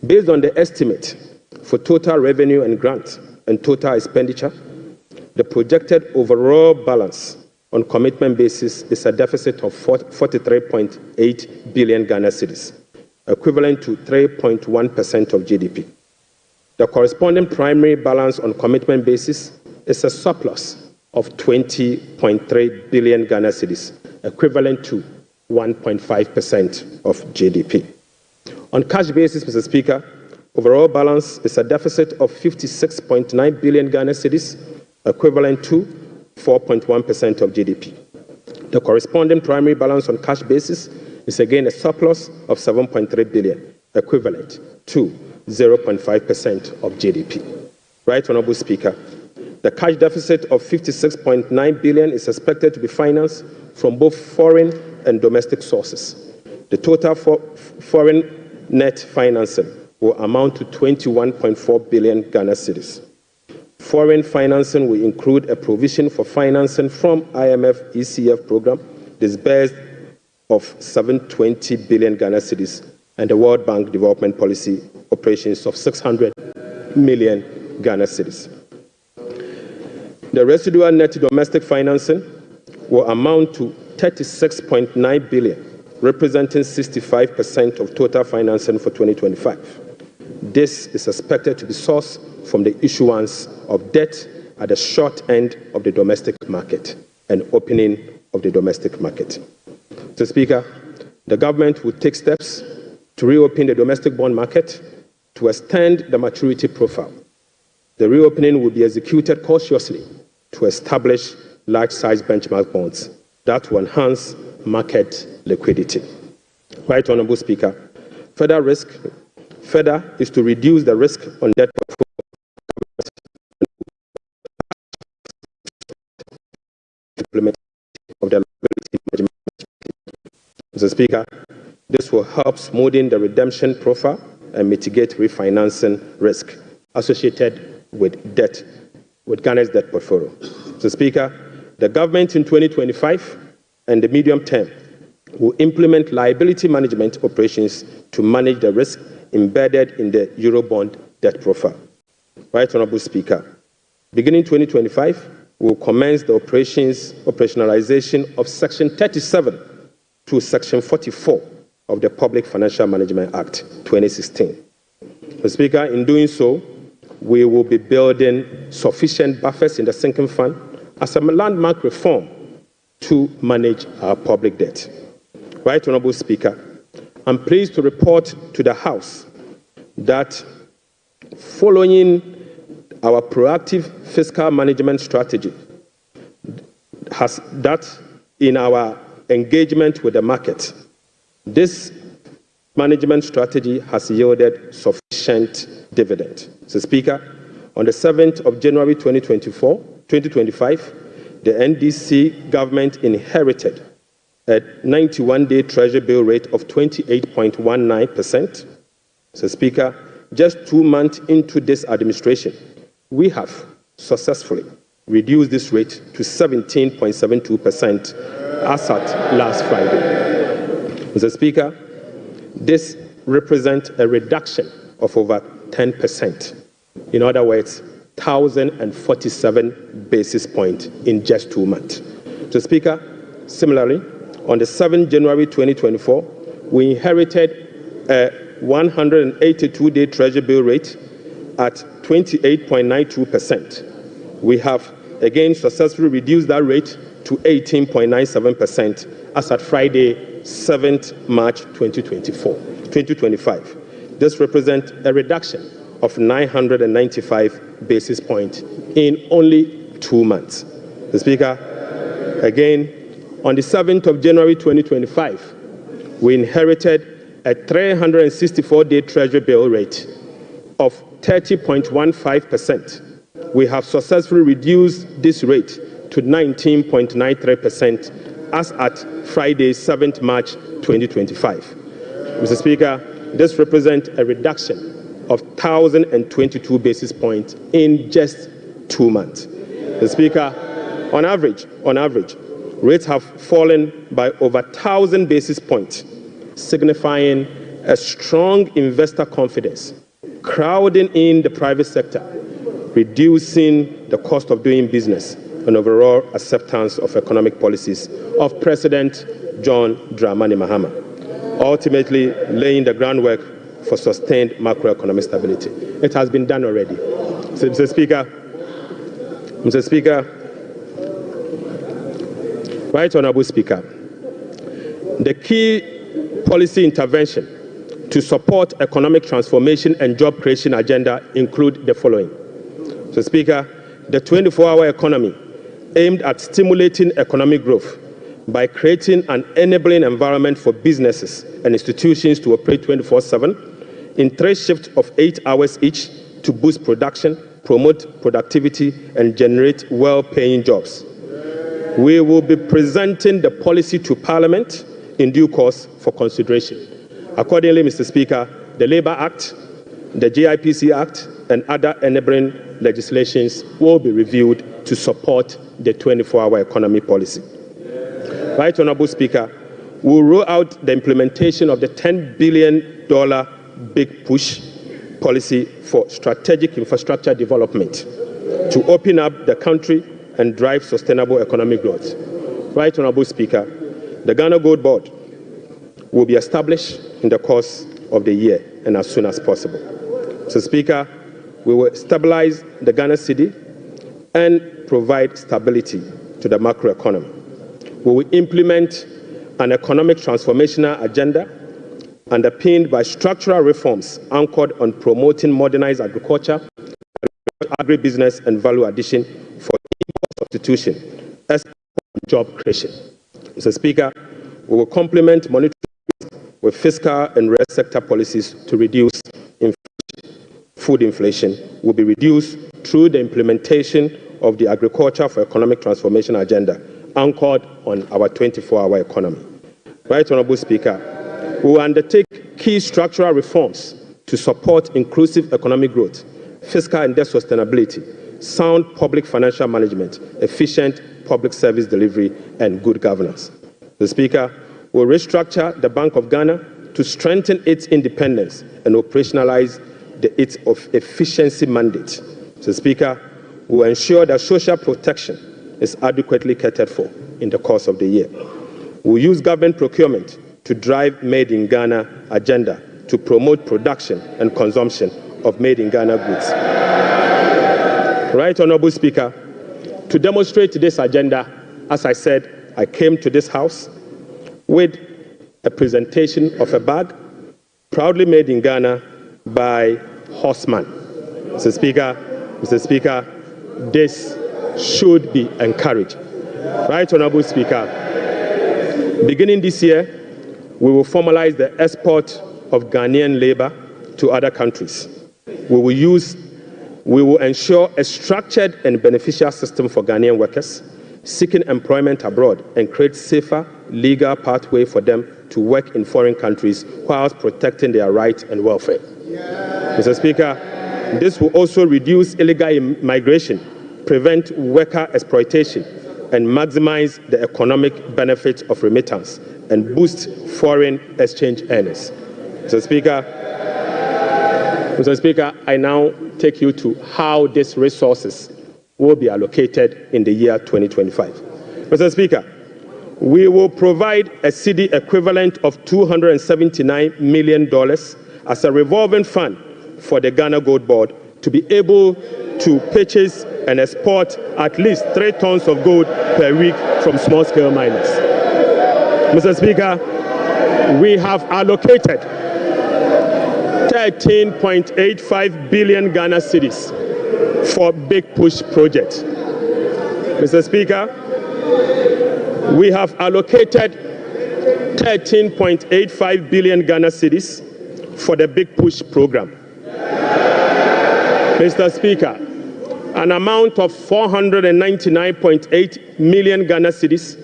based on the estimate for total revenue and grant and total expenditure, the projected overall balance on commitment basis is a deficit of 43.8 billion Ghana cedis, equivalent to 3.1% of GDP. The corresponding primary balance on commitment basis is a surplus of 20.3 billion Ghana cedis, equivalent to 1.5% of GDP. On cash basis, Mr. Speaker, overall balance is a deficit of 56.9 billion Ghana cedis, equivalent to 4.1% of GDP. The corresponding primary balance on cash basis is again a surplus of 7.3 billion, equivalent to 0.5% of GDP. Right Honorable Speaker, the cash deficit of 56.9 billion is expected to be financed from both foreign and domestic sources. The total foreign net financing will amount to 21.4 billion Ghana cedis. Foreign financing will include a provision for financing from IMF ECF program disbursed of 720 billion Ghana cedis and the World Bank Development Policy operations of 600 million Ghana cedis. The residual net domestic financing will amount to 36.9 billion, representing 65% of total financing for 2025. This is expected to be sourced from the issuance of debt at the short end of the domestic market and opening of the domestic market. Mr. Speaker, the government will take steps to reopen the domestic bond market to extend the maturity profile. The reopening will be executed cautiously to establish large-size benchmark bonds that will enhance market liquidity. Right Honorable Speaker, further is to reduce the risk on debt implementation of the liability management. Mr. Speaker, this will help smoothing the redemption profile and mitigate refinancing risk associated with Ghana's debt portfolio. Mr. Speaker, the government in 2025 and the medium term will implement liability management operations to manage the risk embedded in the Eurobond debt profile. Right Honourable Speaker, beginning 2025, we will commence the operationalization of Section 37 to Section 44 of the Public Financial Management Act 2016. Mr. Speaker, in doing so, we will be building sufficient buffers in the sinking fund as a landmark reform to manage our public debt. Right Honourable Speaker, I'm pleased to report to the House that following our proactive fiscal management strategy, in our engagement with the market, this management strategy has yielded sufficient dividend. So, Speaker, on the 7th of January 2025, the NDC government inherited a 91-day Treasury bill rate of 28.19%. So, Speaker, just 2 months into this administration, we have successfully reduced this rate to 17.72% as at last Friday. Mr. Speaker, this represents a reduction of over 10%. In other words, 1,047 basis points in just 2 months. So, Speaker, similarly, on the 7th January 2024, we inherited a 182-day Treasury bill rate at 28.92%. We have again successfully reduced that rate to 18.97% as at Friday, 7th March 2025. This represents a reduction of 995 basis points in only 2 months. The Speaker, again, on the 7th of January 2025, we inherited a 364-day Treasury bill rate of 30.15%. We have successfully reduced this rate to 19.93% as at Friday, 7th March 2025. Mr. Speaker, this represents a reduction of 1,022 basis points in just 2 months. Mr. Speaker, on average, rates have fallen by over 1,000 basis points, signifying a strong investor confidence, crowding in the private sector, reducing the cost of doing business, and overall acceptance of economic policies of President John Dramani Mahama, ultimately laying the groundwork for sustained macroeconomic stability. It has been done already. So, Mr. Speaker, Right Honourable Speaker, the key policy intervention to support economic transformation and job creation agenda include the following. So, Speaker, the 24-hour economy aimed at stimulating economic growth by creating an enabling environment for businesses and institutions to operate 24/7 in 3 shifts of 8 hours each to boost production, promote productivity, and generate well-paying jobs. We will be presenting the policy to Parliament in due course for consideration. Accordingly, Mr. Speaker, the Labour Act, the GIPC Act, and other enabling legislations will be reviewed to support the 24-hour economy policy. Right Honourable Speaker, we will roll out the implementation of the $10 billion Big Push policy for strategic infrastructure development to open up the country and drive sustainable economic growth. Right Honourable Speaker, the Ghana Gold Board will be established in the course of the year and as soon as possible. So, Speaker, we will stabilize the Ghana cedi and provide stability to the macroeconomy. We will implement an economic transformational agenda underpinned by structural reforms anchored on promoting modernized agriculture, agribusiness, and value addition for import substitution as job creation. Mr. Speaker, we will complement monetary with fiscal and real sector policies to reduce inflation. Food inflation will be reduced through the implementation of the Agriculture for Economic Transformation agenda anchored on our 24-hour economy. Right Honourable Speaker, we will undertake key structural reforms to support inclusive economic growth, fiscal and debt sustainability, sound public financial management, efficient public service delivery, and good governance. The Speaker will restructure the Bank of Ghana to strengthen its independence and operationalize its of efficiency mandate. Mr. Speaker, we will ensure that social protection is adequately catered for in the course of the year. We will use government procurement to drive Made in Ghana agenda to promote production and consumption of Made in Ghana goods. Right, Honorable Speaker, to demonstrate this agenda, as I said, I came to this House with a presentation of a bag proudly made in Ghana by Horseman. Mr. Speaker, this should be encouraged. Right, Honorable Speaker, beginning this year, we will formalize the export of Ghanaian labor to other countries. We will ensure a structured and beneficial system for Ghanaian workers seeking employment abroad and create safer legal pathway for them to work in foreign countries whilst protecting their rights and welfare. Mr. Speaker, this will also reduce illegal migration, prevent worker exploitation, and maximize the economic benefits of remittance and boost foreign exchange earners. Mr. Speaker, I now take you to how these resources will be allocated in the year 2025. Mr. Speaker, we will provide a cedi equivalent of $279 million as a revolving fund for the Ghana Gold Board to be able to purchase and export at least 3 tons of gold per week from small-scale miners. Mr. Speaker, we have allocated 13.85 billion Ghana cedis for Big Push project. Mr. Speaker, we have allocated 13.85 billion Ghana cedis for the Big Push program. Mr. Speaker, an amount of 499.8 million Ghana cedis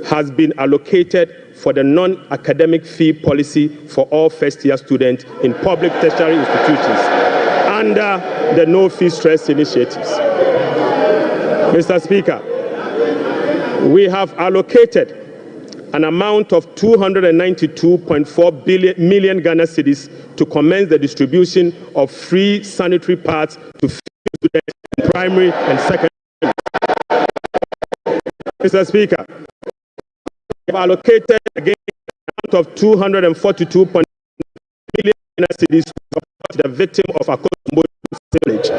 has been allocated for the non-academic fee policy for all first-year students in public tertiary institutions under the No Fee Stress initiatives. Mr. Speaker, we have allocated an amount of 292.4 million Ghana cedis to commence the distribution of free sanitary pads to students in primary and secondary. Mr. Speaker, we have allocated again an amount of 242 million Ghana cedis to support the victim of Akosombo village.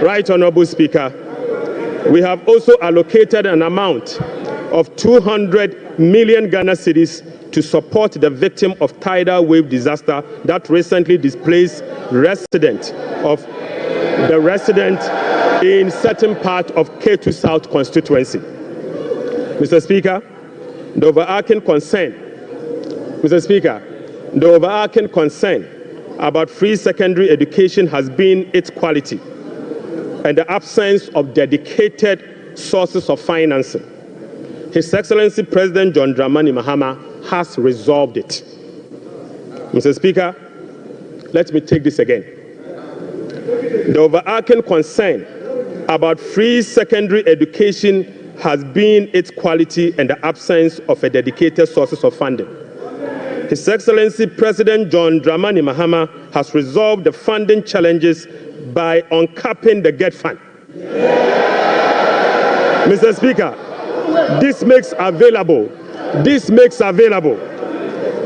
Right, Honorable Speaker, we have also allocated an amount of 200 million Ghana cedis to support the victim of tidal wave disaster that recently displaced resident in certain part of K2 South constituency. Mr. Speaker, the overarching concern about free secondary education has been its quality and the absence of dedicated sources of financing. His Excellency President John Dramani Mahama has resolved it. Mr. Speaker, let me take this again. The overarching concern about free secondary education has been its quality and the absence of a dedicated sources of funding. His Excellency President John Dramani Mahama has resolved the funding challenges by uncapping the GET fund. Mr. Speaker, this makes available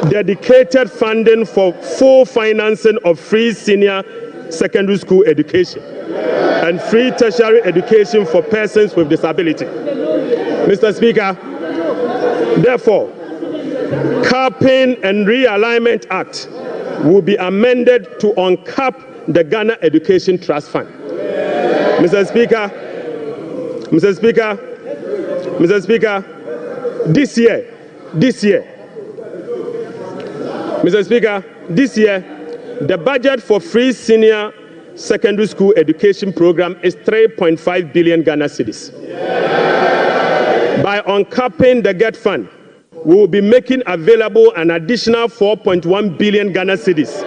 dedicated funding for full financing of free senior secondary school education and free tertiary education for persons with disability. Mr. Speaker, therefore, Capping and Realignment Act will be amended to uncap the Ghana Education Trust Fund. Mr. Speaker, this year, the budget for free senior secondary school education program is 3.5 billion Ghana cedis. By uncapping the GET fund, we will be making available an additional 4.1 billion Ghana cedis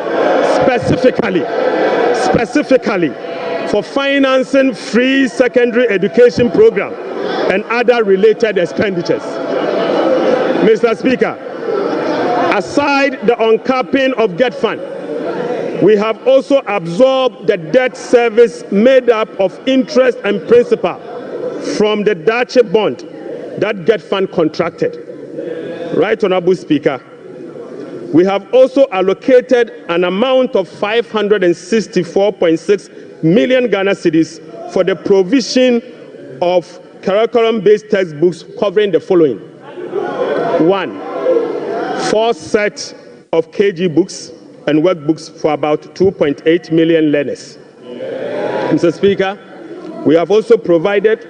specifically for financing free secondary education program and other related expenditures. Mr. Speaker, aside the uncapping of GET fund, We have also absorbed the debt service made up of interest and principal from the Dache bond that Get Fund contracted. Right, Honorable Speaker. We have also allocated an amount of 564.6 million Ghana cedis for the provision of curriculum-based textbooks covering the following. 1. 4 sets of KG books and workbooks for about 2.8 million learners. Mr. Speaker, we have also provided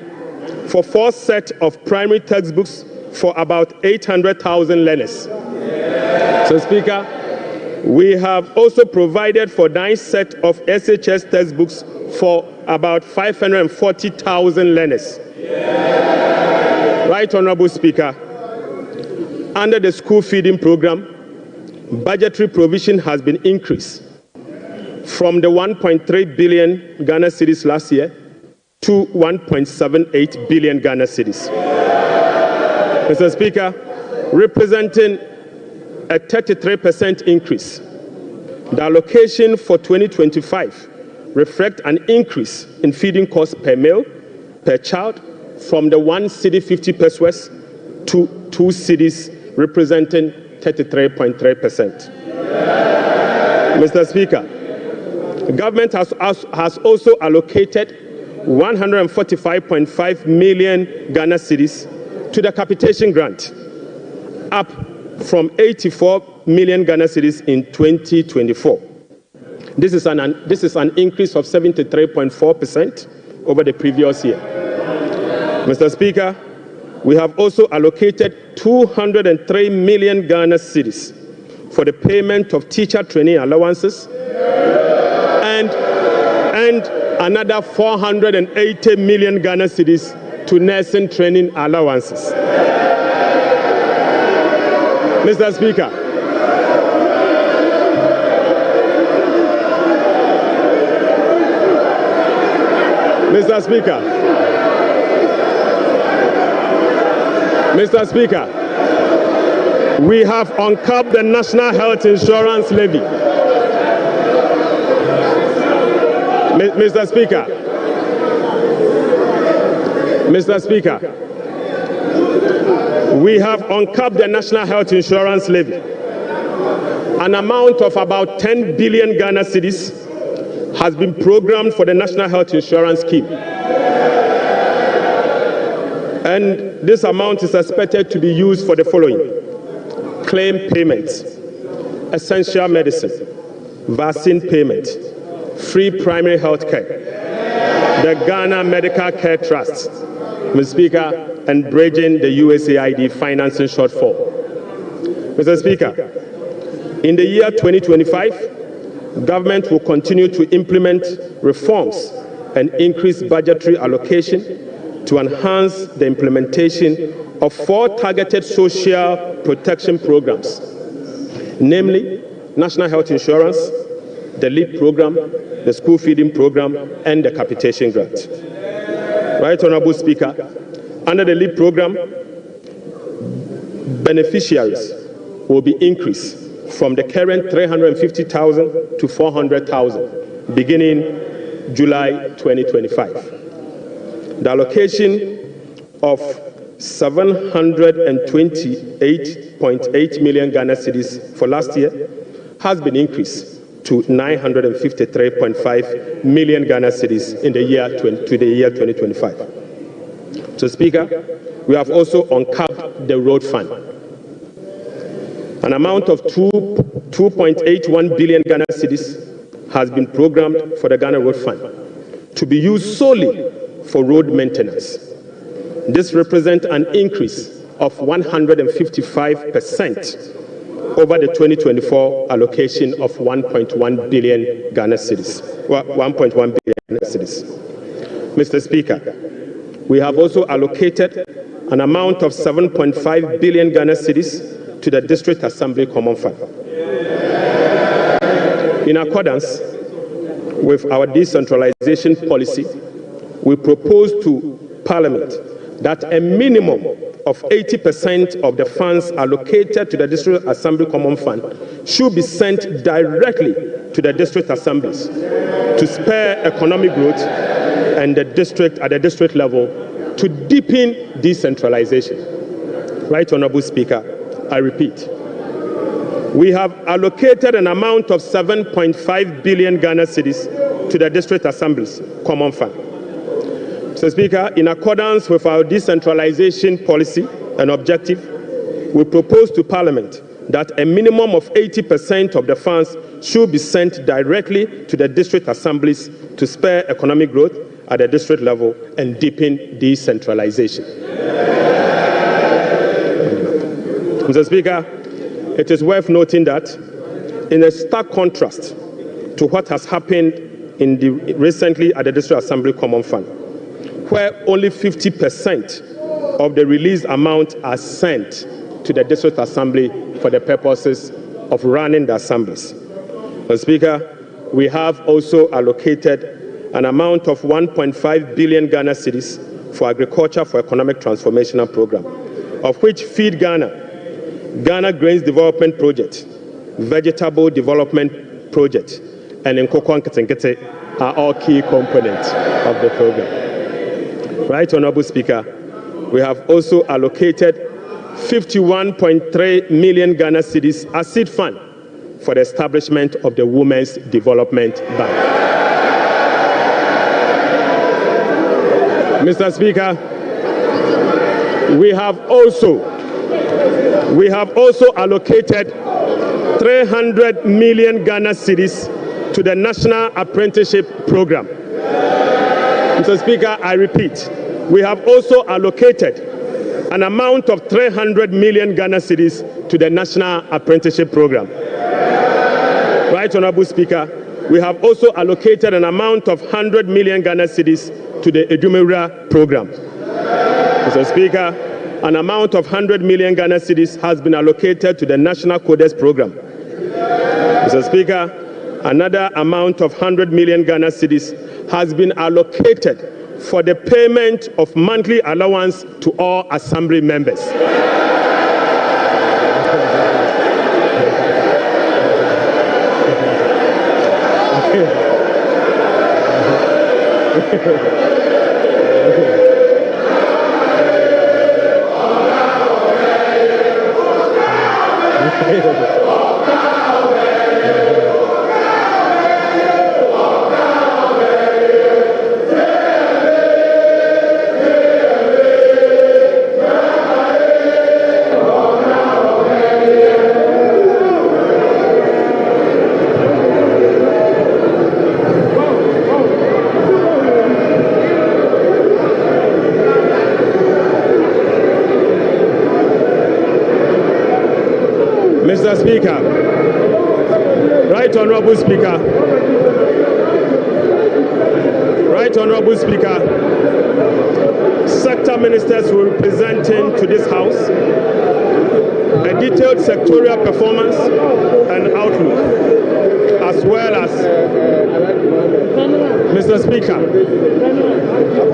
for 4 sets of primary textbooks for about 800,000 learners. Mr. Speaker, we have also provided for 9 sets of SHS textbooks for about 540,000 learners. Right, Honorable Speaker, under the school feeding program, budgetary provision has been increased from the 1.3 billion Ghana cedis last year to 1.78 billion Ghana cedis. Mr. Speaker, representing a 33% increase. The allocation for 2025 reflects an increase in feeding costs per meal, per child, from the 1 cedi 50 pesos to 2 cedis, representing 33.3%. Mr. Speaker, the government has also allocated 145.5 million Ghana cedis to the capitation grant, up from 84 million Ghana cedis in 2024. This is an increase of 73.4% over the previous year. Mr. Speaker, we have also allocated 203 million Ghana cedis for the payment of teacher training allowances and another 480 million Ghana cedis to nursing training allowances. Mr. Speaker, Mr. Speaker, we have uncapped the National Health Insurance Levy. Mr. Speaker, we have uncapped the National Health Insurance Levy. An amount of about 10 billion Ghana cedis has been programmed for the National Health Insurance Scheme. And this amount is expected to be used for the following: claim payments, essential medicine, vaccine payment, free primary health care, the Ghana Medical Care Trust, Mr. Speaker, and bridging the USAID financing shortfall. Mr. Speaker, in the year 2025, government will continue to implement reforms and increase budgetary allocation to enhance the implementation of 4 targeted social protection programs, namely National Health Insurance, the LEAD program, the school feeding program, and the capitation grant. Right, Honorable Speaker, under the LEAD program, beneficiaries will be increased from the current 350,000 to 400,000 beginning July 2025. The allocation of 728.8 million Ghana cedis for last year has been increased to 953.5 million Ghana cedis in the year 2025. So, Speaker, we have also uncapped the road fund. An amount of 2.81 billion Ghana cedis has been programmed for the Ghana Road Fund to be used solely for road maintenance. This represents an increase of 155% over the 2024 allocation of 1.1 billion Ghana cedis. 1.1 billion cedis. Mr. Speaker, we have also allocated an amount of 7.5 billion Ghana cedis to the District Assembly Common Fund. In accordance with our decentralization policy, we propose to Parliament that a minimum of 80% of the funds allocated to the District Assembly Common Fund should be sent directly to the district assemblies to spur economic growth and at the district level to deepen decentralization. Right, Honorable Speaker, I repeat, we have allocated an amount of 7.5 billion Ghana cedis to the district assemblies Common Fund. Mr. Speaker, in accordance with our decentralization policy and objective, we propose to Parliament that a minimum of 80% of the funds should be sent directly to the district assemblies to spur economic growth at the district level and deepen decentralization. Mr. Speaker, it is worth noting that in a stark contrast to what has happened recently at the District Assembly Common Fund, where only 50% of the released amount are sent to the District Assembly for the purposes of running the assemblies. Mr. Speaker, we have also allocated an amount of 1.5 billion Ghana cedis for Agriculture for Economic Transformational Program, of which Feed Ghana, Ghana Grains Development Project, Vegetable Development Project, and Nkoko Nketenkete are all key components of the program. Right, Honorable Speaker, we have also allocated 51.3 million Ghana cedis as seed fund for the establishment of the Women's Development Bank. Mr. Speaker, we have also allocated 300 million Ghana cedis to the National Apprenticeship Program. Mr. Speaker, I repeat, we have also allocated an amount of 300 million Ghana cedis to the National Apprenticeship Program. Right, Honorable Speaker, we have also allocated an amount of 100 million Ghana cedis to the Edumewura Program. Mr. Speaker, an amount of 100 million Ghana cedis has been allocated to the National Codes Program. Mr. Speaker, another amount of 100 million Ghana cedis has been allocated for the payment of monthly allowance to all assembly members. Mr. Speaker, Right Honorable Speaker, Right Honorable Speaker, sector ministers will be presenting to this House a detailed sectorial performance and outlook, as well as, Mr. Speaker,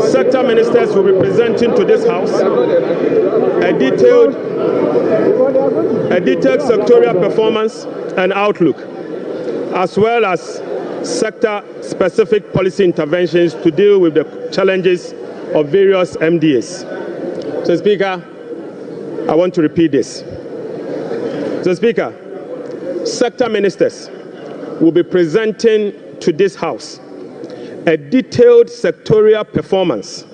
sector ministers will be presenting to this House a detailed sectorial performance and outlook, as well as sector-specific policy interventions to deal with the challenges of various MDAs. Mr. Speaker, I want to repeat this. Mr. Speaker, sector ministers will be presenting to this House a detailed sectorial performance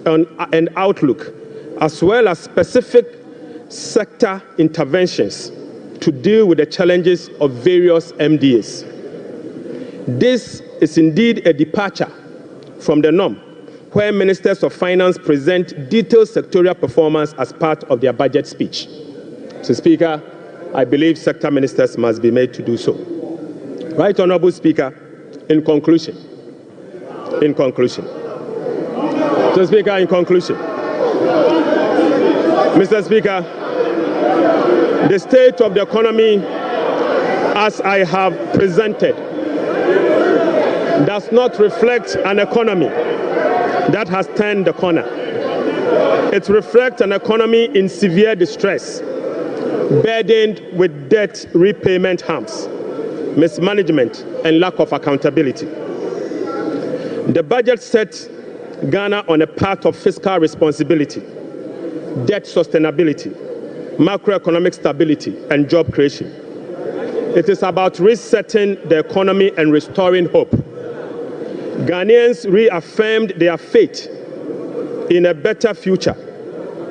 and outlook, as well as specific sector interventions to deal with the challenges of various MDAs. This is indeed a departure from the norm, where ministers of finance present detailed sectorial performance as part of their budget speech. So, Speaker, I believe sector ministers must be made to do so. Right Honorable Speaker, in conclusion. So, Speaker, in conclusion. Mr. Speaker, the state of the economy, as I have presented, does not reflect an economy that has turned the corner. It reflects an economy in severe distress, burdened with debt repayment harms, mismanagement, and lack of accountability. The budget sets Ghana on a path of fiscal responsibility, debt sustainability, macroeconomic stability, and job creation. It is about resetting the economy and restoring hope. Ghanaians reaffirmed their faith in a better future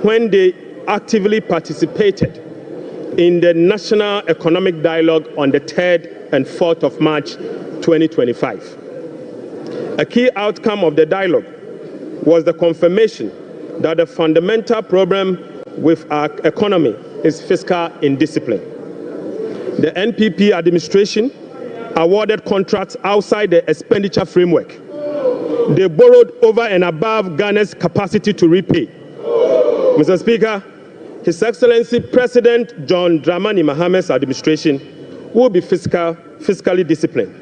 when they actively participated in the National Economic Dialogue on the 3rd and 4th of March 2025. A key outcome of the dialogue was the confirmation that the fundamental problem with our economy is fiscal indiscipline. The NPP administration awarded contracts outside the expenditure framework. They borrowed over and above Ghana's capacity to repay. Mr. Speaker, His Excellency President John Dramani Mahamad's administration will be fiscally disciplined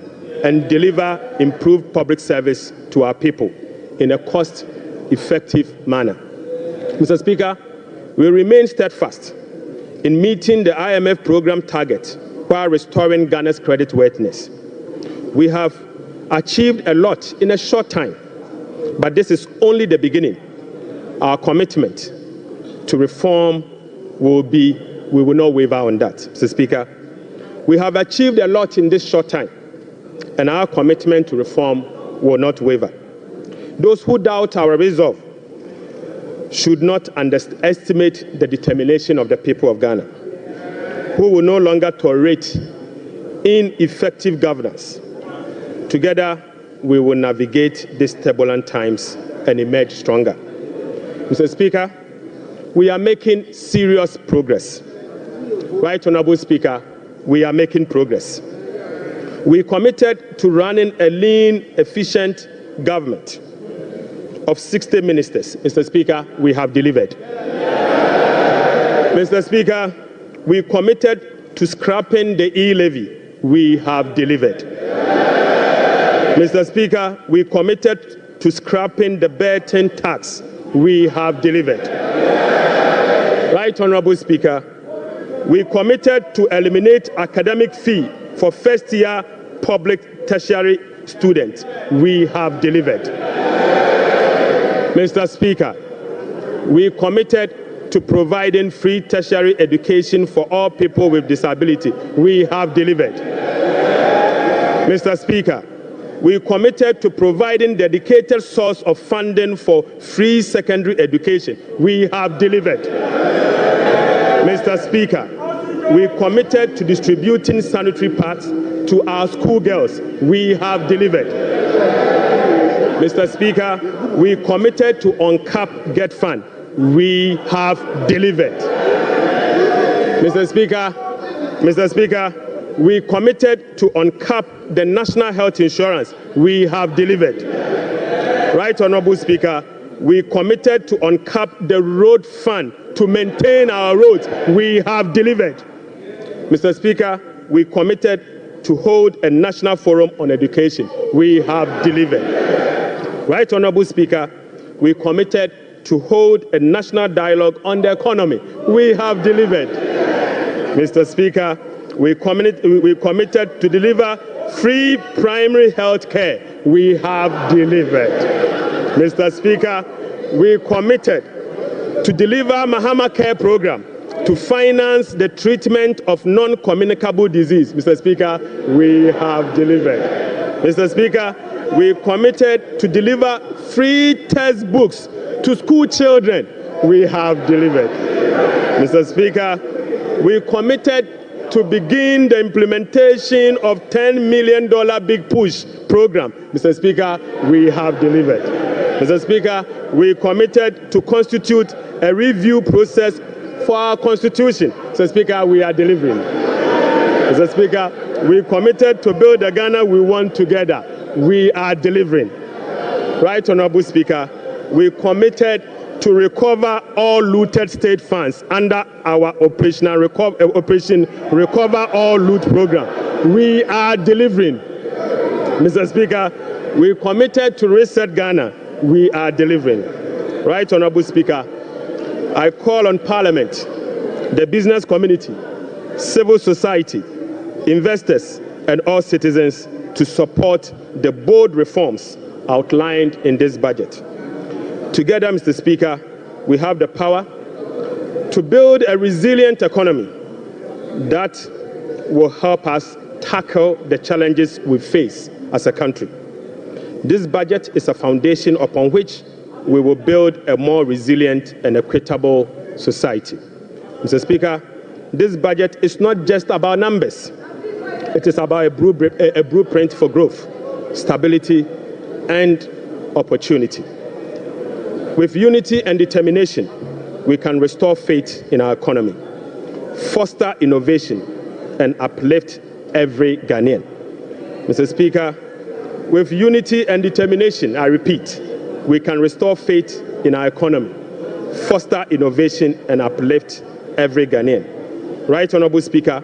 and deliver improved public service to our people in a cost-effective manner. Mr. Speaker, we remain steadfast in meeting the IMF program target while restoring Ghana's creditworthiness. We have achieved a lot in a short time, but this is only the beginning. Our commitment to reform we will not waver on that, Mr. Speaker. We have achieved a lot in this short time, and our commitment to reform will not waver. Those who doubt our resolve should not underestimate the determination of the people of Ghana, who will no longer tolerate ineffective governance. Together, we will navigate these turbulent times and emerge stronger. Mr. Speaker, we are making serious progress. Right Honorable Speaker, we are making progress. We committed to running a lean, efficient government of 60 ministers. Mr. Speaker, we have delivered. Mr. Speaker, we committed to scrapping the e-levy. We have delivered. Mr. Speaker, we committed to scrapping the burden tax. We have delivered. Right Honorable Speaker, we committed to eliminate academic fee for first-year public tertiary students. We have delivered. Mr. Speaker, we committed to providing free tertiary education for all people with disability. We have delivered. Mr. Speaker, we committed to providing dedicated source of funding for free secondary education. We have delivered. Mr. Speaker, we committed to distributing sanitary pads to our schoolgirls. We have delivered. Mr. Speaker, we committed to uncap Get Fund. We have delivered. Mr. Speaker, we committed to uncap the National Health Insurance. We have delivered. Right Honorable Speaker, we committed to uncap the road fund to maintain our roads. We have delivered. Mr. Speaker, we committed to hold a national forum on education. We have delivered. Right Honorable Speaker, we committed to hold a national dialogue on the economy. We have delivered. Mr. Speaker, we committed to deliver free primary health care. We have delivered. Mr. Speaker, we committed to deliver Mahama Care Program to finance the treatment of non-communicable disease. Mr. Speaker, we have delivered. Mr. Speaker, we committed to deliver free textbooks to school children. We have delivered. Mr. Speaker, we committed to begin the implementation of $10 million Big Push program. Mr. Speaker, we have delivered. Mr. Speaker, we committed to constitute a review process for our constitution. Mr. Speaker, we are delivering. Mr. Speaker, we committed to build the Ghana we want together. We are delivering. Right Honorable Speaker, we committed to recover all looted state funds under our Operation Recover All Loot program. We are delivering. Mr. Speaker, we committed to reset Ghana. We are delivering. Right Honorable Speaker, I call on Parliament, the business community, civil society, investors, and all citizens to support the bold reforms outlined in this budget. Together, Mr. Speaker, we have the power to build a resilient economy that will help us tackle the challenges we face as a country. This budget is a foundation upon which we will build a more resilient and equitable society. Mr. Speaker, this budget is not just about numbers. It is about a blueprint for growth, stability, and opportunity. With unity and determination, we can restore faith in our economy, foster innovation, and uplift every Ghanaian. Mr. Speaker, with unity and determination, I repeat, we can restore faith in our economy, foster innovation, and uplift every Ghanaian. Right Honorable Speaker,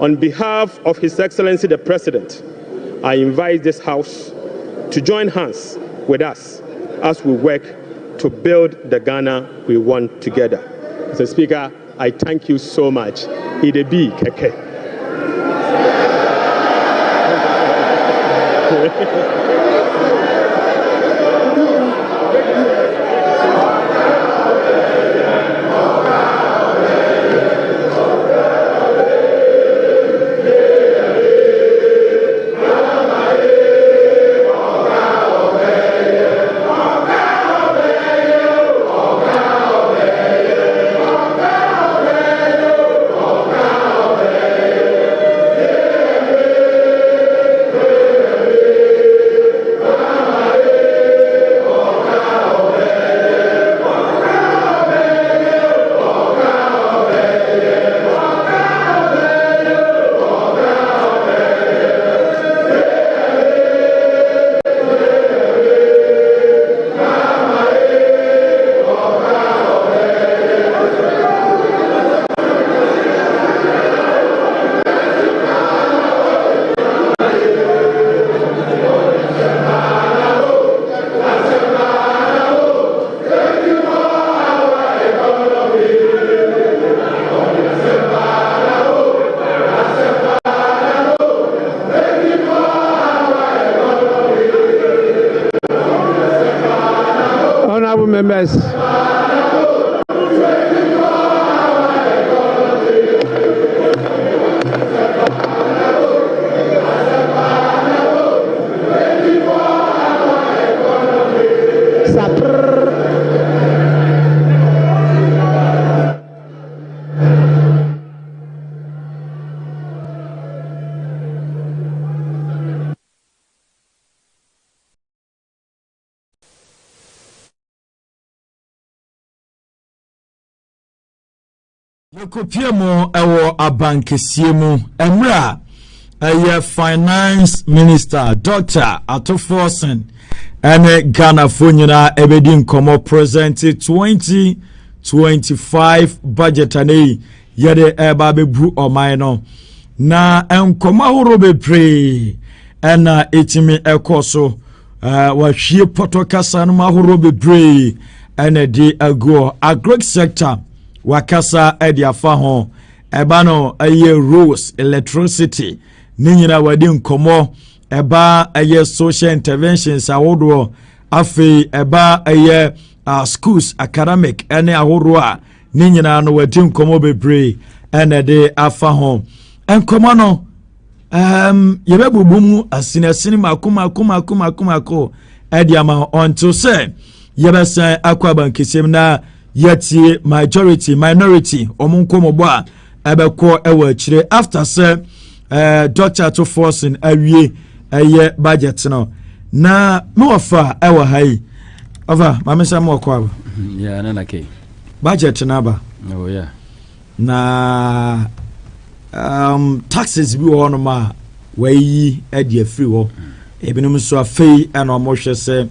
on behalf of His Excellency the President, I invite this House to join hands with us as we work to build the Ghana we want together. Mr. Speaker, I thank you so much. Idebi Keke. Members. Kopiemo ewo abankesie mu emra finance minister Dr. Atoforsen ene Ghana fonyina ebedi nkomo present 2025 budget ane yede eba bebu oman no na enkomo ahoro bebre ena etimi ekoso wahwie potokasa no mahoro bebre ene di ago agric sector wakasa edi afa ho eba no aye rose electricity ninyina wadi nkomo eba aye social interventions awodo afi eba aye schools academic ene ahoro a ninyina no wadi nkomo bebre ene de afa ho nkomo no yebebubumu asinesini makuma edi ama until say yebesen akwa bankisem na yeti minority omunkomobo a ebekọ ewa chire after say Dr. Atoforsen awie eye budget no na me ofa ewa hai over mamesa mo kwa yeah na ke budget na ba oh yeah na taxes bi wo no ma wayi ade afiri wo ebinom so afei ana mo hwe se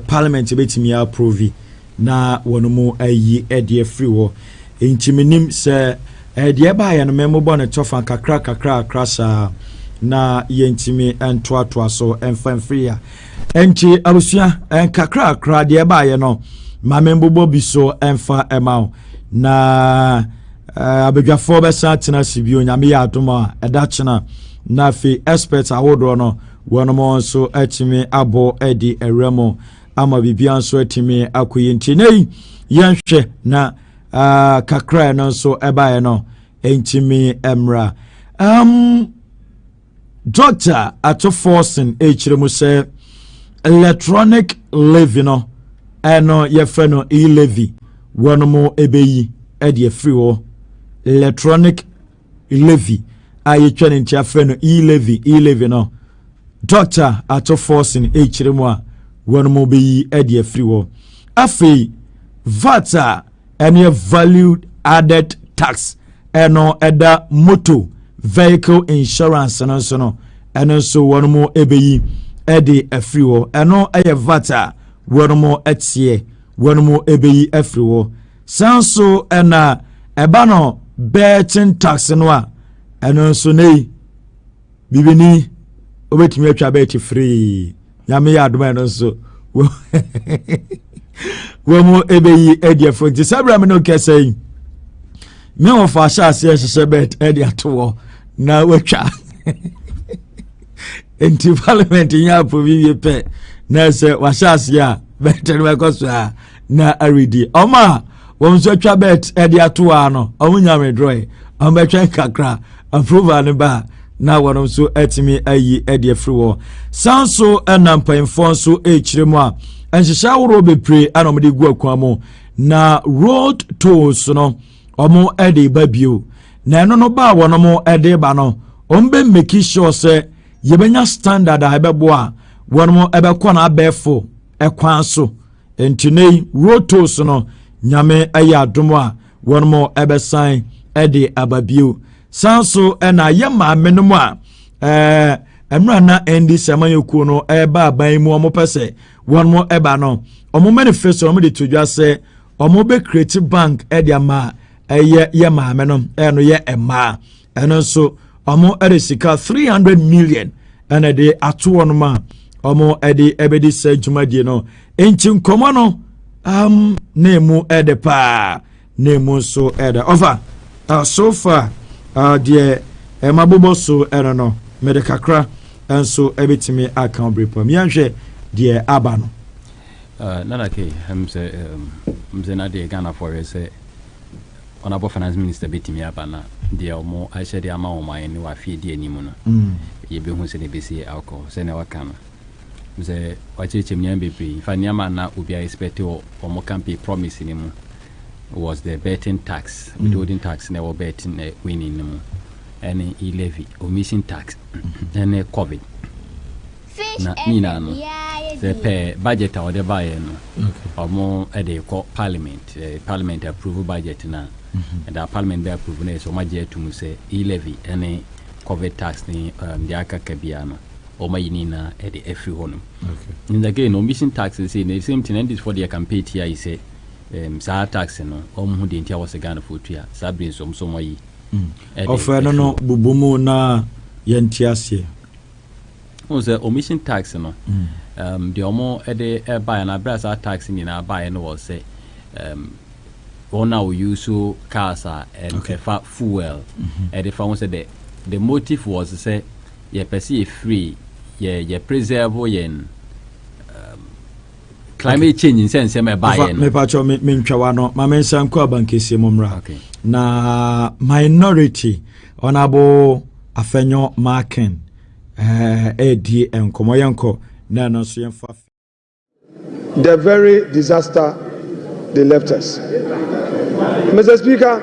parliament betimi approve na wonomu ayi ade afiri wo intiminim se de ba ya no memo bo ne tofa kakra krasa na yɛntimi ntoatoa so mfamfiri a ɛnti abusua nkakrakra deɛ ɛbaeɛ no ma membobɔ bi so ɛmfa ɛma wo na abadwafoɔ bɛsa tena si bio nyame yɛ adom a ɛda kyena na afei experts ahodoɔ no wɔnom nso atumi abɔ adi ɛwerɛ mu ama biribia nso atumi akɔyɛ nti na yi yɛnhwɛ na kakra no nso ɛbaeɛ no ɛntimi mmra Dr. Ato Forsen ɛkyerɛ mu sɛ electronic levy no ɛno yɛfrɛ no e-levy wɔnom ɛbɛyi ɛde afiri hɔ electronic levy a yɛtwa ne nti afrɛ no e-levy no Dr. Ato Forsen ɛkyerɛ mu a wɔnom bɛyi ɛde afiri hɔ afei VAT a ɛno yɛ value added tax ɛno ɛda moto vehicle insurance no nso no ɛno nso wɔnom ɛbɛyi ɛde afiri hɔ ɛno ɛyɛ VAT a wɔnom ɛteɛ wɔnom ɛbɛyi afiri hɔ san so ɛna ɛba no betting tax no a ɛno nso nei bibini obetumi atwa bet free nyame yɛ adoma ɛno nso wɔmo ɛbɛyi ɛde afiri nti sabra me no kɛsɛ yi me wɔ fa ahyɛ ase ɛhyehyɛ bet ɛde ato hɔ na watwa nti parliament nya aprobi pɛ na sɛ wahyɛ ase a bet no bɛkɔ so a na aredi ɔma wɔn nso atwa bet ɛde ato hɔ no ɔmo nyame drɔe ɔmo bɛtwa kakra approval ne ba na wɔn nso atumi ayi ɛde afiri hɔ san so ɛna mpanyinfoɔ nso ɛkyerɛ mu a nhyehyɛ ahorow bebree ɛna ɔmo de gu akwan mu na road tolls no ɔmo ɛde ba bio na ɛno no ba wɔn mo ɛde ba no ɔmo bɛ make sure sɛ yɛbɛnya standard a ɛbɛbo a wɔn mo ɛbɛkɔ na abɛɛfo ɛkwan so nti ne road tolls no nyame ɛyɛ adom a wɔn mo ɛbɛsan ɛde aba bio san so ɛna yɛ maame no mu a ɛmra na ɛndi sɛma yɛkuo no ɛba aban mu ɔmo pɛ sɛ wɔn mo ɛba no ɔmo manifesto ɔmo de to dwa sɛ ɔmo bɛ create bank ɛde ama ɛyɛ yɛ maame no ɛno yɛ ɛmaa ɛno nso ɔmo ɛde sika 300 million ɛna de ato wɔn ma ɔmo ɛde ɛbɛdi sɛ dwumadie no nti nkɔmɔ no na emu ɛde paa na emu nso ɛde ɔfa so far deɛ mabobɔ so ɛno no mede kakra nso ɛbɛtumi aka ɔbrepɔ mianhwɛ deɛ aba no nana ke msɛ na deɛ Ghana for sɛ honorable finance minister bɛtumi aba na deɛ ɔmo ahyɛ deɛ ama ɔmo ayɛ ne wafie di anim no yɛbɛhu sɛ ne bɛsi alcohol sɛ ne waka no sɛ wakyerɛkyerɛ mu nneɛma bebree fa nneɛma na obiara expect wɔ ɔmo campaign promise ne mu was the betting tax withholding tax na ɛwɔ betting winning ne mu ɛne e-levy omission tax ɛne covid na nyinaa no sɛ pɛ budget a wɔde baeɛ no ɔmo ɛde kɔ parliament approve budget na ɛda parliament bɛ approve na ɛsɛ ɔmo agye atum sɛ e-levy ɛne covid tax ne deɛ aka ka biara no ɔmo ayi nyinaa ɛde afiri hɔ nom again omission tax sɛ the same thing and this for their campaign tia yi sɛ saa tax no ɔmo ho deɛ nti a wɔsɛ Ghana for tua saa bere nso ɔmo ayi ɔfɛ no bubu mu na yɛnti aseɛ ɔmo sɛ omission tax no deɛ ɔmo ɛde ɛbaeɛ na abere saa tax nyinaa baeɛ no wɔ sɛ wɔn a wɔuse cars a ɛfa fuel ɛde fa ho sɛ the motive was sɛ yɛpɛ sɛ yɛfiri yɛ preserve yɛn climate change in sense me buy no me pacho me ntwa no ma me nsan ko abankesi mu mra na minority honorable afenyo marken edi enkomo yenko na no so yemfa the very disaster they left us. Mr. Speaker,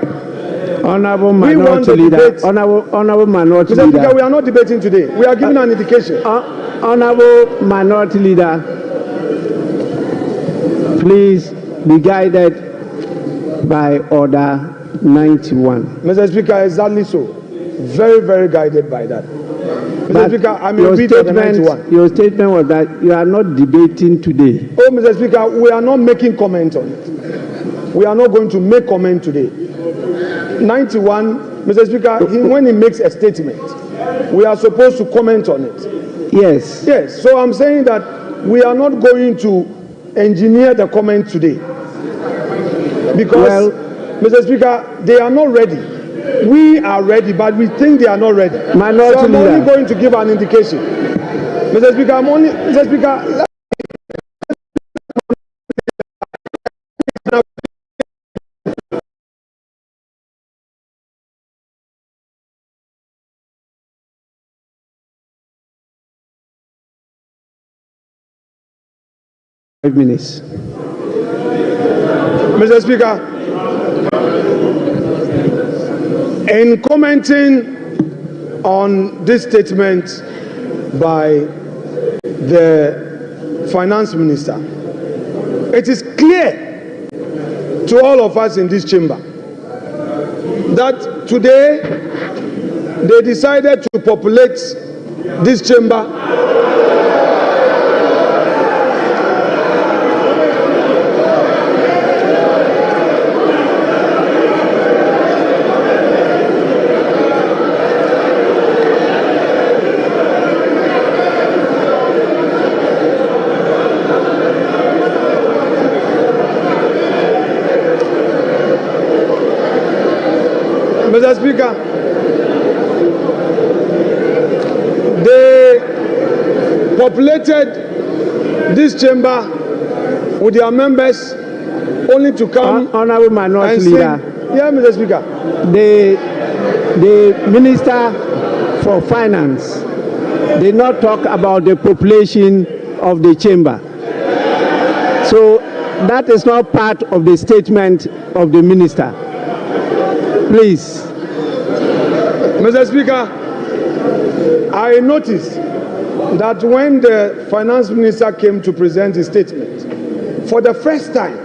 Honorable Minority Leader, Honorable Minority Mr. Leader. Speaker, we are not debating today. We are giving an indication. Honorable Minority Leader, please be guided by Order 91. Mr. Speaker, exactly so. Very, very guided by that. Mr. Speaker, I may read Order 91. Your statement was that you are not debating today. Oh, Mr. Speaker, we are not making comment on it. We are not going to make comment today. 91, Mr. Speaker, when he makes a statement, we are supposed to comment on it. Yes. Yes, so I'm saying that we are not going to engineer the comment today. Because, Mr. Speaker, they are not ready. We are ready, but we think they are not ready. Minority so I'm leader. only going to give an indication. Mr. Speaker, Mr. Speaker, 5 minutes. Mr. Speaker, in commenting on this statement by the Finance Minister, it is clear to all of us in this chamber that today they decided to populate this chamber Mr. Speaker, they populated this chamber with their members only to come Honorable Minority Leader. Yeah, Mr. Speaker. The Minister for Finance did not talk about the population of the chamber. So that is not part of the statement of the Minister. Please. Mr. Speaker, I noticed that when the Finance Minister came to present his statement, for the first time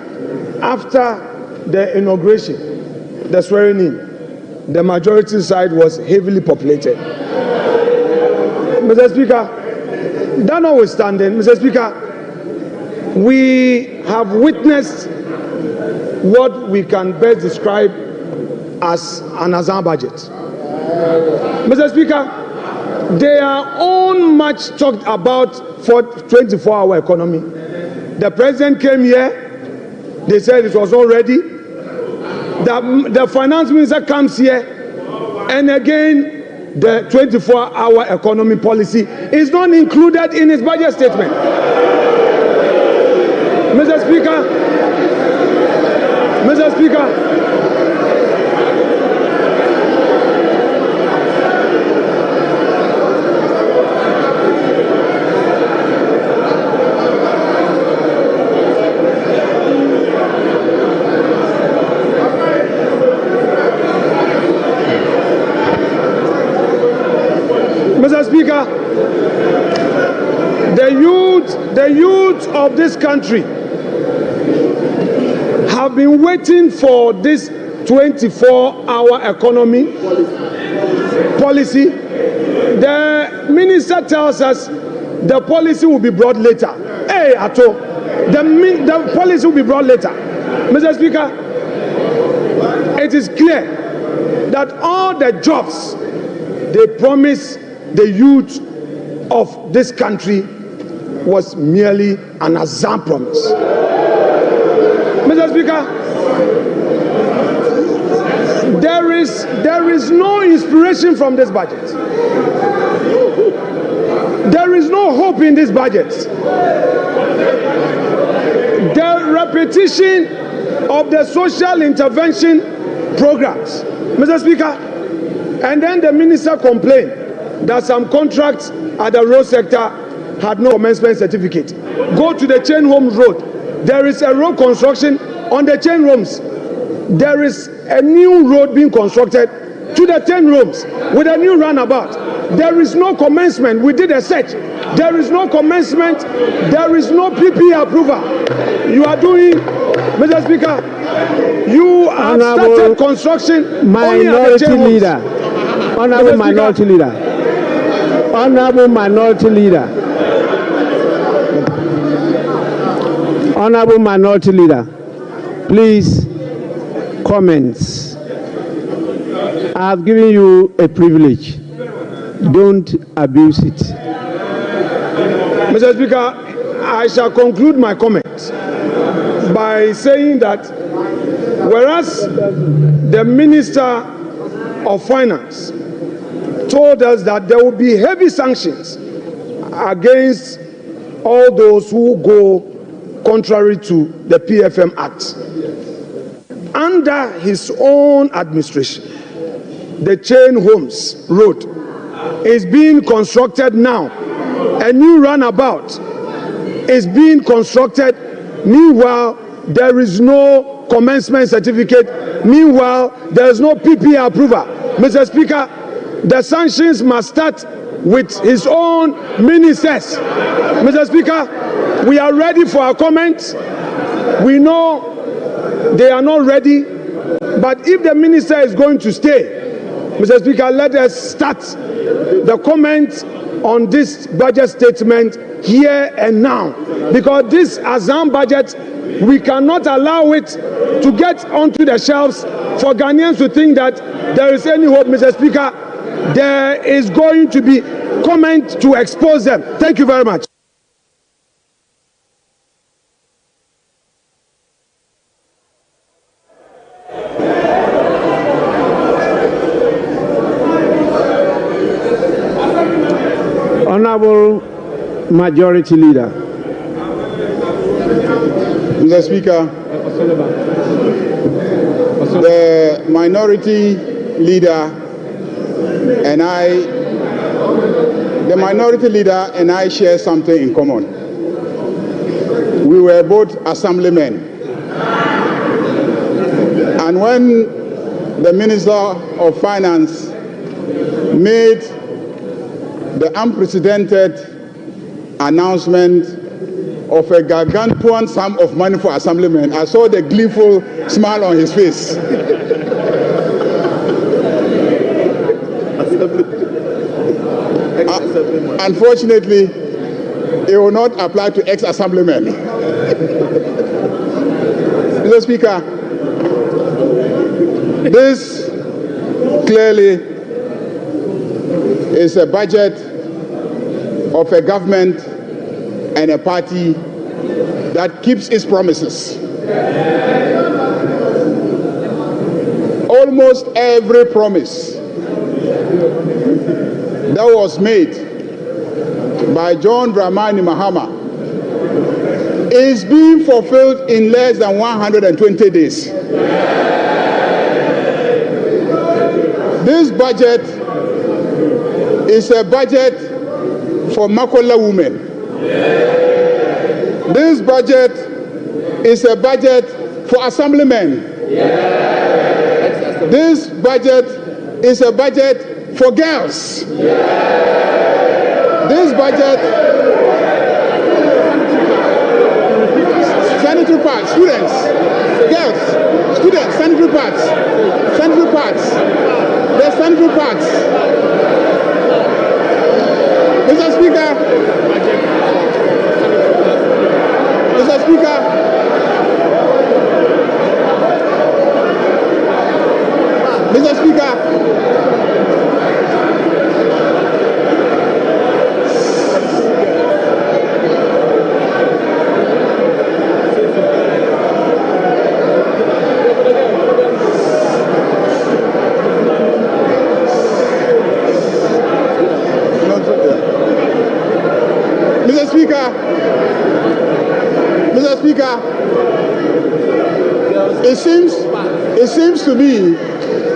after the inauguration, the swearing in, the majority side was heavily populated. Mr. Speaker, that notwithstanding, Mr. Speaker, we have witnessed what we can best describe as an Azan budget. Mr. Speaker, they are all much talked about for 24-hour economy. The president came here, they said it was all ready. The finance minister comes here, and again, the 24-hour economy policy is not included in his budget statement. Mr. Speaker, Mr. Speaker, the youth of this country have been waiting for this 24-hour economy policy. The minister tells us the policy will be brought later. Hey, Ato, the policy will be brought later. Mr. Speaker, it is clear that all the jobs they promised the youth of this country was merely an Azan promise. Mr. Speaker, there is no inspiration from this budget. There is no hope in this budget. The repetition of the social intervention programs, Mr. Speaker, and then the minister complained that some contracts at the road sector had no commencement certificate. Go to the Chain Homes Road. There is a road construction on the Chain Homes. There is a new road being constructed to the 10 rooms with a new runabout. There is no commencement. We did a search. There is no commencement. There is no PP approval. You are doing, Mr. Speaker, you have started construction only at the Chain Homes. Honorable Minority Leader. Honorable Minority Leader. Honorable Minority Leader, please, comments. I have given you a privilege. don't abuse it. Mr. Speaker, I shall conclude my comment by saying that whereas the Minister of Finance told us that there will be heavy sanctions against all those who go contrary to the PFM Act, under his own administration, the Chain Homes Road is being constructed now. A new runabout is being constructed. Meanwhile, there is no commencement certificate. Meanwhile, there is no PPA approval. Mr. Speaker, the sanctions must start with his own ministers. Mr. Speaker, we are ready for our comments. We know they are not ready, but if the minister is going to stay, Mr. Speaker, let us start the comments on this budget statement here and now, because this Azam budget, we cannot allow it to get onto the shelves for Ghanaians to think that there is any hope. Mr. Speaker, there is going to be comment to expose them. Thank you very much. Honorable Majority Leader. Mr. Speaker, the Minority Leader and I share something in common. We were both assemblymen. And when the Minister of Finance made the unprecedented announcement of a gargantuan sum of money for assemblymen, I saw the gleeful smile on his face. Unfortunately, it will not apply to ex-assemblymen. Mr. Speaker, this clearly is a budget of a government and a party that keeps its promises. Almost every promise that was made by John Dramani Mahama is being fulfilled in less than 120 days. This budget is a budget for Makola women. This budget is a budget for assemblymen. This budget is a budget for girls. This budget, sanitary pads, students, girls, students, sanitary pads, there's sanitary pads. Mr. Speaker,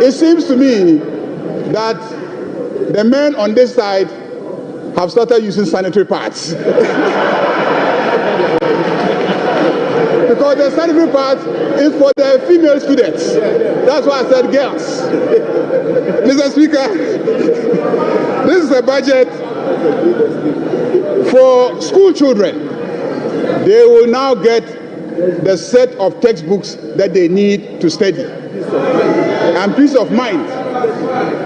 it seems to me that the men on this side have started using sanitary pads. Because the sanitary pads is for the female students. That's why I said girls. Mr. Speaker, this is a budget for school children. They will now get the set of textbooks that they need to study. And peace of mind.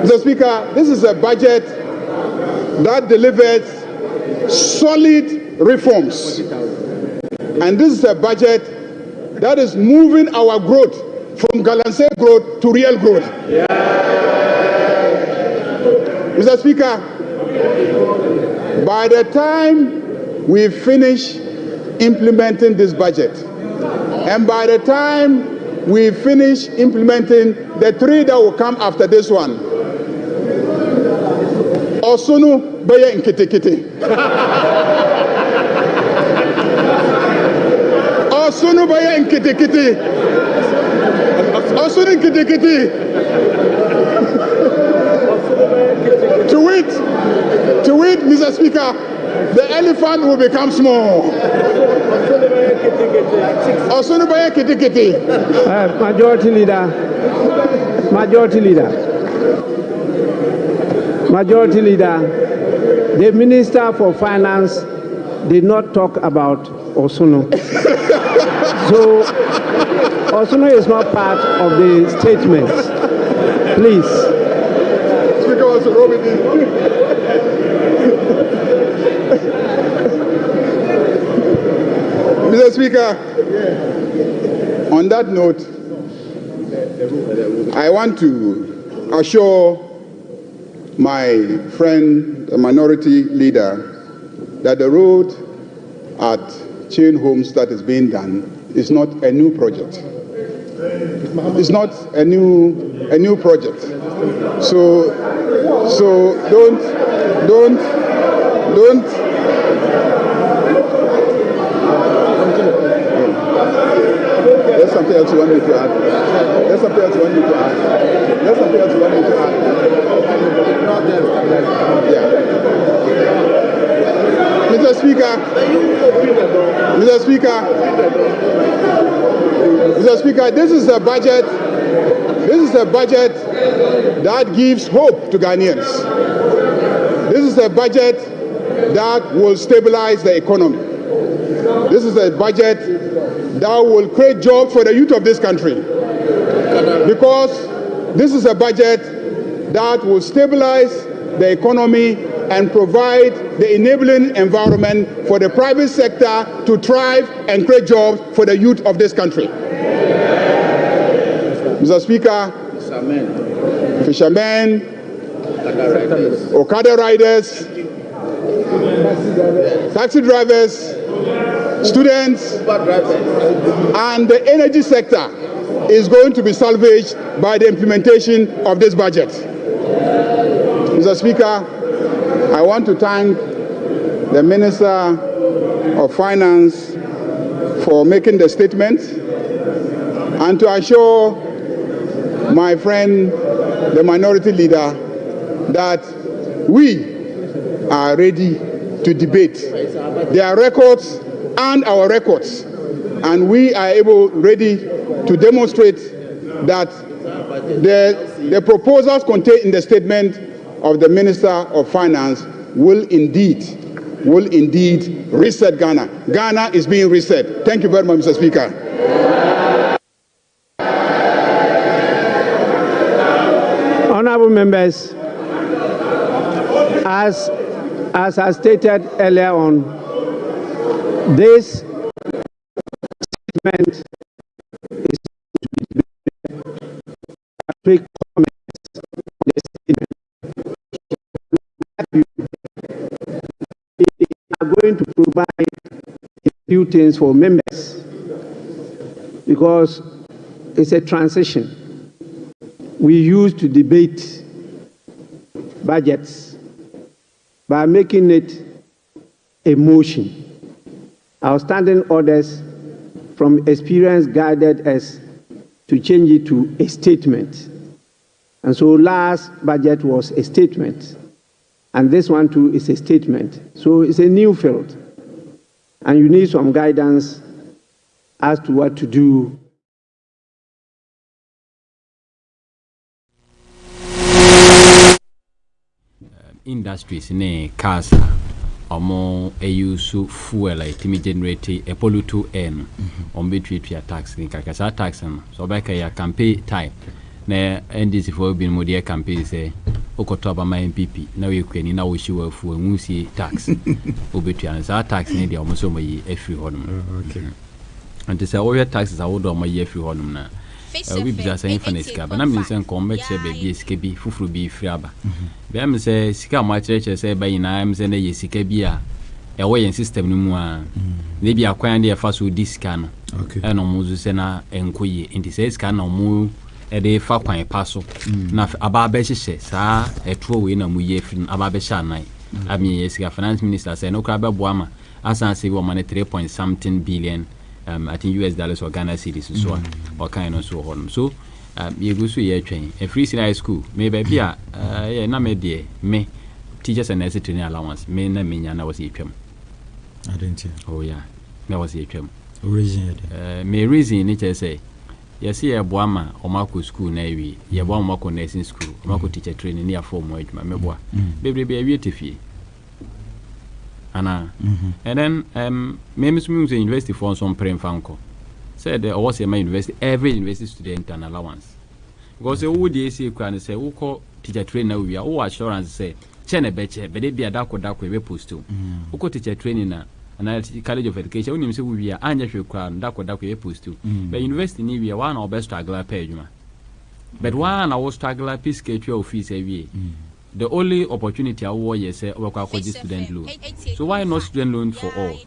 Mr. Speaker, this is a budget that delivers solid reforms. And this is a budget that is moving our growth from Galamsey growth to real growth. Mr. Speaker, by the time we finish implementing this budget, and by the time we finish implementing the 3 that will come after this one, Osunu baya nkitikiti. Osunu baya nkitikiti. Osunu nkitikiti. To wit, Mr. Speaker, the elephant will become small. Osunu baya nkitikiti. Majority Leader, the Minister for Finance did not talk about Osunu. So, Osunu is not part of the statement. Please. Speaker was Mr. Speaker, on that note, I want to assure my friend, the minority leader, that the road at Chain Homes that is being done is not a new project. It's not a new project. So don't. There's something else you want me to add. Yeah. Mr. Speaker, this is a budget that gives hope to Ghanaians. This is a budget that will stabilize the economy. This is a budget that will create jobs for the youth of this country. Because this is a budget that will stabilize the economy and provide the enabling environment for the private sector to thrive and create jobs for the youth of this country. Mr. Speaker, fishermen, Okada riders, taxi drivers, students, and the energy sector is going to be salvaged by the implementation of this budget. Mr. Speaker, I want to thank the Minister of Finance for making the statement and to assure my friend, the minority leader, that we are ready to debate their records and our records, and we are ready to demonstrate that the proposals contained in the statement of the Minister of Finance will indeed reset Ghana. Ghana is being reset. Thank you very much, Mr. Speaker. Honorable members, as I stated earlier on, this statement is to make comments on the statement. We are going to provide a few things for members because it's a transition. We used to debate budgets by making it a motion. Our standing orders from experience guided us to change it to a statement. And so last budget was a statement. And this one too is a statement. So it's a new field. And you need some guidance as to what to do. Industries ne cars omo use fuel itimi generate a pollutu n on between tax ni kakasa tax so ba ka ya campaign type na NDC for bin modie campaign say okoto aba my MPP na we kwani na wo shiwa fu enwusie tax obetua na sa tax ni dia omo so mo yi afri honum okay and say all your taxes are wodo mo yi afri honum na we be as any funny scab, and I'm in some combat baby skippy, fufu be friaba. Bam say, Sika my church say by I'm saying a Sikabia, a way and system no more. Maybe acquiring the first with this scan, and almost sena and quay, and he says can or move a day for quine parcel. Now, about Bessie says, a true winner, we ye from Ababesha night. I mean, yes, finance minister said no crab Boama, as I say, money 3.something billion. I think US dollars or Ghana cedis so on, or kind of so on. So, you go to your train, a free high school, maybe be a dear, me, teachers and nurses training allowance, me, na me, and I was a chum. I didn't hear. Oh, yeah, that was a chum. Reason, may reason it say, yes, see a Boama or Marco school, navy, ye one Marco nursing school, Marco teacher training near 4 months, my meboa, baby be a beauty. And then Miss University for some praying fanco said there was a my university, every university student an allowance. Because the ODC can say, who call teacher trainer, we are all assurance say, Chene Betche, but they be a dark we post to. Who call teacher training and College of Education, only say we are unusual crown, dark we post to. But university need we are one or best struggler page. But one our struggler piece get your fees every year. The only opportunity I will yes say student loan. So why not student loan for all?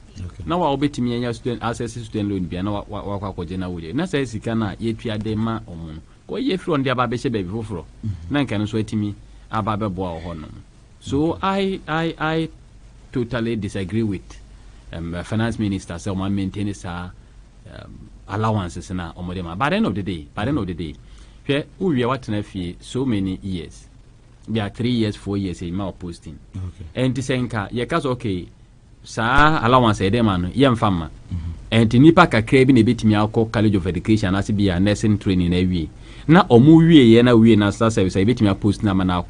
Now I'll bet me and student access student loan be now what general. Na say sikana ye twa de ma omon. Go ye from the ababeshe baby foforo. Na nkan so etimi ababe boa ho no. So I totally disagree with finance minister say man maintain his allowances na omodema. By the end of the day, hwe uwie what na fie so many years. Be 3 years, 4 years in my posting. And to say, ye cause okay, sa allowance a demand, young farmer. And to nipa crabin a bit me alcohol College of Education as be a nursing training every. Now, or movie, and we and star service, I bet me a post number now.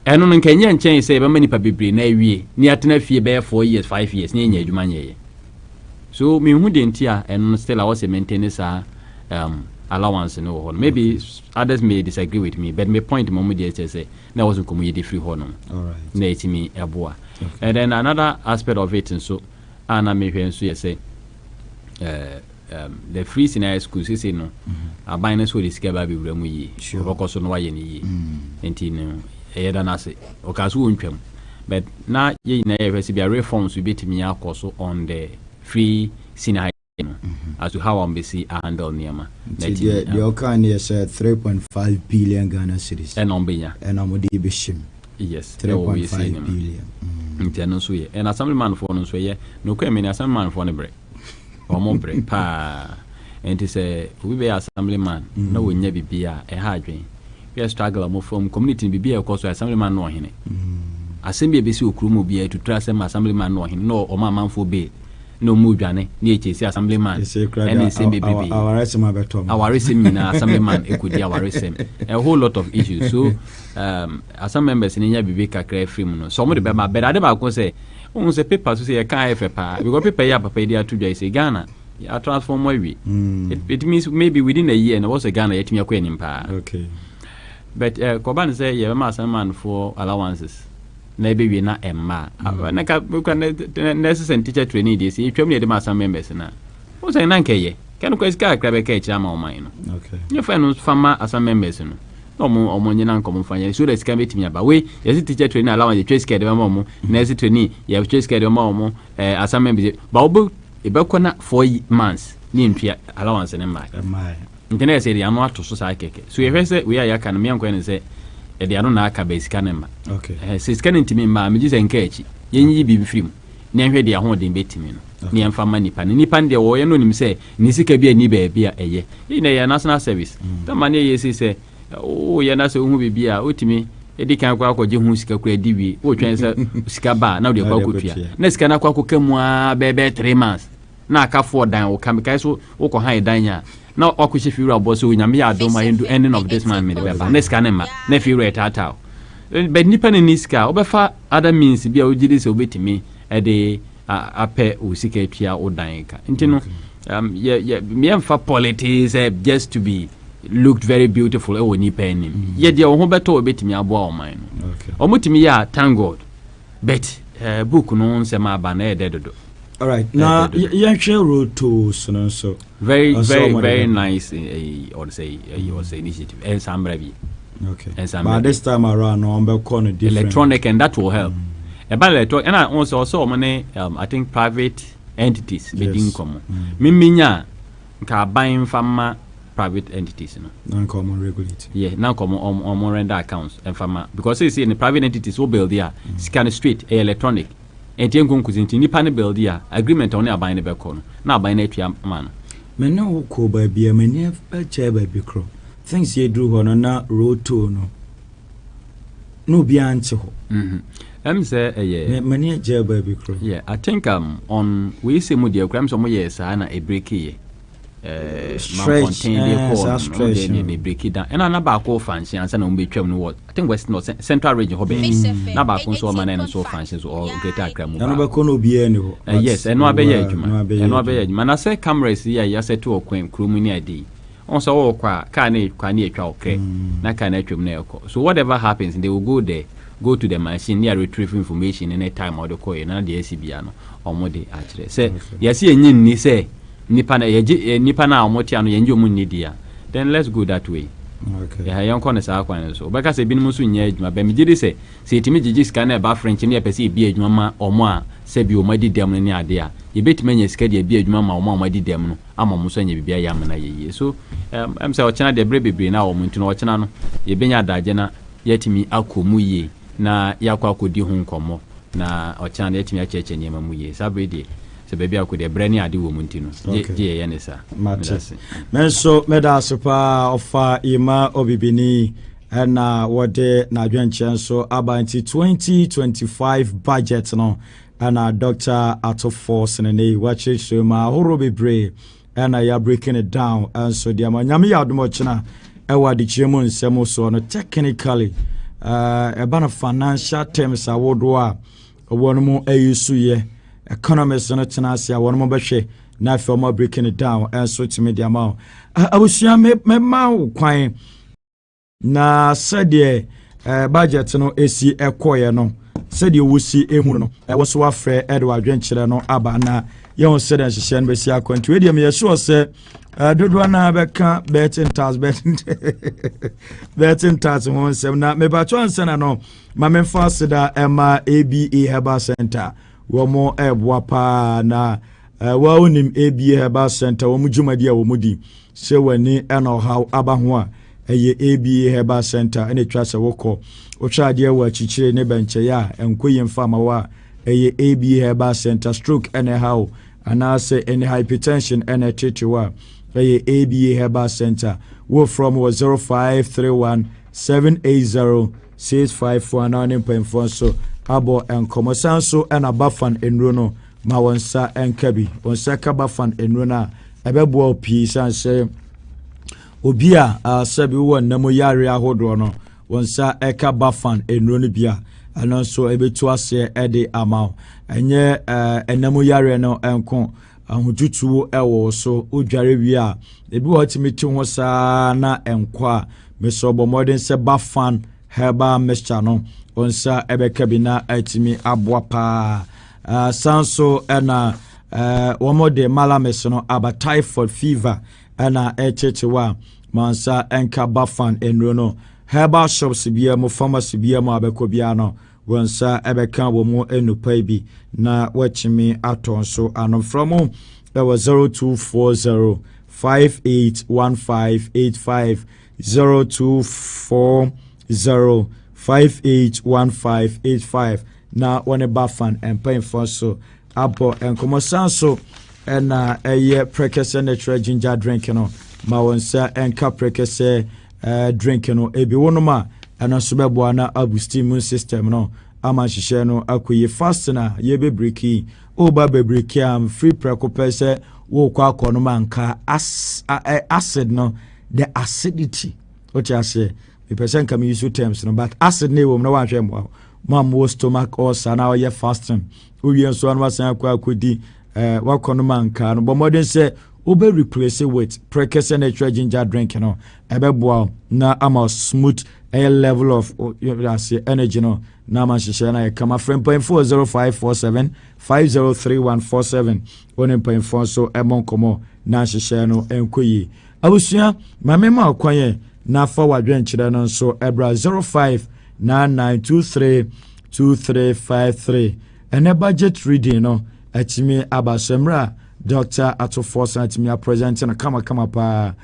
And on Kenyan change say, many papi every near to fee bear 4 years, 5 years, near you man. So, me who didn't hear and still I was a maintenance allowance no one. Maybe others may disagree with me, but my point moment they say that wasn't community free honor. All right. Nate me a boy. And then another aspect of it and so Anna may say the free senior school say no. A binance will discover be we because on why any and you know say okay but now ye never see a reforms will be to me also on the free senior as to how I'm busy handle Niama. The Okan is 3.5 billion Ghana cedis. And on Benya. And I'm the Bishim. Yes, 3.5 billion. And assemblyman for no way, no coming assemblyman for a break. Or more break. Pa. And to say, we be assemblyman, no, we never be a hard drain. We are struggling more from community be a course assemblyman no hine. Assembly be so crew be to trust them assemblyman no hine, no, or my man for be. No move, Johnny. Near assemblyman. And the same baby. Our assemblyman, it could be our resume. A whole lot of issues. So, some members in India be a free. Somebody by my bed, I never say, almost a paper to say a car for pa. We got paper up a pay there 2 days. Ghana. I transform my way. It means maybe within a year and I was a Ghana yet me a queen in pa. Okay. But Koban say, you're a master man for allowances. Maybe we not Emma. We can necessary teacher training this. You told me the master members now. What's a nanke? Can you grab a cage? I'm all mine. Okay. Your friend farmer as a members. No more or money uncommon fine. So let's come to me about way. Yes, teacher training allowing the trace care of Momo, necessary training. You have trace care of Momo as a member. Bobo, a bacona 4 months. Name allowance and my. Internet say I'm not to society. So if I we are yakan, me and say. They are not a base canema. Okay. Says canning to me, mamma, just engage. Ye be free. Never they are holding betting. Near family Nipan, the way him say, Nisika be a nibe be a ye. In a national service. The money yes, say, oh, you're not so who be a ultimate. Eddie can go out Jimuska divi, or transfer Scaba, now the Cocutia. Next can I cook more baby 3 months. Now, ka 4 down or come because or high diner. Now, Okushi Fira Bosu in Yamia do my ending of this man, next canema, nephew rate at all. But Nipan in Niska, Obefa other means be a udis obey to me a day a pair or Sikatia or Dainka. Intino, me and for politics just to be looked very beautiful or Nipan. Yet your home better obey to me a bow mine. Omutimi, thank God. Bet book no sema banner dead. All right. Now, you share road to so very nice. Or say initiative. And some review. Okay. And some. But this time around, I'm going to electronic, and that will help. About electronic, and I also money. I think private entities bidding common. Miminya, ka buying from private entities, non-common regulated. Yeah, non-common on render accounts and farmer because you see in the private entities will build there, scan street, electronic. And you can continue ni pan build there agreement on your buying the back now buying it man. Me no ko ba bia me ne chair ba bi kro. Things you do hono na road to no bi anti ho. Say yeah. Me ne chair ba bi kro. Yeah, I think on we say mo dia kram so mo yes na e break here. Stretch they break it down. And another call fancy and send be twem no. I think West North Central region hobby. Na ba so man and so fancy or greater Accra. Na ba ko no bi ani ho. Yes, and no abeye adwuma. And no abeye adwuma. Na say cameras here ya say to okwen krum ni ade. On so kwa ka na etwa okay. Na ka na twem na ekọ. So whatever happens they will go there. Go to the machine near retrieve information any time or the call na the SCBA no. Omo de akire. Say yes enyin ni say nipa na omoti ano yenje omu nidia then let's go that way. Okay. Yeah, yon kone sa akwan so beka se binum so nya adwuma ba megide se etimi gigi sika na ba french ne pese bi adwuma ma omo a se bi omadi dem ne ade a ye betime nya sika de bi adwuma ma omo omadi dem no ama mo so nya bibia ya na yeye so em se ochena de brebebre na omo ntino ochena no ye benya adaje na yetimi akomu ye na yakwa akodi hu nkomo na ochena na yetimi acheche nyema mu ye sabedi se baby akode brani ade wo muntino je ye ne sa menso meda sopa ofa ima obibini na wode na adwenche so about 2025 budget no na Dr. Atofo Senene wache so ma horo bebre na ya breaking it down and so dia manyame ya adomo chena ewa de chiemu nsemo so no technically bana financial terms awodo a wono mu ayusu ye economists no tenasia wono mo behwe na fe mo breaking it down and so to media ma awusua me ma kwan na sade budget no esi ekoye no sade wusi ehunu no wo so afre Edward Dwenkyere no aba na ye on sade nhyehyɛ no besi akwantu we dem ye sure say dodo na beka betting tax won sem na me ba chance na no ma me fa seda ema ABA Herbal Center wo mo eboa pa na wa onim ABA Herbal Center wo mujumadi a wo mudi se wani eno how aba ho a eye ABA Herbal Center ene twa se wokọ wo twa de wa chichire ne benche ya enkoyem fama wa eye ABA Herbal Center stroke ene how ana say any hypertension ene titiwa eye ABA Herbal Center wo from 0531 780 654 so abo enkomo sanso ena bafan enro no ma wonsa enkabi wonsa ka bafan enro na ebebo opi sanse obi a sabi won namo yare ahodo no wonsa eka bafan enro no bia anonso ebetu ase ede ama enye enamo yare no enko ahotutu ewo so odware wi a ebi hotimiti ho sa na enkwa mesobo modern se bafan Herbal mixture no onsa ebeka bina atimi aboapa sanso ena womode malames no aba typhoid fever ena echechewa mansa enka bafan enro no herbal shops bia mo pharmacy bia mo abeko bia no wonsa ebeka wo mo enupa bi na wachimi atonso anom from there was 0240 581585 0240581585 na one bafan and paying for so abo and komosanso and a prekese natural ginger drink no ma wonsa and ka prekese drink no ebi wonoma and so bebo na boost immune system no ama hihye no akoye fast na ye be breaki oba be breaki am free prekopese wo kwa kono manka acid no the acidity what you say the person can use terms no but acid ne wo no wa hwem mam stomach ulcer na ye fasting we so an wasan akwa akodi wa kono manka no bo modern say obe replace it with prekese natural ginger drink no ebe boa na ama smooth a level of energy no na ma hihye na kama friend point 40547 503147 one point 4 so emon komo na hihye no enkoyi abusua mamema akwan na fa wadwen kire no so ebra 0599232353 ene budget reading no atimi abasemra Dr. Atofo Santimia presenting a kama pa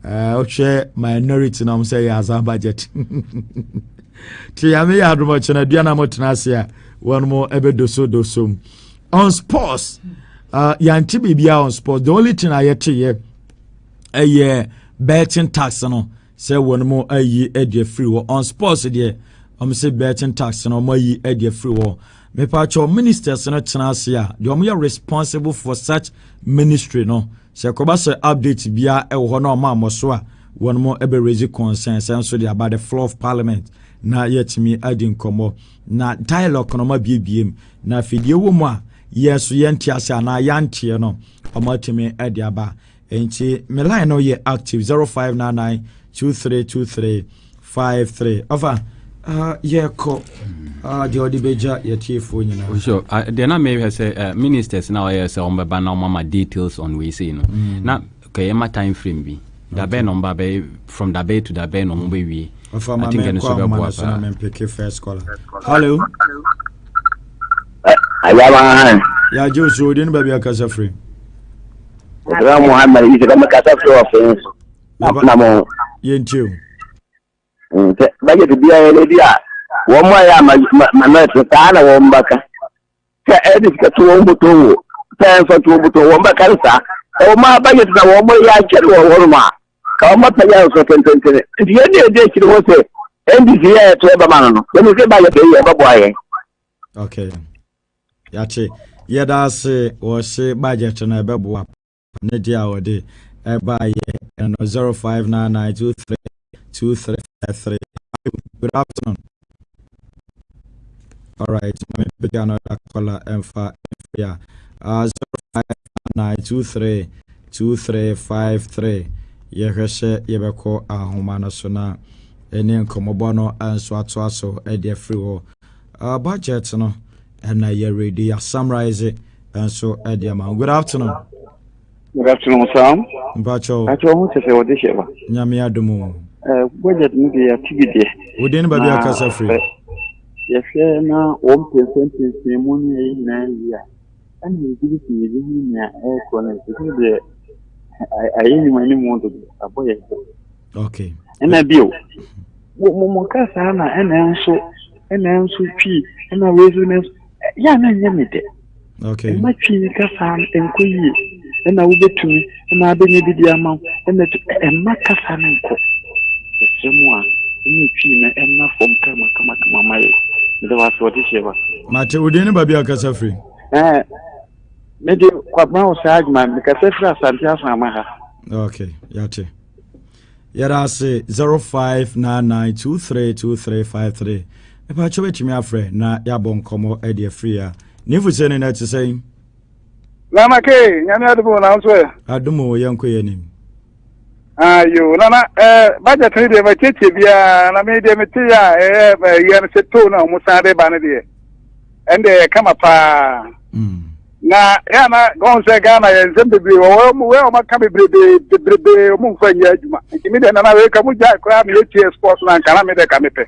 okay minority na say as a budget Tiame aduma chena duana motenasia one more ebedoso on sports yanti bibia on sports the only thing I yet here betting tax no say one more ayi e free war on sports there say betting tax no more yi e free war me pacho ministers no tenasia they are responsible for such ministry no se koba se update bia e wo no ma moso a one more ebe raise concern so they about the floor of parliament na yet me adin komo na dialogue no ma biebiem na fidie wo mu a yeso yentiase na yantie no omatimi ade aba enti me line no ye active 0599232353 over yeko the odibeja yetiefo nyina sure they na maybe say ministers now say on be na mama details on we say no na okay my time frame bi da be number be from da be to da be no mo be wi I think any so be boa pick first caller hello ayama ya joso din ba bia kasa free Ra Muhammad ise kama kasa free of na mo yentiu budget bia ele dia wo mo ya ma ta na wo mbaka ka edit ka to wo to ta fa to wo mbaka sa o ma budget na wo mo ya kere wo ma ka mo ta ya so tentente ndiye ne de kiri wo se ndc ya to ba ma no ni se budget ya ba boye okay yache yeda se wo se budget na be bo ne dia wo de e ba ye no 0599232353 good afternoon. All right, let me pick another caller and for 0599232353. Yehwese yebeko ahoma so na eni nkomobo no anso ato e de free wo. Budget no na ye ready ya summarize anso e de ma. Good afternoon. Good afternoon, Sam. Mbacho. Acho mo se odi sheba. Nyame adumu. Budget ni de activity. Wodin ba bia kasa free. Yes, na 1% mu ni na ya. Ani bi ti ni na e ko na ti de ayi ni mani mo do aboye. Okay. Na bio. Mo kasa na ena nso twi na reasonance ya na nyamede. Okay. Ma twi kasa enkoyi na wo betumi na abenye bidi ama na ma kasa na nko. Semua ni twi na enna fom kama mai. Ndio watu sheba. Mate udeni babi akasa free. Meje kwa ma usajma mikasa free asante asama ha. Okay, yate. Yara say 0599232353. Epa chobe chimi afre na yabon komo e de free a. Nifu sene na to say. Lama ke nyame adubo na nso. Adumo yanko yenim. Ayo nana budget ni de ma cheche bia na me de meti ya yan se to na mu sare ba ne de ende kama pa na ya na gon se Ghana ye zembe bi wo ma ka bebrebe mu fa nya adwuma kimi de na we ka mu ja kra me eti sports na kana me de ka me pe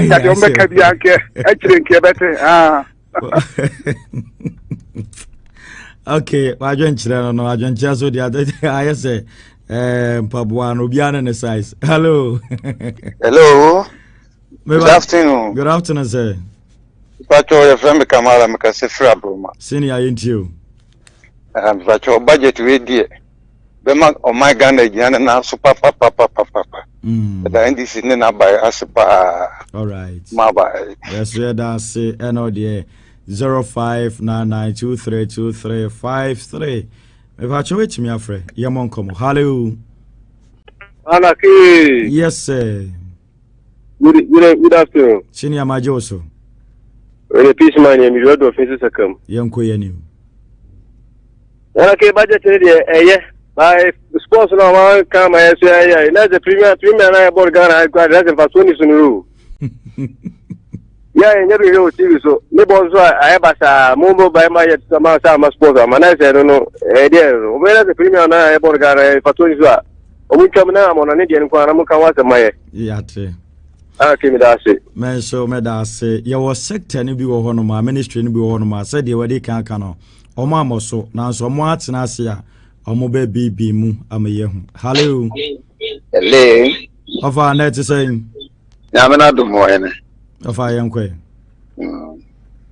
ya de o me ka bia ke e kire nke bete okay, wajon chira no wajon chia so dia I say mpaboa no bia na size. Hello. Hello. Good afternoon. Good afternoon, sir. Pacho your friend Kamala Makase Frabroma. Senior into. Pacho budget we die. Bema o my Ghana Ghana na super papa. The NDC na buy aspa. All right. Ma buy. Yes, we da say no there. 0599232353. If I show it to me, afre, Yamon Komo. Hello. Alaki. Yes, sir. Good afternoon. Senior Majoso. When a peace man, you road of Mrs. Akam. Yanko Yanim. Okay, budget by sports now come as let's the premier I bought Ghana I got that for 20 soon. Yeah, never know TV so maybe also I have a mobile by my sama sports man I don't know where the premier I bought Ghana for 20 so we come now on an Indian Kwanam can watch my Yate. Okay, Medasi. Men so Medasi, your sector ni bi wo hono ma ministry ni bi wo hono ma said ye wadi kan no. Omo amoso na so mo atena ase a omo ba bibi mu amaye hu. Hello. Hello. Ofa na ti saying. Ya me na do mo ene. Ofa yenkwe.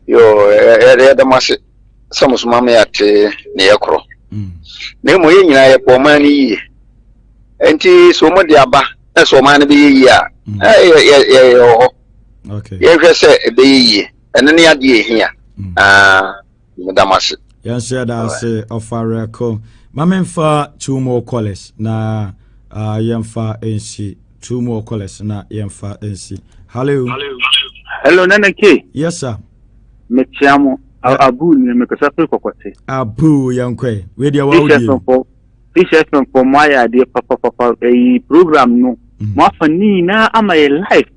Yo e da mase samus mama ya te ne yakro. Ne mo ye nyina ye po mani yi. Enti so mo de aba e so mani bi yi a. Okay. Yeah, be ye, and then the idea here. Madam, yes, say of our record. Mamma for 2 more callers na yemfa NC 2 more callers na yemfa NC. Hello. Hello, Nana K. Yes, sir. Mechiamo Abu ni mekasafe kokote. Abu yankwe. We dia wa odi. Fisher for my idea papa a program no. Mafa ni na ama a life.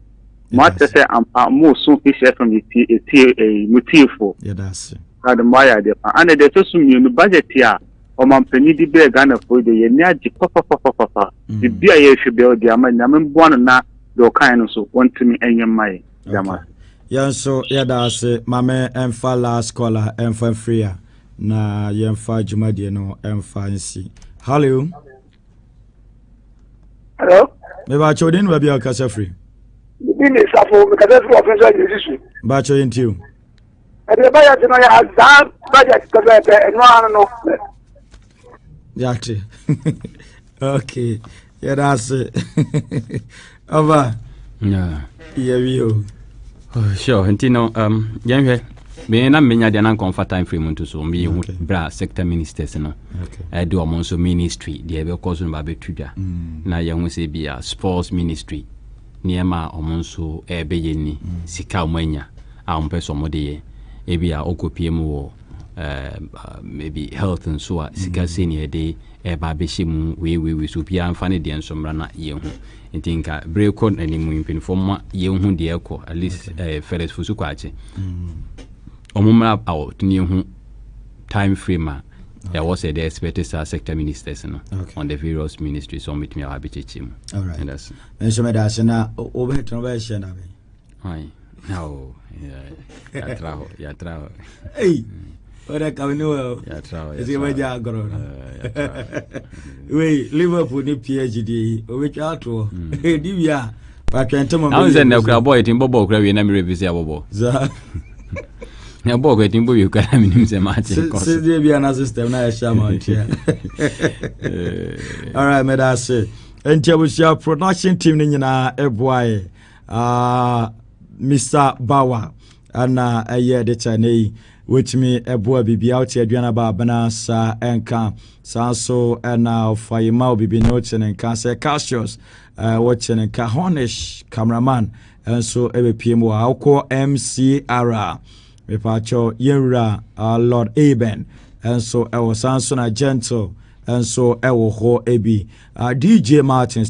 Mata say am mo so Fisher from the motive. Yeah, that's it. Had my idea. And the tosum you budget here. O man penny di be Ghana for the yenaji papa. The beer you should build the aman one na do kind so want to me any my jama. Yeah, so yeah, that's it. Mame emfa last caller emfa free na yemfa jumadi no emfa nsi. Hello. Hello. Me ba chodin ba bia kasa free. Bini safo me kasa free officer yesisu. Ba chodin tiu. E de ba ya tino ya azam budget ko be no ano. Yati. Okay. Yeah, that's it. Over. Yeah. Yeah, we sure. Ntino yanhwe me na menya de na comfort time frame nto so me hu bra sector ministers no. Okay. Do omonso ministry de be cause no ba betudwa. Na ye hu se bia sports ministry niema omonso be yeni sika omanya a ompeso mode ye e bia okopie mu wo maybe health and so sika senior day ba be shemu we so bia amfane de ensomra na ye hu ntinka breakon animu impinfo ye hu de ekọ at least first fusu kwache omumra out ni hu time frame there was a expected sector ministers no on the various ministries so meet me abechechim. All right. And that's so me da na obeto be share na be ai no ya traho hey ora kamino ya traho ese maja agoro we Liverpool ni PhD obetwa ato dibia ba twentemo me na na kra boy tin bobo kra we na me revise abobo za na bobo kra tin bobo you kra minim se match se dibia na system na ya shama ntia. All right, me da say Entiabusia production team ni nyina eboae Mr. Bawa ana aye de chanei which me eboa bibia out aduana ba bana sa enka sanso na ofayima bibi no chenenka se Cassius watching enka Honish cameraman enso ebepiem wa akọ MCR me pacho yenra Lord Aben enso ewo sanso na gentle enso ewo ho ebi DJ Martins